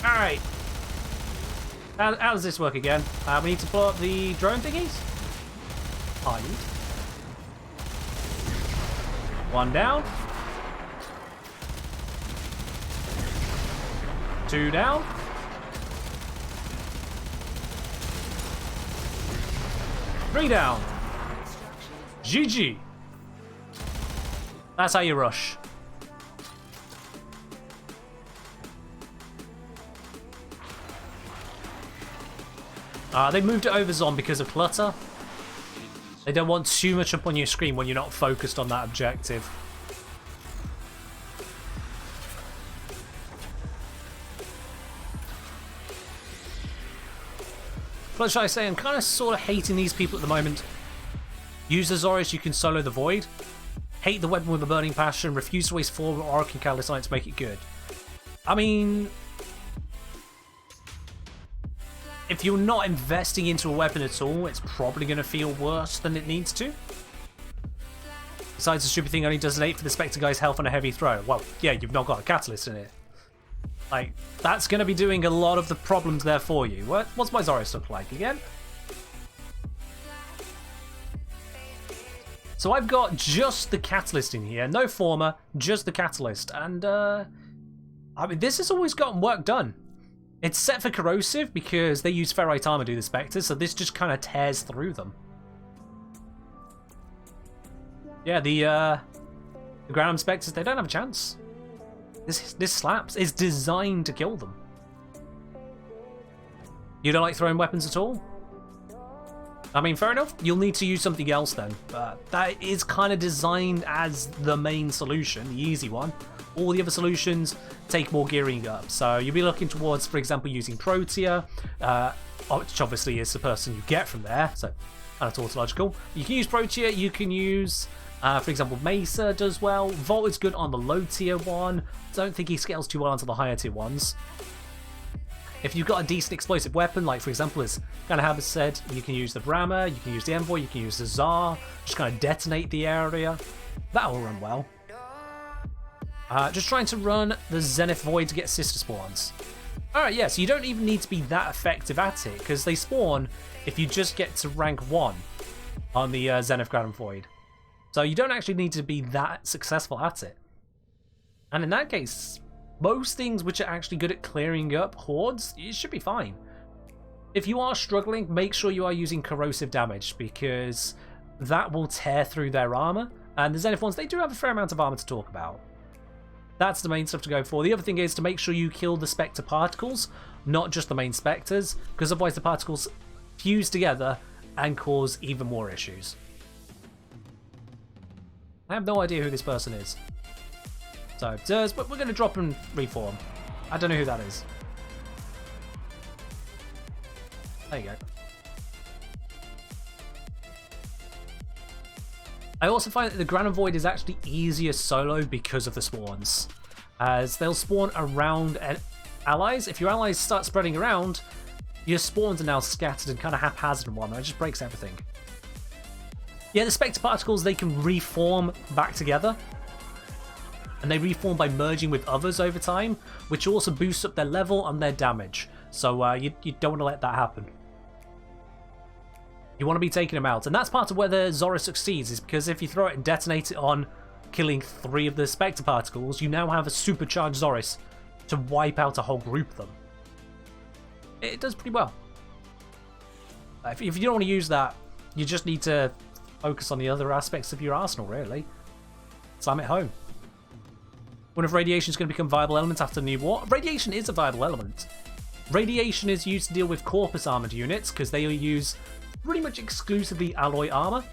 Alright. How does this work again? We need to pull up the drone thingies. Hide. One down. 2 down. 3 down. GG. That's how you rush. They moved it over Zon because of clutter. They don't want too much up on your screen when you're not focused on that objective. What should I say? I'm kind of sort of hating these people at the moment. Use the Zoris, you can solo the Void. Hate the weapon with a burning passion. Refuse to waste 4 Oracle Catalyst to make it good. I mean, if you're not investing into a weapon at all, it's probably going to feel worse than it needs to. Besides, the stupid thing only does an 8 for the Spectre guy's health on a heavy throw. Well, yeah, you've not got a Catalyst in it. Like, that's going to be doing a lot of the problems there for you. What's my Zoris look like again? So I've got just the Catalyst in here. No Former, just the Catalyst. And, I mean, this has always gotten work done. It's set for Corrosive because they use Ferrite Armor to do the Spectres, so this just kind of tears through them. Yeah, the Ground Spectres, they don't have a chance. This slaps. It's designed to kill them. You don't like throwing weapons at all? I mean, fair enough. You'll need to use something else then. But that is kind of designed as the main solution, the easy one. All the other solutions take more gearing up. So you'll be looking towards, for example, using Protea, which obviously is the person you get from there. So kind of tautological. You can use Protea. You can use, for example, Mesa does well. Volt is good on the low tier one. Don't think he scales too well onto the higher tier ones. If you've got a decent explosive weapon, like for example, as kind of Habit said, you can use the Brammer, you can use the Envoy, you can use the Tsar, just kind of detonate the area. That will run well. Just trying to run the Zenith Void to get sister spawns. Alright, yeah, so you don't even need to be that effective at it, because they spawn if you just get to rank 1 on the Zenith Ground Void. So you don't actually need to be that successful at it. And in that case, most things which are actually good at clearing up hordes, it should be fine. If you are struggling, make sure you are using corrosive damage, because that will tear through their armor. And the Zenith ones, they do have a fair amount of armor to talk about. That's the main stuff to go for. The other thing is to make sure you kill the Spectre particles, not just the main Spectres, because otherwise the particles fuse together and cause even more issues. I have no idea who this person is. So, but we're going to drop and reform. I don't know who that is. There you go. I also find that the Grand Void is actually easier solo because of the spawns, as they'll spawn around allies. If your allies start spreading around, your spawns are now scattered and kind of haphazard and whatnot. It just breaks everything. Yeah, the Spectre particles, they can reform back together, and they reform by merging with others over time, which also boosts up their level and their damage. So you don't want to let that happen. You want to be taking them out, and that's part of where the Zora succeeds, is because if you throw it and detonate it on killing 3 of the Spectre particles, you now have a supercharged Zoris to wipe out a whole group of them. It does pretty well. If you don't want to use that, you just need to focus on the other aspects of your arsenal, really. Slam it home. Wonder if radiation is going to become a viable element after the new war. Radiation is a viable element. Radiation is used to deal with Corpus armored units, because they use pretty much exclusively alloy armor.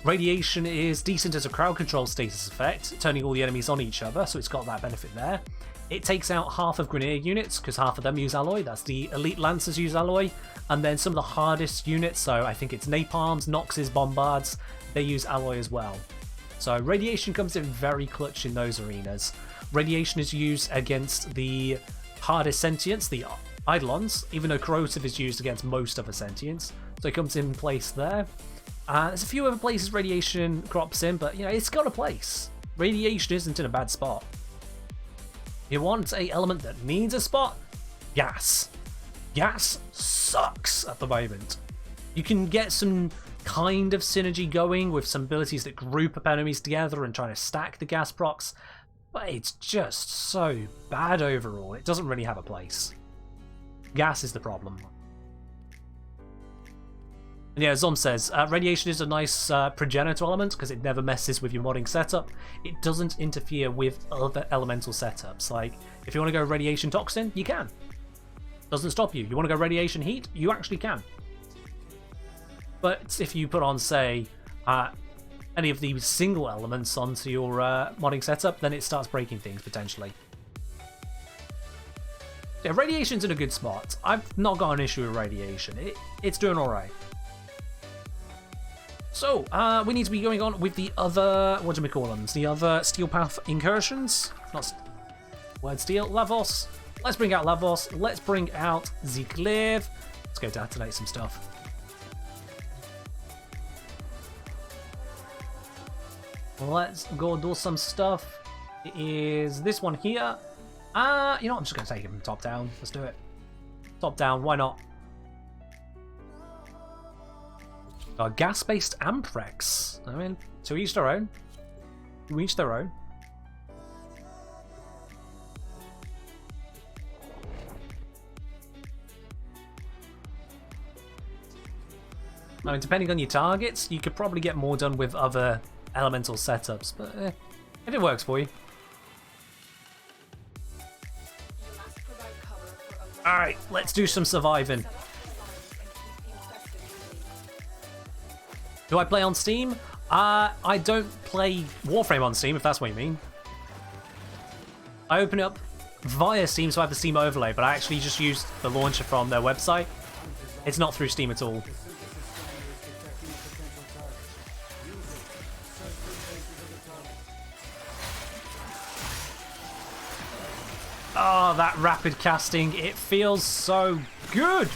Radiation is decent as a crowd control status effect, turning all the enemies on each other, so it's got that benefit there. It takes out half of Grenadier units, because half of them use alloy. That's the Elite Lancers use alloy. And then some of the hardest units, so I think it's Napalms, Noxes, Bombards, they use alloy as well. So Radiation comes in very clutch in those arenas. Radiation is used against the hardest sentients, the Eidolons, even though Corrosive is used against most other sentients. So it comes in place there. There's a few other places Radiation crops in, but it's got a place. Radiation isn't in a bad spot. You want a element that needs a spot? Gas. Gas sucks at the moment. You can get some kind of synergy going with some abilities that group up enemies together and try to stack the gas procs, but it's just so bad overall. It doesn't really have a place. Gas is the problem. And yeah, as Zom says, Radiation is a nice progenitor element because it never messes with your modding setup. It doesn't interfere with other elemental setups. Like, if you want to go Radiation Toxin, you can. Doesn't stop you. You want to go Radiation Heat, you actually can. But if you put on, say, any of these single elements onto your modding setup, then it starts breaking things, potentially. Yeah, Radiation's in a good spot. I've not got an issue with Radiation. It's doing alright. So, we need to be going on with the other, what do we call them? The other Steel Path Incursions? Not word Steel, Lavos. Let's bring out Lavos. Let's bring out Zeklev. Let's go detonate some stuff. Let's go do some stuff. It is this one here. You know what? I'm just going to take him top down. Let's do it. Top down, why not? Gas-based Amprex. I mean, to each their own. To each their own. I mean, depending on your targets, you could probably get more done with other elemental setups, but if it works for you. Alright, let's do some surviving. Do I play on Steam? I don't play Warframe on Steam, if that's what you mean. I open it up via Steam, so I have the Steam overlay, but I actually just use the launcher from their website. It's not through Steam at all. Oh, that rapid casting, it feels so good!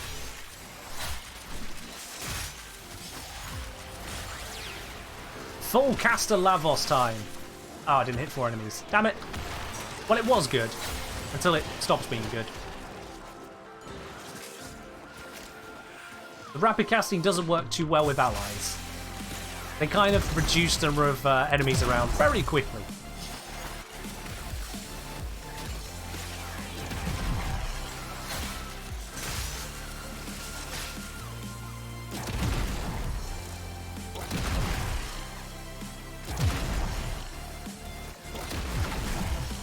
Full caster Lavos time. Oh, I didn't hit 4 enemies. Damn it. Well, it was good. Until it stops being good. The rapid casting doesn't work too well with allies. They kind of reduce the number of enemies around very quickly.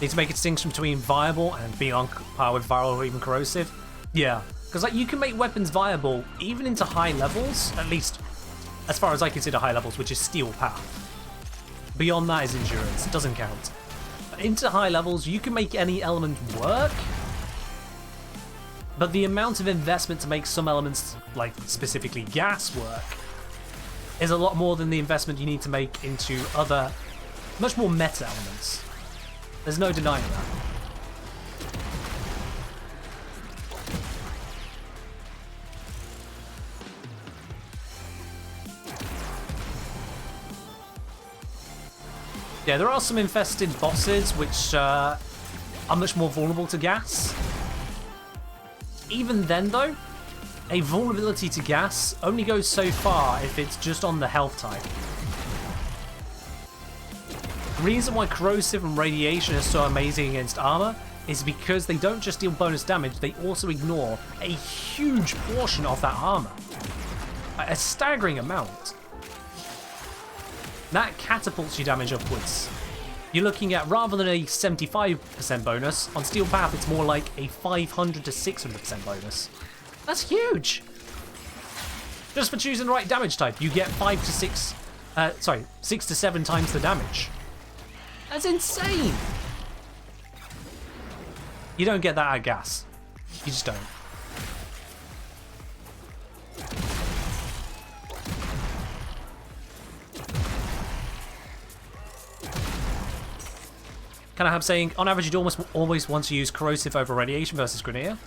Need to make a distinction between viable and being on par with viral or even corrosive. Yeah, because like you can make weapons viable even into high levels, at least as far as I consider high levels, which is Steel Path. Beyond that is endurance, it doesn't count. But into high levels, you can make any element work, but the amount of investment to make some elements, like specifically gas, work is a lot more than the investment you need to make into other, much more meta elements. There's no denying that. Yeah, there are some infested bosses which are much more vulnerable to gas. Even then though, a vulnerability to gas only goes so far if it's just on the health type. The reason why corrosive and radiation are so amazing against armor is because they don't just deal bonus damage, they also ignore a huge portion of that armor. A staggering amount. That catapults your damage upwards. You're looking at, rather than a 75% bonus, on Steel Path it's more like a 500 to 600% bonus. That's huge! Just for choosing the right damage type, you get 5 to 6 sorry, 6 to 7 times the damage. That's insane! You don't get that out of gas. You just don't. Can I have saying, on average, you'd always want to use corrosive over radiation versus Grineer.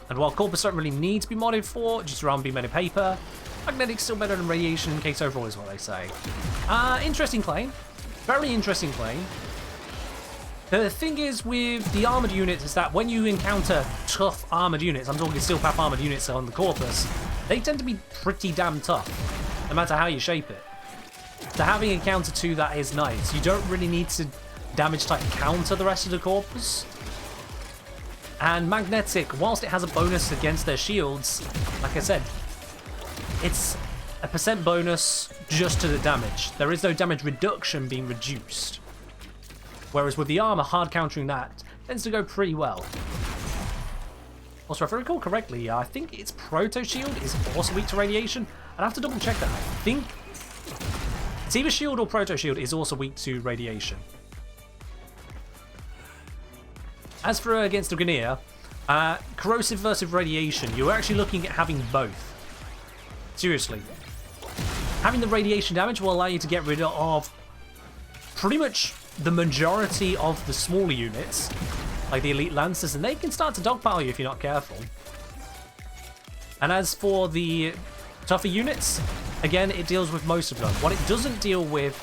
And while Corpus don't really need to be modded for, just around be made of paper, magnetic's still better than radiation in case overall is what they say. Interesting claim. Very interesting claim. The thing is with the armoured units is that when you encounter tough armoured units, I'm talking steel path armoured units on the Corpus, they tend to be pretty damn tough, no matter how you shape it. So having a counter to that is nice. You don't really need to damage type counter the rest of the Corpus. And magnetic, whilst it has a bonus against their shields, like I said, it's a % bonus just to the damage. There is no damage reduction being reduced. Whereas with the armor, hard countering that tends to go pretty well. Also, if I recall correctly, I think its Proto Shield is also weak to radiation. I'd have to double check that. I think it's either Shield or Proto Shield is also weak to radiation. As for against the Grineer, corrosive versus radiation, you're actually looking at having both. Seriously. Having the radiation damage will allow you to get rid of pretty much the majority of the smaller units, like the Elite Lancers, and they can start to dogpile you if you're not careful. And as for the tougher units, again, it deals with most of them. What it doesn't deal with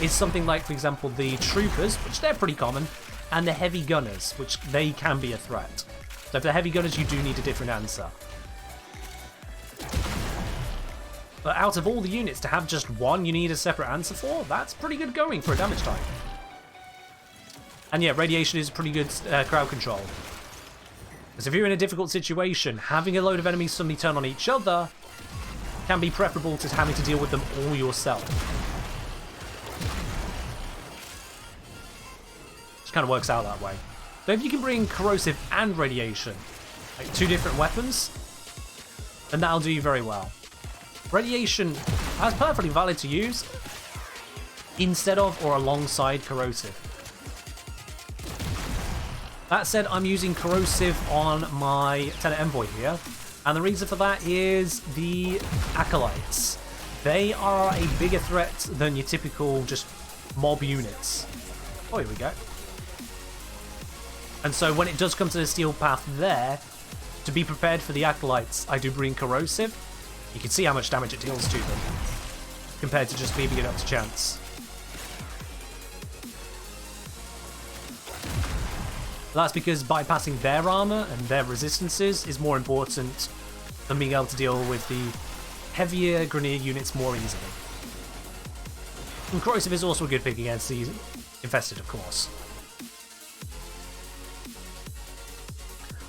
is something like, for example, the Troopers, which they're pretty common, and the Heavy Gunners, which they can be a threat. So if they're Heavy Gunners, you do need a different answer. But out of all the units, to have just one you need a separate answer for, that's pretty good going for a damage type. And yeah, radiation is pretty good crowd control. Because if you're in a difficult situation, having a load of enemies suddenly turn on each other can be preferable to having to deal with them all yourself. Just kind of works out that way. So if you can bring corrosive and radiation, like 2 different weapons, then that'll do you very well. Radiation is perfectly valid to use instead of or alongside corrosive. That said, I'm using corrosive on my Tenet Envoy here, and the reason for that is the Acolytes. They are a bigger threat than your typical just mob units. Oh, here we go. And so when it does come to the steel path there, to be prepared for the Acolytes, I do bring corrosive. You can see how much damage it deals to them, compared to just leaving it up to chance. That's because bypassing their armor and their resistances is more important than being able to deal with the heavier Grineer units more easily. And corrosive is also a good pick against the infested, of course.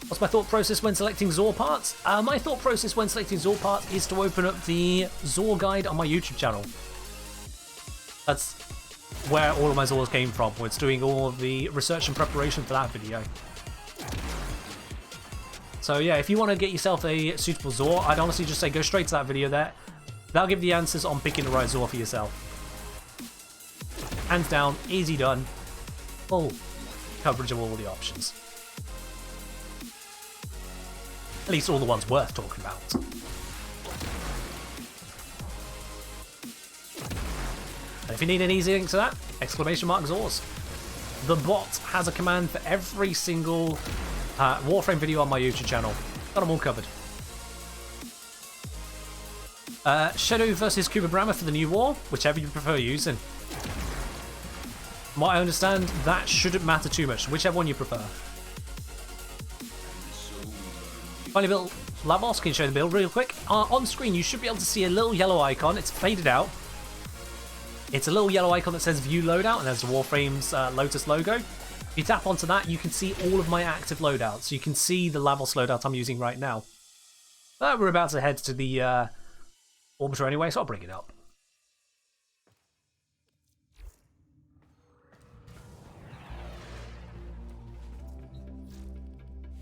What's my thought process when selecting Zor parts? My thought process when selecting Zor parts is to open up the Zor guide on my YouTube channel. That's where all of my Zors came from. It's doing all of the research and preparation for that video. So yeah, if you want to get yourself a suitable Zor, I'd honestly just say go straight to that video there. That'll give you the answers on picking the right Zor for yourself. Hands down, easy done. Full coverage of all the options. At least all the ones worth talking about. And if you need an easy link to that, exclamation mark Zors. The bot has a command for every single Warframe video on my YouTube channel. Got them all covered. Shadow versus Kuba Brahma for the new war, whichever you prefer using. From what I understand, that shouldn't matter too much, whichever one you prefer. Finally built Lavos, can you show the build real quick? On screen you should be able to see a little yellow icon, it's faded out. It's a little yellow icon that says view loadout and there's the Warframe's Lotus logo. If you tap onto that you can see all of my active loadouts. So you can see the Lavos loadout I'm using right now. But we're about to head to the Orbiter anyway, so I'll bring it up.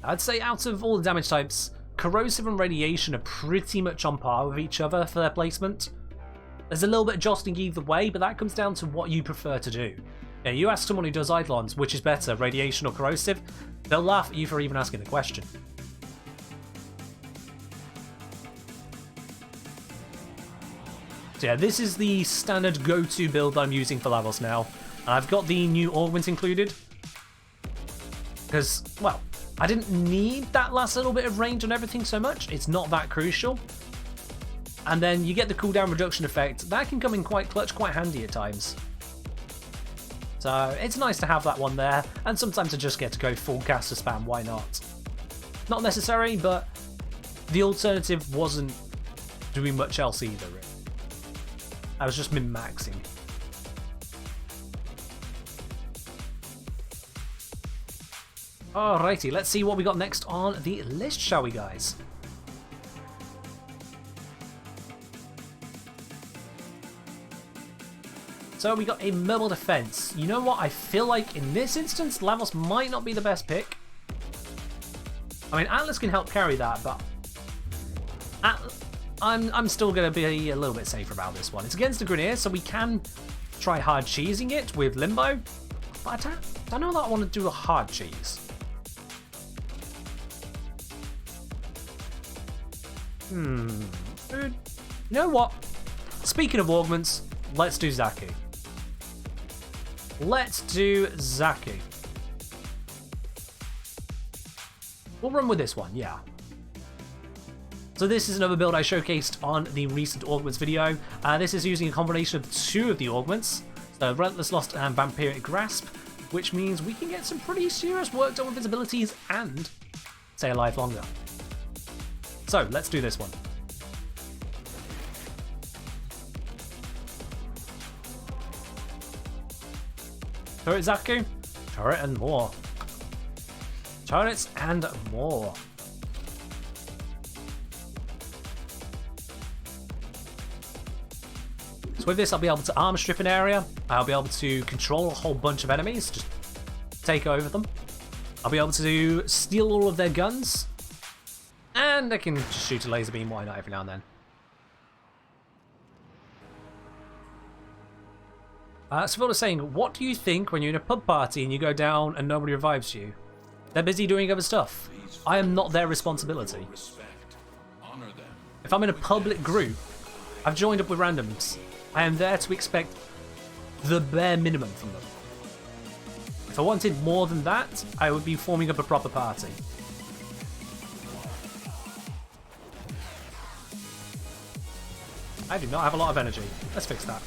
I'd say out of all the damage types, corrosive and radiation are pretty much on par with each other for their placement. There's a little bit of jostling either way, but that comes down to what you prefer to do. Yeah, you ask someone who does Eidolons, which is better, radiation or corrosive, they'll laugh at you for even asking the question. So yeah, this is the standard go-to build I'm using for Lavos now. And I've got the new augment included. Because, well, I didn't need that last little bit of range on everything so much. It's not that crucial. And then you get the cooldown reduction effect. That can come in quite clutch, quite handy at times. So it's nice to have that one there. And sometimes I just get to go full caster spam, why not? Not necessary, but the alternative wasn't doing much else either, really. I was just min-maxing. Alrighty, let's see what we got next on the list, shall we, guys? So we got a mobile defense. You know what? I feel like in this instance, Lavos might not be the best pick. I mean, Atlas can help carry that, but I'm still going to be a little bit safer about this one. It's against the Grineer, so we can try hard cheesing it with Limbo, but I don't know that I want to do a hard cheese. You know what? Speaking of augments, let's do Zaku. Let's do Zaku. We'll run with this one, yeah. So this is another build I showcased on the recent augments video. This is using a combination of two of the augments, so Relentless Lust and Vampiric Grasp, which means we can get some pretty serious work done with his abilities and stay alive longer. So let's do this one. Turret Zaku, turret and more. Turrets and more. So with this, I'll be able to armor strip an area. I'll be able to control a whole bunch of enemies, just take over them. I'll be able to steal all of their guns. And I can just shoot a laser beam, why not, every now and then. So Phil was saying, what do you think when you're in a pub party and you go down and nobody revives you? They're busy doing other stuff. I am not their responsibility. If I'm in a public group, I've joined up with randoms. I am there to expect the bare minimum from them. If I wanted more than that, I would be forming up a proper party. I do not have a lot of energy. Let's fix that.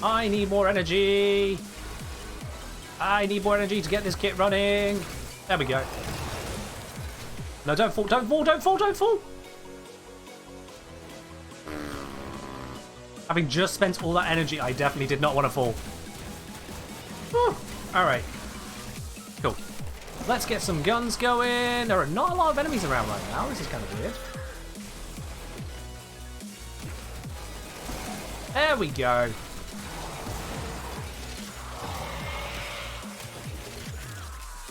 I need more energy. I need more energy to get this kit running. There we go. No, don't fall, don't fall, don't fall, don't fall. Having just spent all that energy, I definitely did not want to fall. Alright. Cool. Let's get some guns going. There are not a lot of enemies around right now. This is kind of weird. There we go.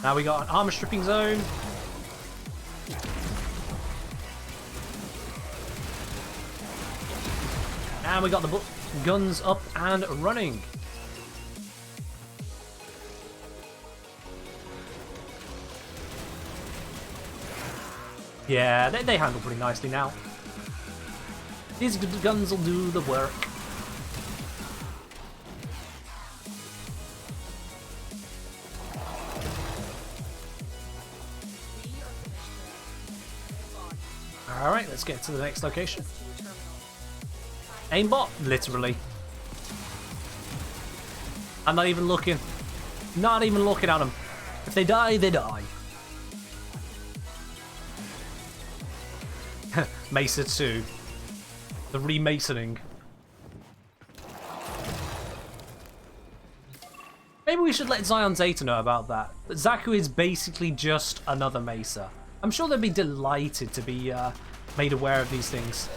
Now we got an armor stripping zone. And we got the guns up and running. Yeah, they handle pretty nicely now. These guns will do the work. Alright, let's get to the next location. Aimbot, literally. I'm not even looking. Not even looking at them. If they die, they die. Mesa 2. The remasoning. Maybe we should let Zion Zeta know about that. But Zaku is basically just another Mesa. I'm sure they'd be delighted to be made aware of these things.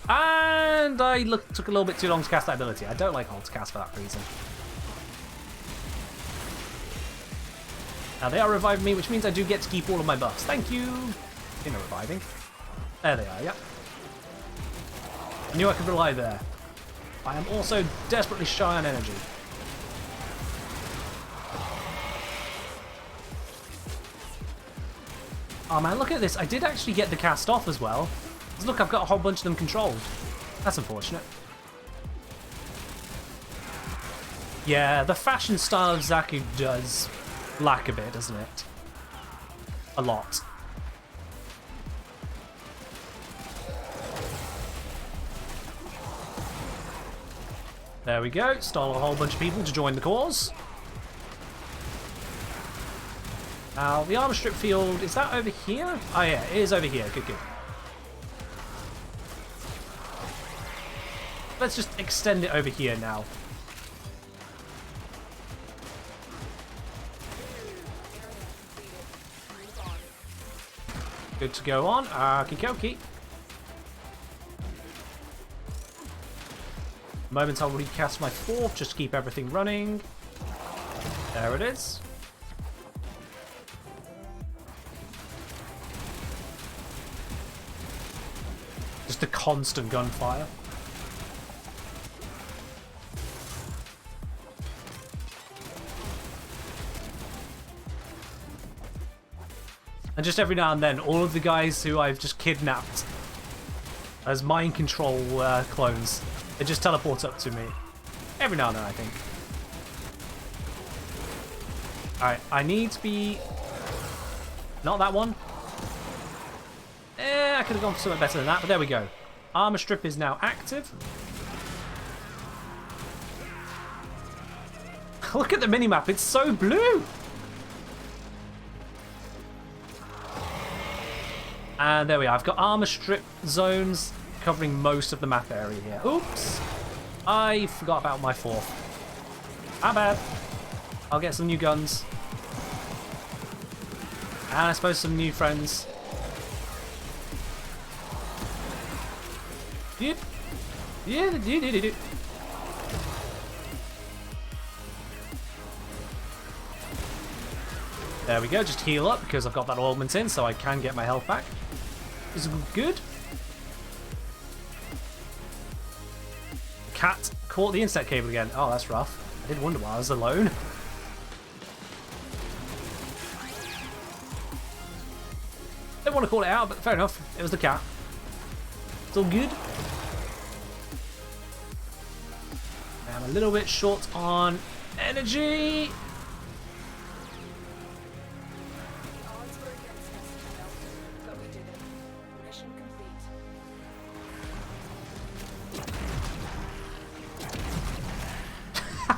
And I took a little bit too long to cast that ability. I don't like hold to cast for that reason. Now they are reviving me, which means I do get to keep all of my buffs. Thank you! Inner reviving. There they are, yep. I knew I could rely there. I am also desperately shy on energy. Oh man, look at this. I did actually get the cast off as well. Look, I've got a whole bunch of them controlled. That's unfortunate. Yeah, the fashion style of Zaku does lack a bit, doesn't it? A lot. There we go. Stole a whole bunch of people to join the cause. Now, the armor strip field, is that over here? Oh yeah, it is over here. Good, good. Let's just extend it over here now. Good to go on. Okie dokie. Moment I'll recast my fourth, just to keep everything running. There it is. Just a constant gunfire. And just every now and then, all of the guys who I've just kidnapped as mind control clones, they just teleport up to me. Every now and then, I think. Alright, I need to be... Not that one. I could have gone for something better than that, but there we go. Armor strip is now active. Look at the minimap, it's so blue! And there we are. I've got armor strip zones covering most of the map area here. Oops! I forgot about my fourth. How bad? I'll get some new guns. And I suppose some new friends. Yep. Yeah. There we go. Just heal up because I've got that augment in, so I can get my health back. Is good. Cat caught the internet cable again. Oh, that's rough. I did wonder why I was alone. Don't want to call it out, but fair enough. It was the cat. It's all good. I'm a little bit short on energy. Odds were against us, child, but we did it. Mission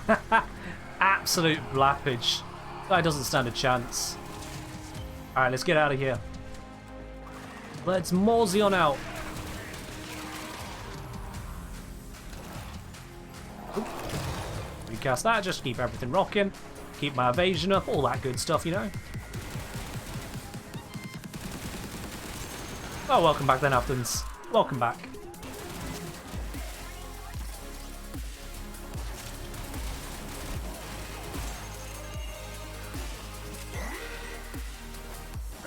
complete. Absolute blappage. That doesn't stand a chance. Alright, let's get out of here. Let's mosey on out. Oop. Recast that, just keep everything rocking. Keep my evasion up, all that good stuff, you know. Oh, welcome back then, Athens. Welcome back.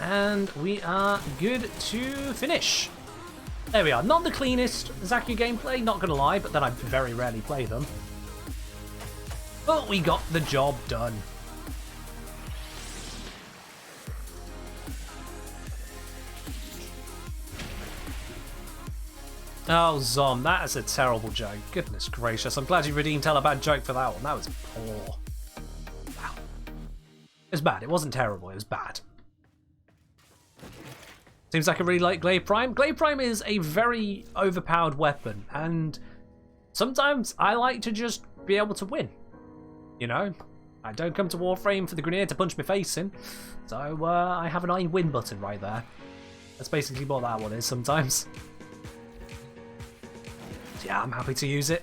And we are good to finish. There we are. Not the cleanest Zaku gameplay, not gonna lie, but then I very rarely play them. But we got the job done. Oh, Zom, that is a terrible joke. Goodness gracious. I'm glad you redeemed Tell a Bad Joke for that one. That was poor. Wow. It was bad. It wasn't terrible. It was bad. Seems like I really like Glaive Prime. Glaive Prime is a very overpowered weapon, and sometimes I like to just be able to win. You know? I don't come to Warframe for the grenade to punch my face in, so I have an I win button right there. That's basically what that one is sometimes. So yeah, I'm happy to use it.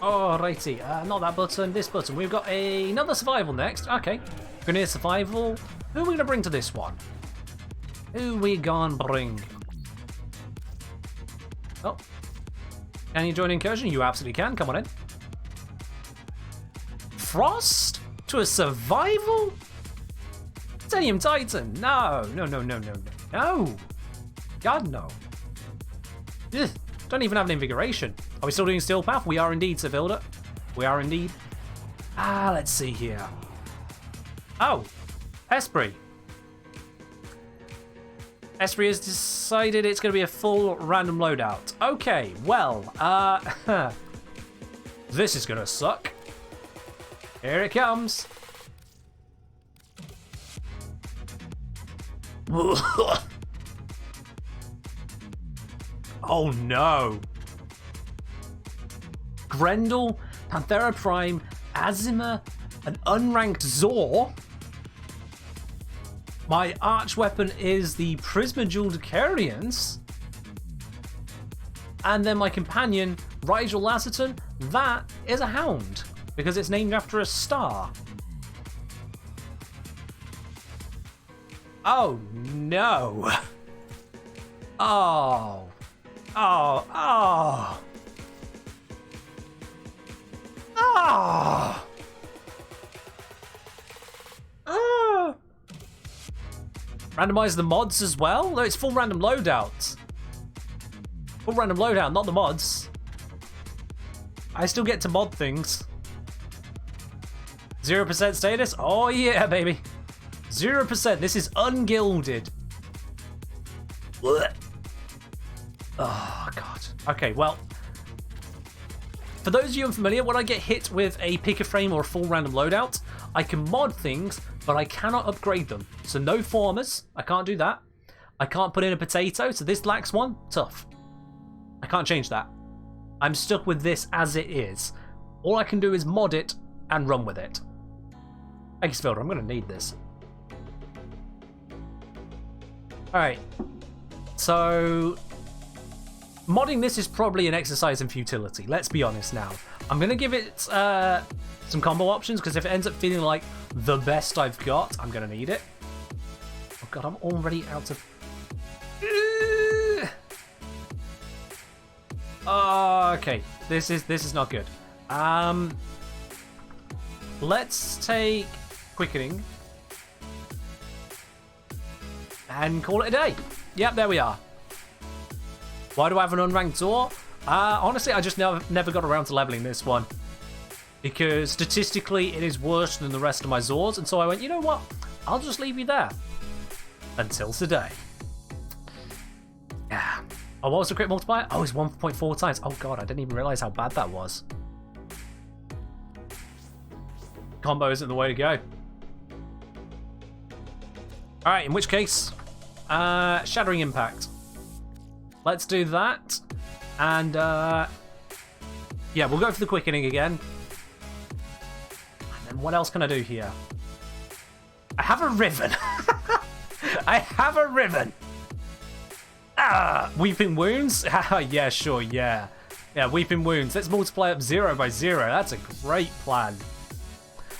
Alrighty, not that button, this button. We've got another survival next. Okay, grenade survival. Who are we going to bring to this one? Who we gonna bring? Oh. Can you join Incursion? You absolutely can. Come on in. Frost? To a survival? Titanium Titan? No. No. God, no. Ugh. Don't even have an invigoration. Are we still doing Steel Path? We are indeed, Sir Builder. We are indeed. Let's see here. Oh, Esprit. Esprit has decided it's going to be a full random loadout. Okay, well, this is going to suck. Here it comes. Oh no. Grendel, Panthera Prime, Azima, an unranked Zor. My arch weapon is the Prisma Decarians. And then my companion, Rigel Lacerton, that is a hound because it's named after a star. Oh no. Oh. Randomize the mods as well? No, it's full random loadout. Full random loadout, not the mods. I still get to mod things. 0% status? Oh yeah, baby. 0%. This is ungilded. Blech. Oh, God. Okay, well. For those of you unfamiliar, when I get hit with a pick a frame or a full random loadout, I can mod things, but I cannot upgrade them. So no formers. I can't do that. I can't put in a potato, so this lacks one. Tough. I can't change that. I'm stuck with this as it is. All I can do is mod it and run with it. Thanks, Filter. I'm going to need this. Alright. So modding this is probably an exercise in futility. Let's be honest now. I'm going to give it some combo options, because if it ends up feeling like the best I've got, I'm going to need it. Oh god, I'm already out of... Okay, this is not good. Let's take Quickening and call it a day. Yep, there we are. Why do I have an unranked Zor? Honestly, I just never got around to leveling this one, because statistically it is worse than the rest of my Zors, and so I went, you know what? I'll just leave you there until today. Yeah. Oh, what was the crit multiplier? Oh, it's 1.4 times. Oh god, I didn't even realize how bad that was. Combo isn't the way to go. Alright, in which case, Shattering Impact. Let's do that. And, yeah, we'll go for the Quickening again. And then what else can I do here? I have a Riven. I have a Riven. Weeping Wounds? Yeah, sure, yeah. Yeah, Weeping Wounds. Let's multiply up 0 by 0. That's a great plan.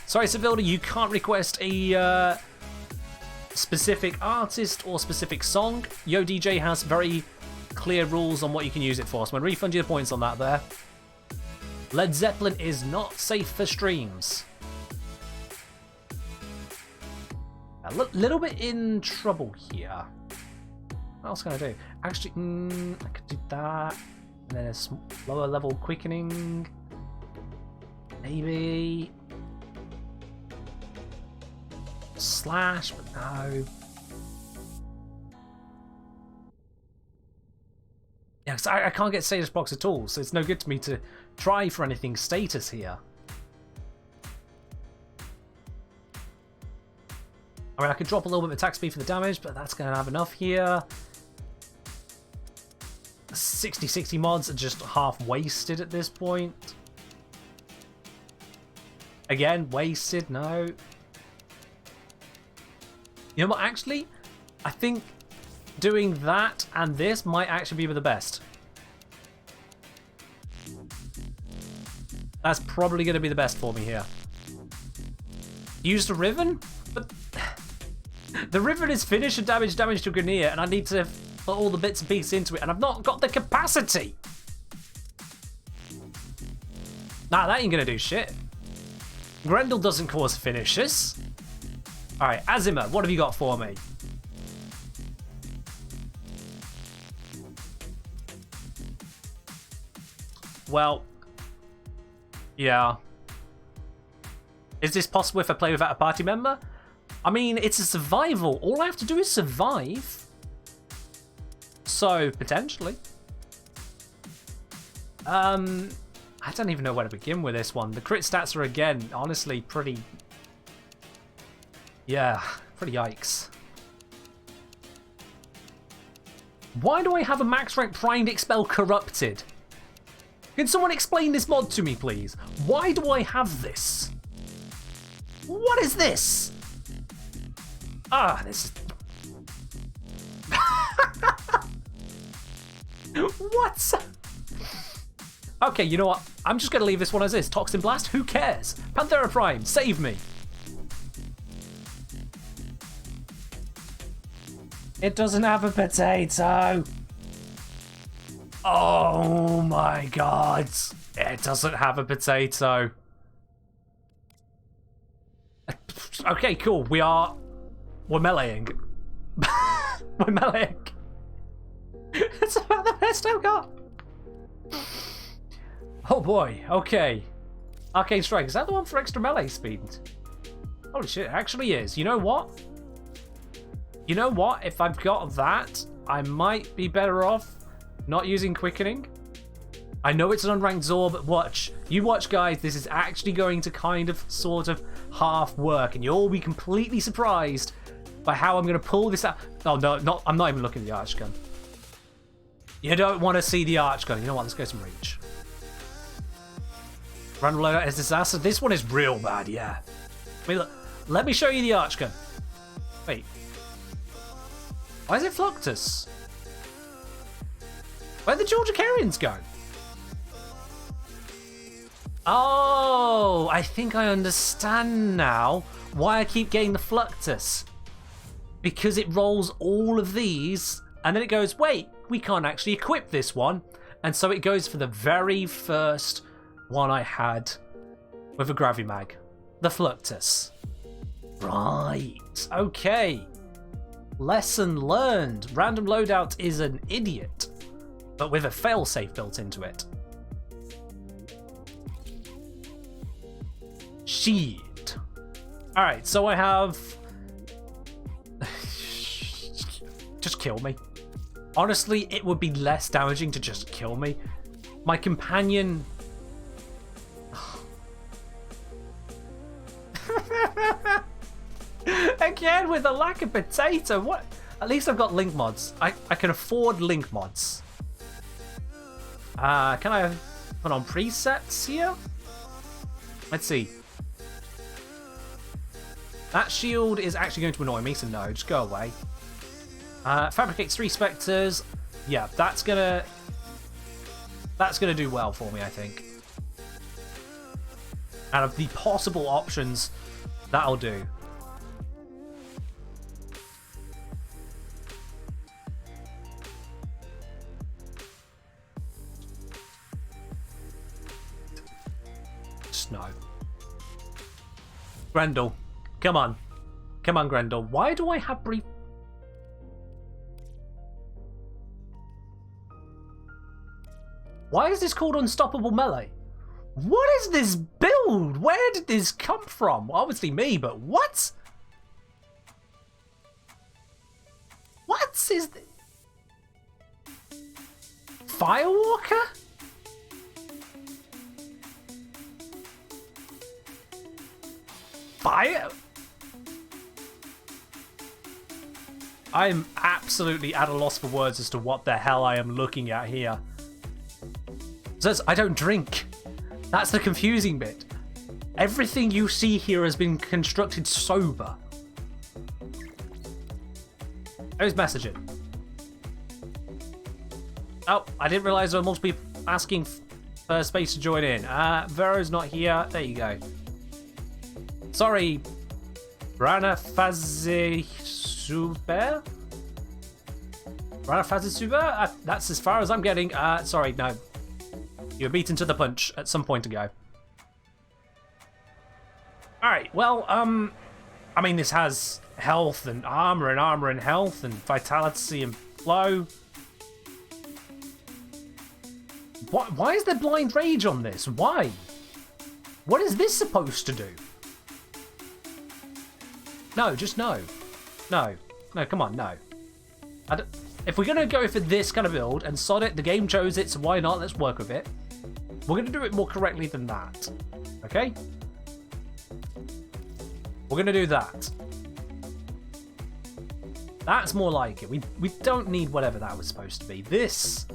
Sorry, Civilda, you can't request a specific artist or specific song. Yo DJ has very clear rules on what you can use it for, so I'm going to refund you the points on that there. Led Zeppelin is not safe for streams. A little bit in trouble here. What else can I do? Actually, I could do that. And then a lower level Quickening. Maybe. Slash, but no. Yeah, because I can't get status blocks at all, so it's no good to me to try for anything status here. I mean, I could drop a little bit of attack speed for the damage, but that's going to have enough here. 60 mods are just half wasted at this point. Again, wasted, no. You know what, actually, I think doing that and this might actually be the best. That's probably going to be the best for me here. Use the Riven? But The rivet is finished and damage to Grenier, and I need to put all the bits and pieces into it, and I've not got the capacity. Nah, that ain't gonna do shit. Grendel doesn't cause finishes. Alright, Azima, what have you got for me? Well, yeah. Is this possible if I play without a party member? I mean, it's a survival. All I have to do is survive. So, potentially. I don't even know where to begin with this one. The crit stats are, again, honestly, pretty... Yeah, pretty yikes. Why do I have a max rank primed expel corrupted? Can someone explain this mod to me, please? Why do I have this? What is this? Ah, this is... What? Okay, you know what? I'm just going to leave this one as is. Toxin Blast, who cares? Panthera Prime, save me. It doesn't have a potato. Oh my god. It doesn't have a potato. Okay, cool. We're meleeing. We're meleeing. That's about the best I've got. Oh boy, okay. Arcane Strike, is that the one for extra melee speed? Holy shit, it actually is. You know what? You know what? If I've got that, I might be better off not using Quickening. I know it's an unranked Zor, but watch. You watch, guys. This is actually going to kind of, sort of, half work, and you'll all be completely surprised by how I'm going to pull this out. Oh, no, I'm not even looking at the Arch Gun. You don't want to see the Arch Gun. You know what? Let's go some Reach. Random loadout is disaster. This one is real bad, yeah. I mean, look, let me show you the Arch Gun. Wait. Why is it Fluctus? Where'd the Georgicarians go? Oh, I think I understand now why I keep getting the Fluctus. Because it rolls all of these, and then it goes, wait, we can't actually equip this one. And so it goes for the very first one I had with a Gravimag. The Fluctus. Right, okay. Lesson learned. Random loadout is an idiot, but with a failsafe built into it. Shit. Alright, so I have... Just kill me. Honestly, it would be less damaging to just kill me. My companion... Again, with a lack of potato. What? At least I've got link mods. I can afford link mods. Can I put on presets here? Let's see. That shield is actually going to annoy me, so no, just go away. Fabricates 3 Spectres. Yeah, that's gonna do well for me, I think. Out of the possible options, that'll do. No. Grendel, come on. Come on, Grendel. Why do I have brief... Why is this called Unstoppable Melee? What is this build? Where did this come from? Well, obviously me, but what? What is this? Firewalker? Fire? I'm absolutely at a loss for words as to what the hell I am looking at here. It says I don't drink. That's the confusing bit. Everything you see here has been constructed sober. Who's messaging? Oh, I didn't realize there were multiple people asking for space to join in. Vero's not here. There you go. Sorry, Brana Fazi Super. Run Phase Super? That's as far as I'm getting. Sorry, no. You were beaten to the punch at some point ago. Alright, well, I mean, this has health and armor and health and vitality and flow. Why is there blind rage on this? Why? What is this supposed to do? No, just no. No. No, come on, no. If we're going to go for this kind of build and sod it, the game chose it, so why not? Let's work with it. We're going to do it more correctly than that. Okay? We're going to do that. That's more like it. We don't need whatever that was supposed to be. This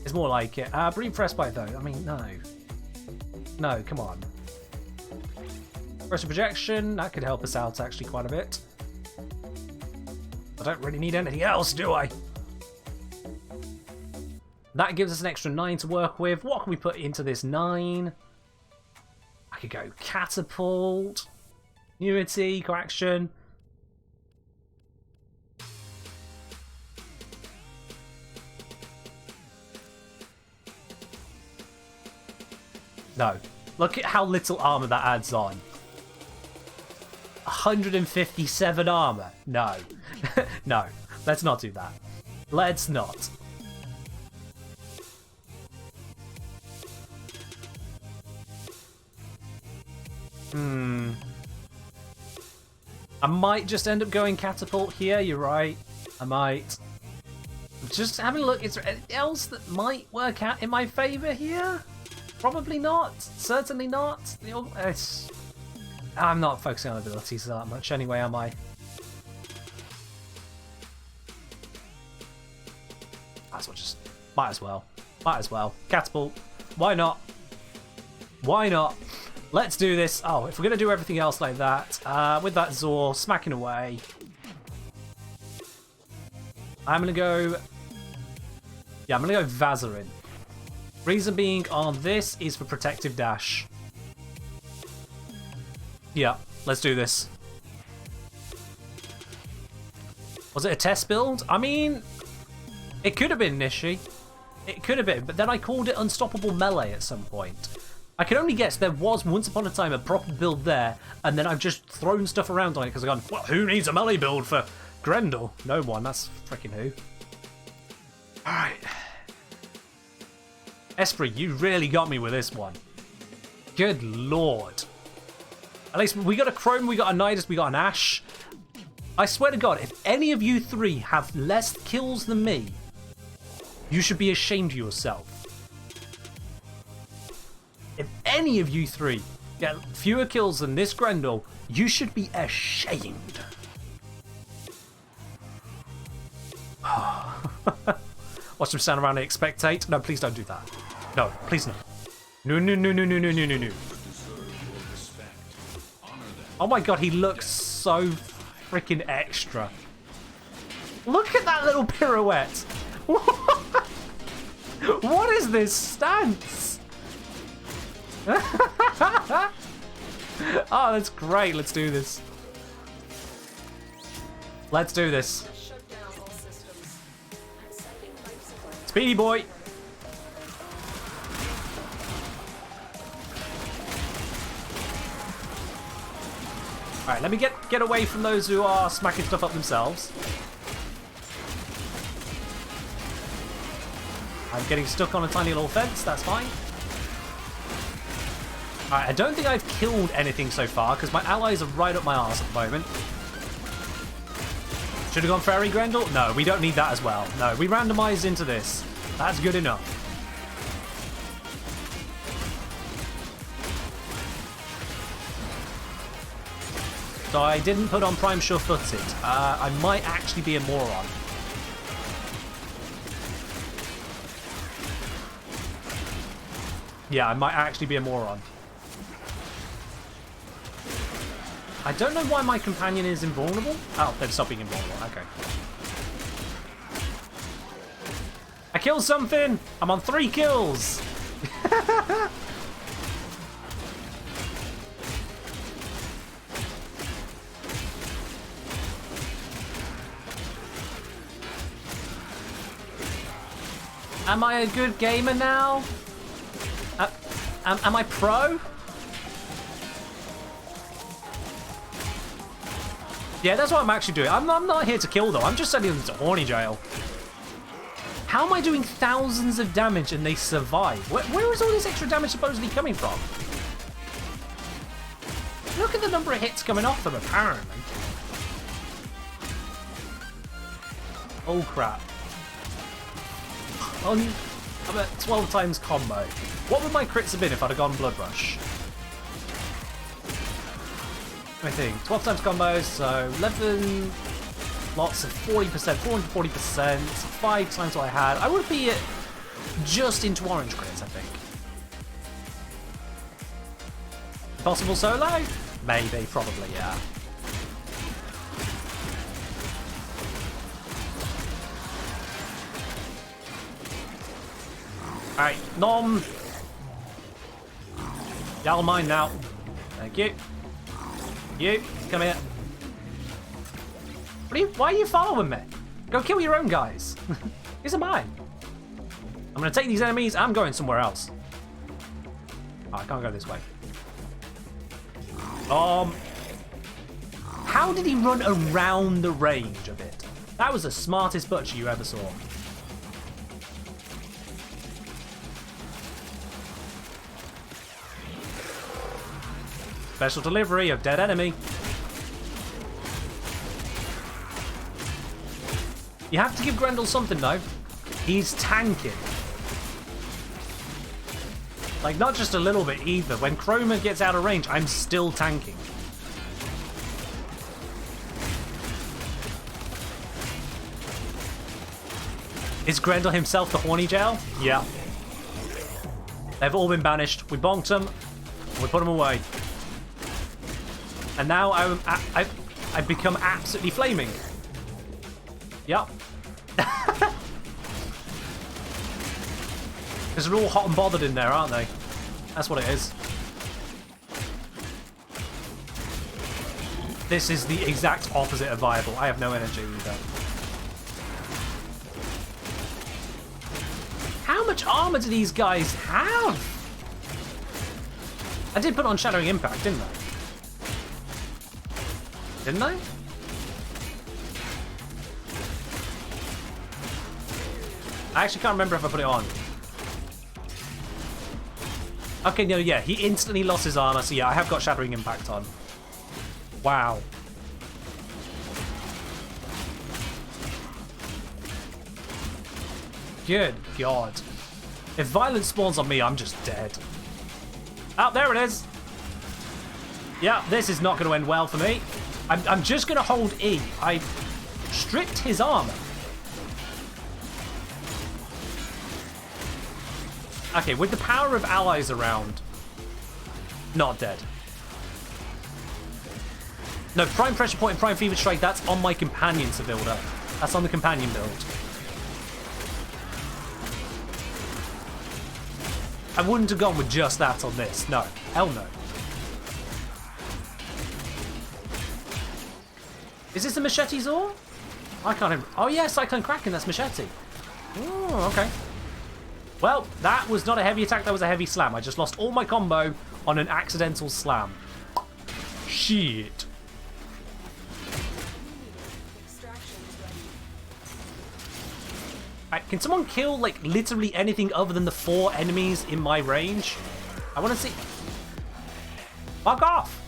is more like it. Breathe Frostbite, though. I mean, no. No, come on. Pressure projection. That could help us out, actually, quite a bit. I don't really need anything else, do I? That gives us an extra 9 to work with. What can we put into this 9? I could go Catapult, Unity, Correction. No. Look at how little armor that adds on. 157 armor. No. No. Let's not do that. Let's not. I might just end up going Catapult here, you're right. I might. Just having a look, is there anything else that might work out in my favour here? Probably not. Certainly not. I'm not focusing on abilities that much anyway, am I? Might as well. Catapult. Why not? Why not? Let's do this. Oh, if we're going to do everything else like that, with that Zor smacking away, I'm going to go... Yeah, I'm going to go Vazarin. Reason being on this is for Protective Dash. Yeah, let's do this. Was it a test build? I mean, it could have been Nishi. It could have been, but then I called it Unstoppable Melee at some point. I can only guess there was once upon a time a proper build there, and then I've just thrown stuff around on it because I've gone, well, who needs a melee build for Grendel? No one, that's freaking who. Alright. Esprit, you really got me with this one. Good lord. At least we got a Chrome, we got a Nidus, we got an Ash. I swear to God, if any of you three have less kills than me, you should be ashamed of yourself. If any of you three get fewer kills than this Grendel, you should be ashamed. Watch them stand around and spectate. No, please don't do that. No, please no. No, no, no, no, no, no, no, no, no. Oh my God, he looks so freaking extra. Look at that little pirouette. What is this stance? Oh, that's great. Let's do this. Let's do this. Shut down all systems. Accepting life support. Speedy boy. Alright, let me get away from those who are smacking stuff up themselves. I'm getting stuck on a tiny little fence, that's fine. Alright, I don't think I've killed anything so far, because my allies are right up my arse at the moment. Should have gone Fairy Grendel? No, we don't need that as well. No, we randomized into this. That's good enough. So I didn't put on Prime Sure-Footed. I might actually be a moron. Yeah, I might actually be a moron. I don't know why my companion is invulnerable. Oh, they've stopped being invulnerable. Okay. I killed something! I'm on 3 kills! Am I a good gamer now? Am I pro? Yeah, that's what I'm actually doing. I'm not here to kill though. I'm just sending them to horny jail. How am I doing thousands of damage and they survive? Where is all this extra damage supposedly coming from? Look at the number of hits coming off them, apparently. Oh, crap. I'm at 12 times combo. What would my crits have been if I'd have gone Blood Rush? I think 12 times combos, so 11 lots of 40%, 440%, 5 times what I had. I would be just into orange crits, I think. Possible solo? Maybe, probably, yeah. Alright, Nom. Y'all mine now. Thank you. You, come here. Why are you following me? Go kill your own guys. These are mine. I'm gonna take these enemies, I'm going somewhere else. Oh, I can't go this way. How did he run around the range of it? That was the smartest butcher you ever saw. Special delivery of dead enemy. You have to give Grendel something though. He's tanking. Like, not just a little bit either. When Chroma gets out of range, I'm still tanking. Is Grendel himself the horny jail? Yeah. They've all been banished. We bonked them. We put them away. And now I've become absolutely flaming. Yep. Because they're all hot and bothered in there, aren't they? That's what it is. This is the exact opposite of viable. I have no energy either. How much armor do these guys have? I did put on Shattering Impact, didn't I? Didn't I? I actually can't remember if I put it on. Okay, no, yeah, he instantly lost his armor, so yeah, I have got Shattering Impact on. Wow. Good God. If violence spawns on me, I'm just dead. Oh, there it is. Yeah, this is not going to end well for me. I'm just going to hold E. I stripped his armor. Okay, with the power of allies around, not dead. No, Prime Pressure Point and Prime Fever Strike, that's on my companion to build up. That's on the companion build. I wouldn't have gone with just that on this. No. Hell no. Is this the Machete Zor? I can't remember. Oh yeah, Cyclone Kraken, that's Machete. Oh, okay. Well, that was not a heavy attack, that was a heavy slam. I just lost all my combo on an accidental slam. Shit. Right, can someone kill, like, literally anything other than the 4 enemies in my range? I want to see... Fuck off!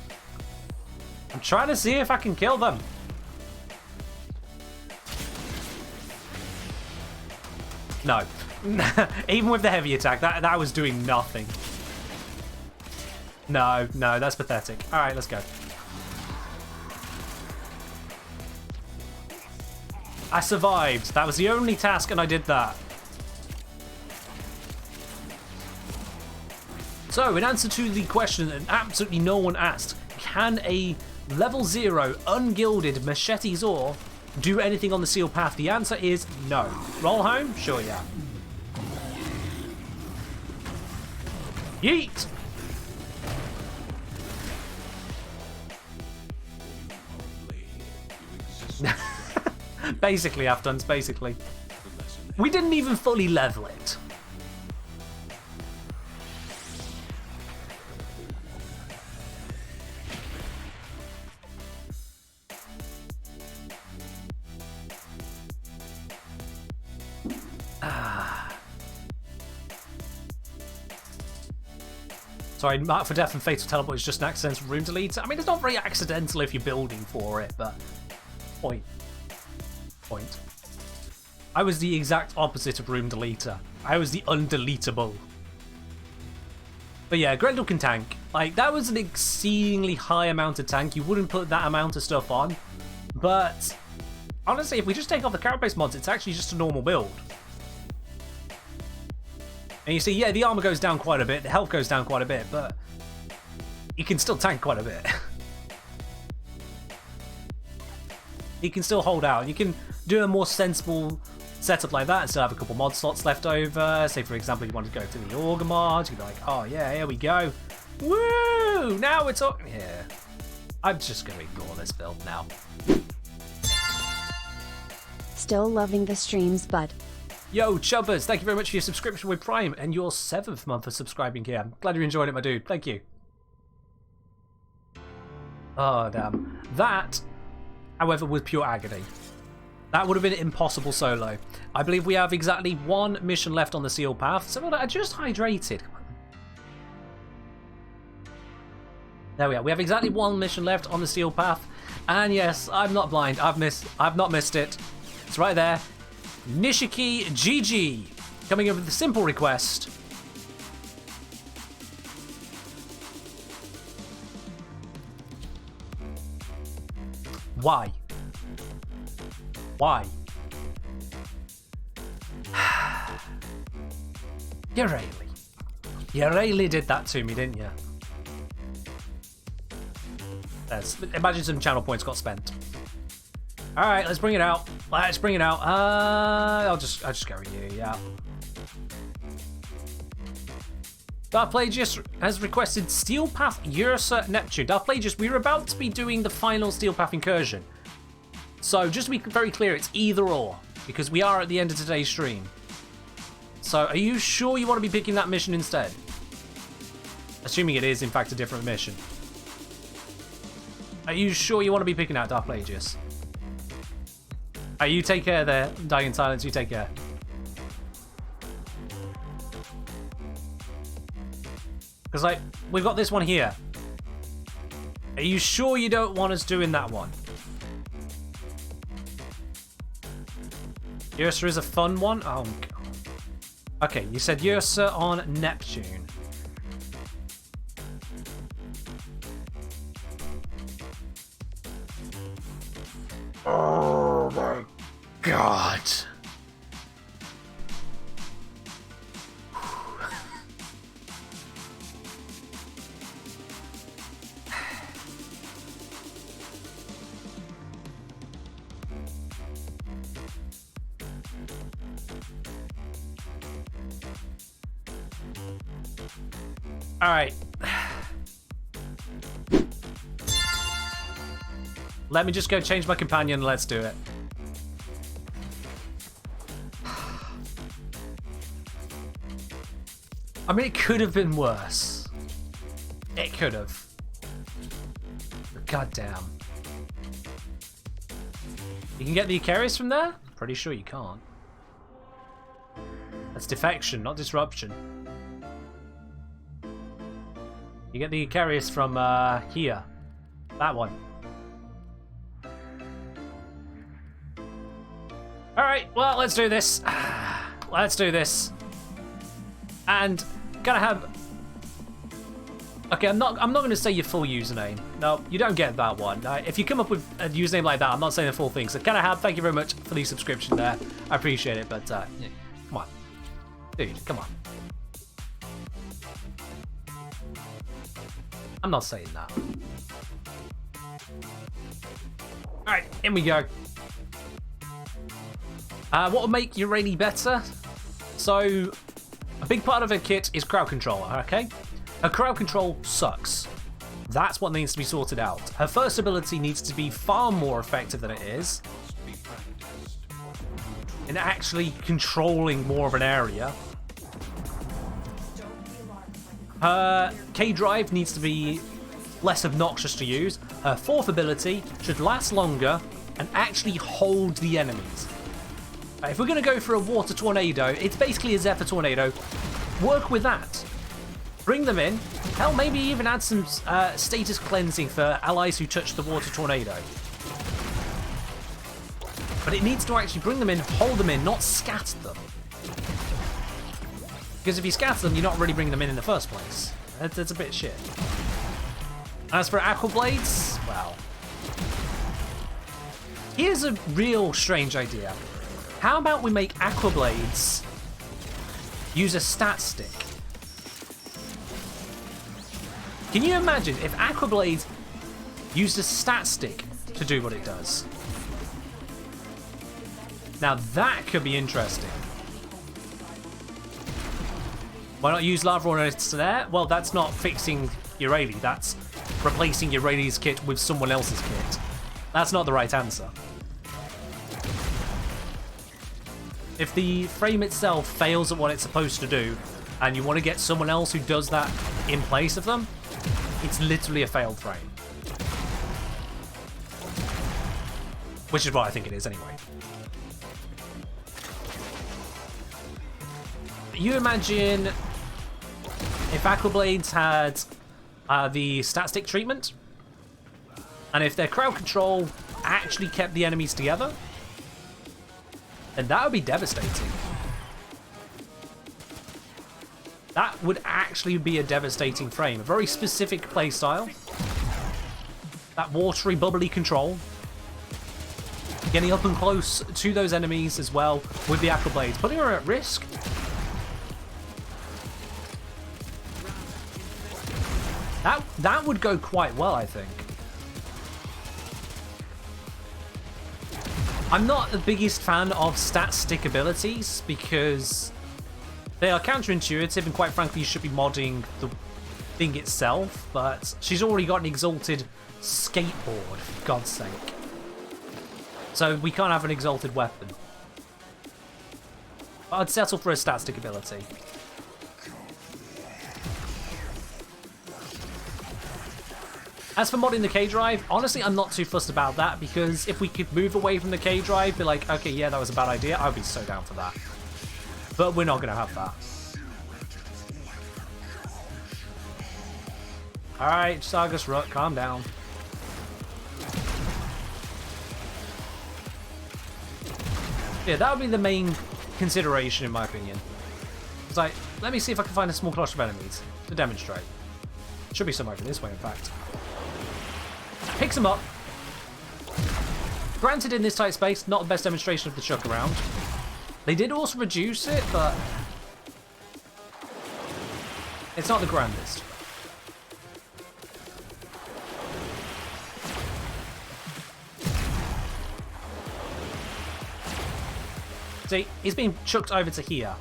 I'm trying to see if I can kill them. No. Even with the heavy attack, that was doing nothing. No, that's pathetic. Alright, let's go. I survived. That was the only task and I did that. So, in answer to the question that absolutely no one asked, can a level 0 ungilded Machete Zor do anything on the sealed path? The answer is no. Roll home? Sure, yeah. Yeet! Basically, Afton's basically. We didn't even fully level it. Sorry, Mark for Death and Fatal Teleport is just an accidental room delete. I mean, it's not very accidental if you're building for it, but... Point. I was the exact opposite of room deleter. I was the undeletable. But yeah, Grendel can tank. Like, that was an exceedingly high amount of tank. You wouldn't put that amount of stuff on. But, honestly, if we just take off the carapace mods, it's actually just a normal build. And you see, yeah, the armor goes down quite a bit, the health goes down quite a bit, but you can still tank quite a bit. You can still hold out. You can do a more sensible setup like that and still have a couple mod slots left over. Say, for example, you want to go to the Augur mod, you can be like, oh yeah, here we go. Woo! Now we're talking. Yeah. I'm just going to ignore this build now. Still loving the streams, but... Yo, Chubbers, thank you very much for your subscription with Prime and your 7th month of subscribing here. I'm glad you're enjoying it, my dude. Thank you. Oh, damn. That, however, was pure agony. That would have been impossible solo. I believe we have exactly one mission left on the seal path. So I just hydrated. Come on. There we are. We have exactly one mission left on the seal path. And yes, I'm not blind. I've not missed it. It's right there. Nishiki GG coming in with a simple request. Why? Why? You really did that to me, didn't you? Imagine some channel points got spent. All right, let's bring it out. Let's bring it out. I'll just go with you. Yeah. Darth Plagius has requested Steel Path Ursa Neptune. Darth Plagius, we were about to be doing the final Steel Path Incursion. So just to be very clear, it's either or, because we are at the end of today's stream. So are you sure you want to be picking that mission instead? Assuming it is, in fact, a different mission. Are you sure you want to be picking out Darth Plagius? You take care there, Dying in Silence, you take care. Because, like, we've got this one here. Are you sure you don't want us doing that one? Ursa is a fun one? Oh, God. Okay, you said Ursa on Neptune. Oh my God. All right. Let me just go change my companion and let's do it. I mean, it could have been worse. It could have. But goddamn. You can get the Icarus from there? Pretty sure you can't. That's defection, not disruption. You get the Icarus from here. That one. Alright, well, let's do this. Let's do this. And gotta have... Okay, I'm not going to say your full username. No, you don't get that one. If you come up with a username like that, I'm not saying the full thing. So gotta have, thank you very much for the subscription there. I appreciate it, but yeah, come on. Dude, come on. I'm not saying that. Alright, in we go. What will make your Rayleigh better? So, a big part of her kit is crowd control, okay? Her crowd control sucks. That's what needs to be sorted out. Her first ability needs to be far more effective than it is. in actually controlling more of an area. Her K drive needs to be less obnoxious to use. Her fourth ability should last longer and actually hold the enemies. If we're going to go for a water tornado, it's basically a Zephyr tornado. Work with that. Bring them in. Hell, maybe even add some status cleansing for allies who touch the water tornado. But it needs to actually bring them in, hold them in, not scatter them. Because if you scatter them, you're not really bringing them in the first place. That's a bit shit. As for Aqua Blades, well, here's a real strange idea. How about we make Aqua Blades use a stat stick? Can you imagine if Aqua Blades used a stat stick to do what it does? Now that could be interesting. Why not use Lava Ornaments there? Well, that's not fixing Eurali, that's replacing Eurali's kit with someone else's kit. That's not the right answer. If the frame itself fails at what it's supposed to do, and you want to get someone else who does that in place of them, it's literally a failed frame. Which is what I think it is anyway. You imagine if Aqua Blades had the stat stick treatment, and if their crowd control actually kept the enemies together, then that would be devastating. That would actually be a devastating frame. A very specific playstyle. That watery, bubbly control. Getting up and close to those enemies as well with the Aqua Blades. Putting her at risk. That would go quite well, I think. I'm not the biggest fan of stat stick abilities because they are counterintuitive and quite frankly you should be modding the thing itself, but she's already got an exalted skateboard, for God's sake. So we can't have an exalted weapon. But I'd settle for a stat stick ability. As for modding the K-Drive, honestly, I'm not too fussed about that, because if we could move away from the K-Drive, be like, okay, yeah, that was a bad idea, I'd be so down for that. But we're not going to have that. Alright, Sargus Rut, calm down. Yeah, that would be the main consideration, in my opinion. It's like, let me see if I can find a small cluster of enemies to demonstrate. Should be some over this way, in fact. Picks them up. Granted, in this tight space, not the best demonstration of the chuck around. They did also reduce it, but it's not the grandest. See, he's being chucked over to here.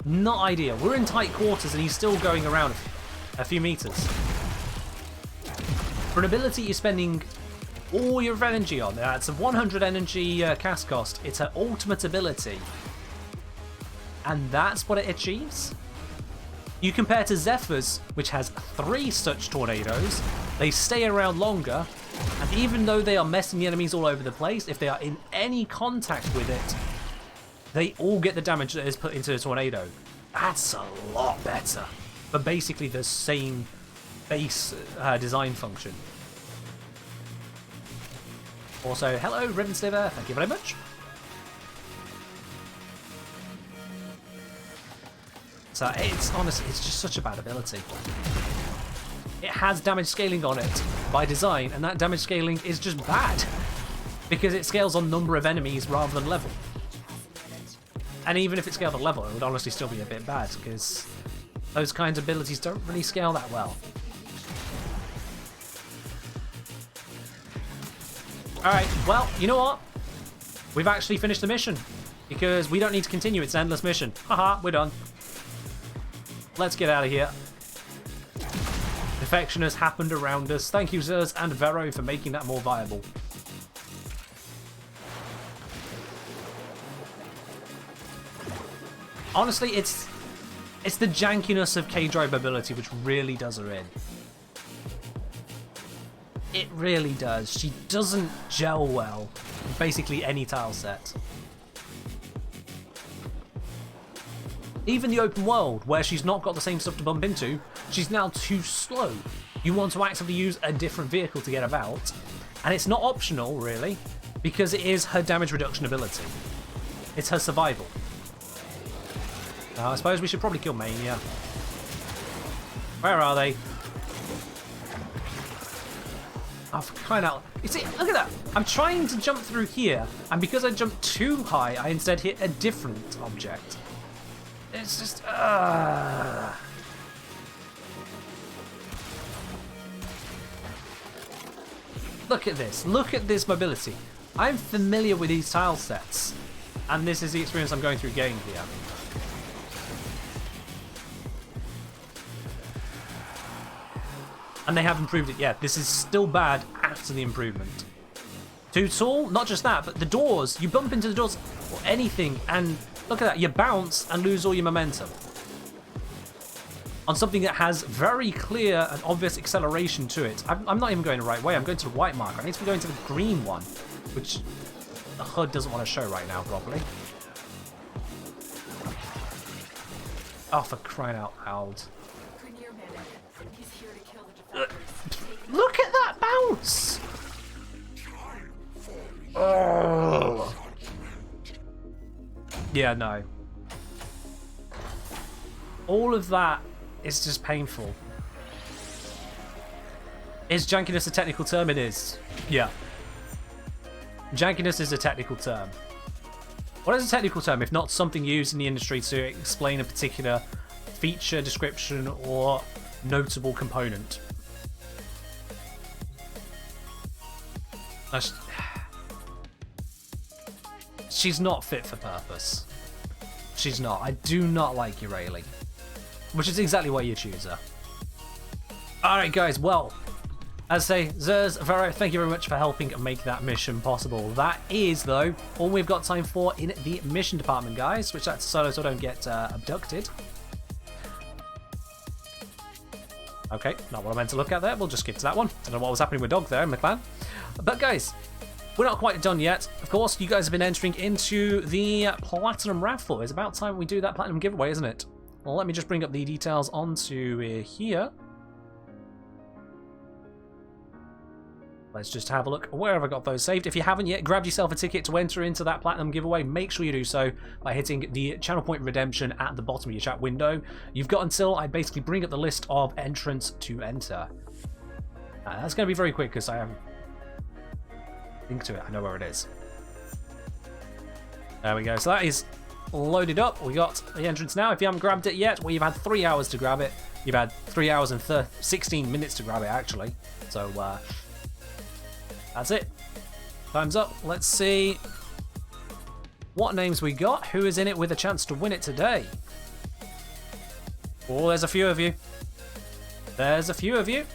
Not ideal. We're in tight quarters and he's still going around a few meters. For an ability you're spending all your energy on, it's a 100 energy cast cost. It's her ultimate ability. And that's what it achieves? You compare to Zephyr's, which has 3 such tornadoes. They stay around longer, and even though they are messing the enemies all over the place, if they are in any contact with it, they all get the damage that is put into the tornado. That's a lot better. But basically the same base design function. Also, hello, Ribbon Sliver, thank you very much. So it's honestly, it's just such a bad ability. It has damage scaling on it by design, and that damage scaling is just bad because it scales on number of enemies rather than level. And even if it scaled on level, it would honestly still be a bit bad because those kinds of abilities don't really scale that well. Alright, well, you know what? We've actually finished the mission because we don't need to continue. It's an endless mission. Haha, we're done. Let's get out of here. Defection has happened around us. Thank you, Zers and Vero, for making that more viable. honestly, it's the jankiness of K-Drive mobility which really does her in. It really does. She doesn't gel well with basically any tile set. Even the open world, where she's not got the same stuff to bump into, she's now too slow. You want to actively use a different vehicle to get about, and it's not optional, really, because it is her damage reduction ability. It's her survival. I suppose we should probably kill Mania. Where are they? Oh, for crying out. You see, look at that. I'm trying to jump through here, and because I jumped too high, I instead hit a different object. It's just... Look at this. Look at this mobility. I'm familiar with these tile sets, and this is the experience I'm going through getting here. And they have improved it yet. This is still bad after the improvement. Too tall? Not just that, but the doors. You bump into the doors or anything, and look at that. You bounce and lose all your momentum. On something that has very clear and obvious acceleration to it. I'm not even going the right way. I'm going to the white marker. I need to be going to the green one, which the HUD doesn't want to show right now properly. Oh, for crying out loud. He's here to kill the defenders. Look at that bounce! Oh. Yeah, no. All of that is just painful. Is jankiness a technical term? It is. Yeah. Jankiness is a technical term. What is a technical term if not something used in the industry to explain a particular feature, description, or notable component? She's not fit for purpose. She's not. I do not like you, Rayleigh. Which is exactly why you choose her. Alright, guys, well, as I say, Zers, Vero, thank you very much for helping make that mission possible. That is, though, all we've got time for in the mission department, guys. Switch that to solo so I don't get abducted. Okay, not what I meant to look at there. We'll just skip to that one. Don't know what was happening with Dog there, McMahon. But, guys, we're not quite done yet. Of course, you guys have been entering into the Platinum Raffle. It's about time we do that Platinum giveaway, isn't it? Well, let me just bring up the details onto here. Let's just have a look where have I got those saved. If you haven't yet grabbed yourself a ticket to enter into that Platinum giveaway, make sure you do so by hitting the channel point redemption at the bottom of your chat window. You've got until I basically bring up the list of entrants to enter. That's going to be very quick because I have a link to it. I know where it is. There we go. So that is loaded up. We got the entrance now. If you haven't grabbed it yet, well, you've had 3 hours to grab it. You've had 3 hours and 16 minutes to grab it, actually. So, that's it. Time's up. Let's see what names we got. Who is in it with a chance to win it today? Oh, there's a few of you. There's a few of you.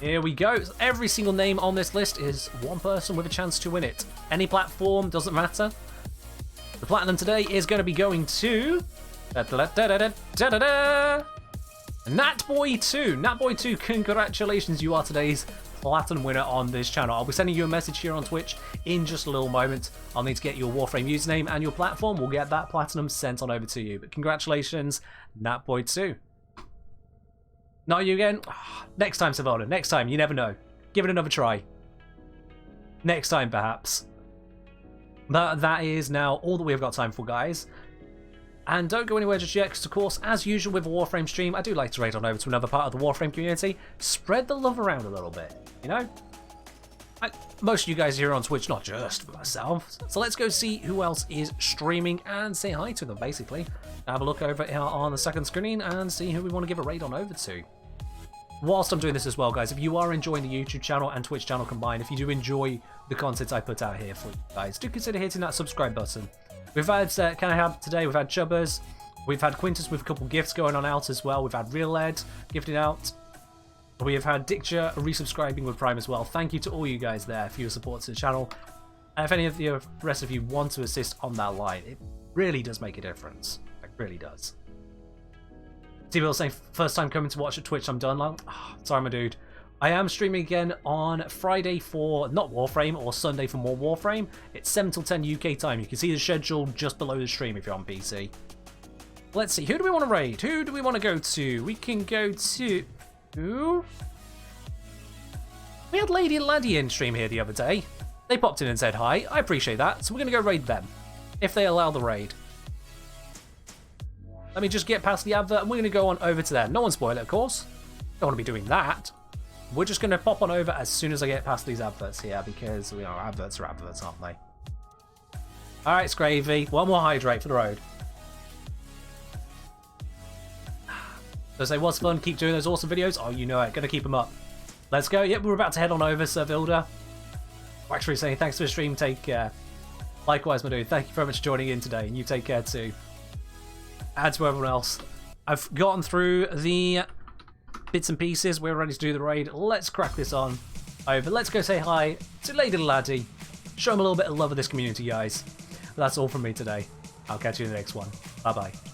Here we go. Every single name on this list is one person with a chance to win it. Any platform, doesn't matter. The Platinum today is going to be going to... Natboy2. Natboy2, congratulations. You are today's Platinum winner on this channel. I'll be sending you a message here on Twitch in just a little moment. I'll need to get your Warframe username and your platform. We'll get that Platinum sent on over to you. But congratulations, Natboy2. Not you again? Next time, Savona. Next time. You never know. Give it another try. Next time, perhaps. But that is now all that we've got time for, guys. And don't go anywhere just yet, because, of course, as usual with a Warframe stream, I do like to raid on over to another part of the Warframe community. Spread the love around a little bit, you know? Most of you guys are here on Twitch, not just myself. So let's go see who else is streaming and say hi to them, basically. Have a look over here on the second screen and see who we want to give a raid on over to. Whilst I'm doing this as well, guys, if you are enjoying the YouTube channel and Twitch channel combined, if you do enjoy the content I put out here for you guys, do consider hitting that subscribe button. We've had, can I have today, we've had Chubbers, we've had Quintus with a couple gifts going on out as well, we've had Real Ed gifted out, we have had Dicture resubscribing with Prime as well. Thank you to all you guys there for your support to the channel. And if any of the rest of you want to assist on that line, it really does make a difference. It really does. T-Bill saying, first time coming to watch at Twitch, I'm done now. Oh, sorry, my dude. I am streaming again on Friday for, not Warframe, or Sunday for more Warframe. It's 7 till 10 UK time. You can see the schedule just below the stream if you're on PC. Let's see, who do we want to raid? Who do we want to go to? We can go to... Who? We had Lady and Laddie in stream here the other day. They popped in and said hi. I appreciate that. So we're going to go raid them, if they allow the raid. Let me just get past the advert, and we're going to go on over to there. No one spoil it, of course. Don't want to be doing that. We're just going to pop on over as soon as I get past these adverts here, because, you know, adverts are adverts, aren't they? Alright, it's gravy. One more hydrate for the road. So say, what's fun? Keep doing those awesome videos. Oh, you know it. Gonna keep them up. Let's go. Yep, we're about to head on over, Sir Vilda. Actually saying, thanks for the stream. Take care. Likewise, my dude. Thank you very much for joining in today, and you take care too. And to everyone else. I've gotten through the bits and pieces. We're ready to do the raid. Let's crack this on over. Let's go say hi to Lady and Laddie. Show them a little bit of love of this community, guys. That's all from me today. I'll catch you in the next one. Bye-bye.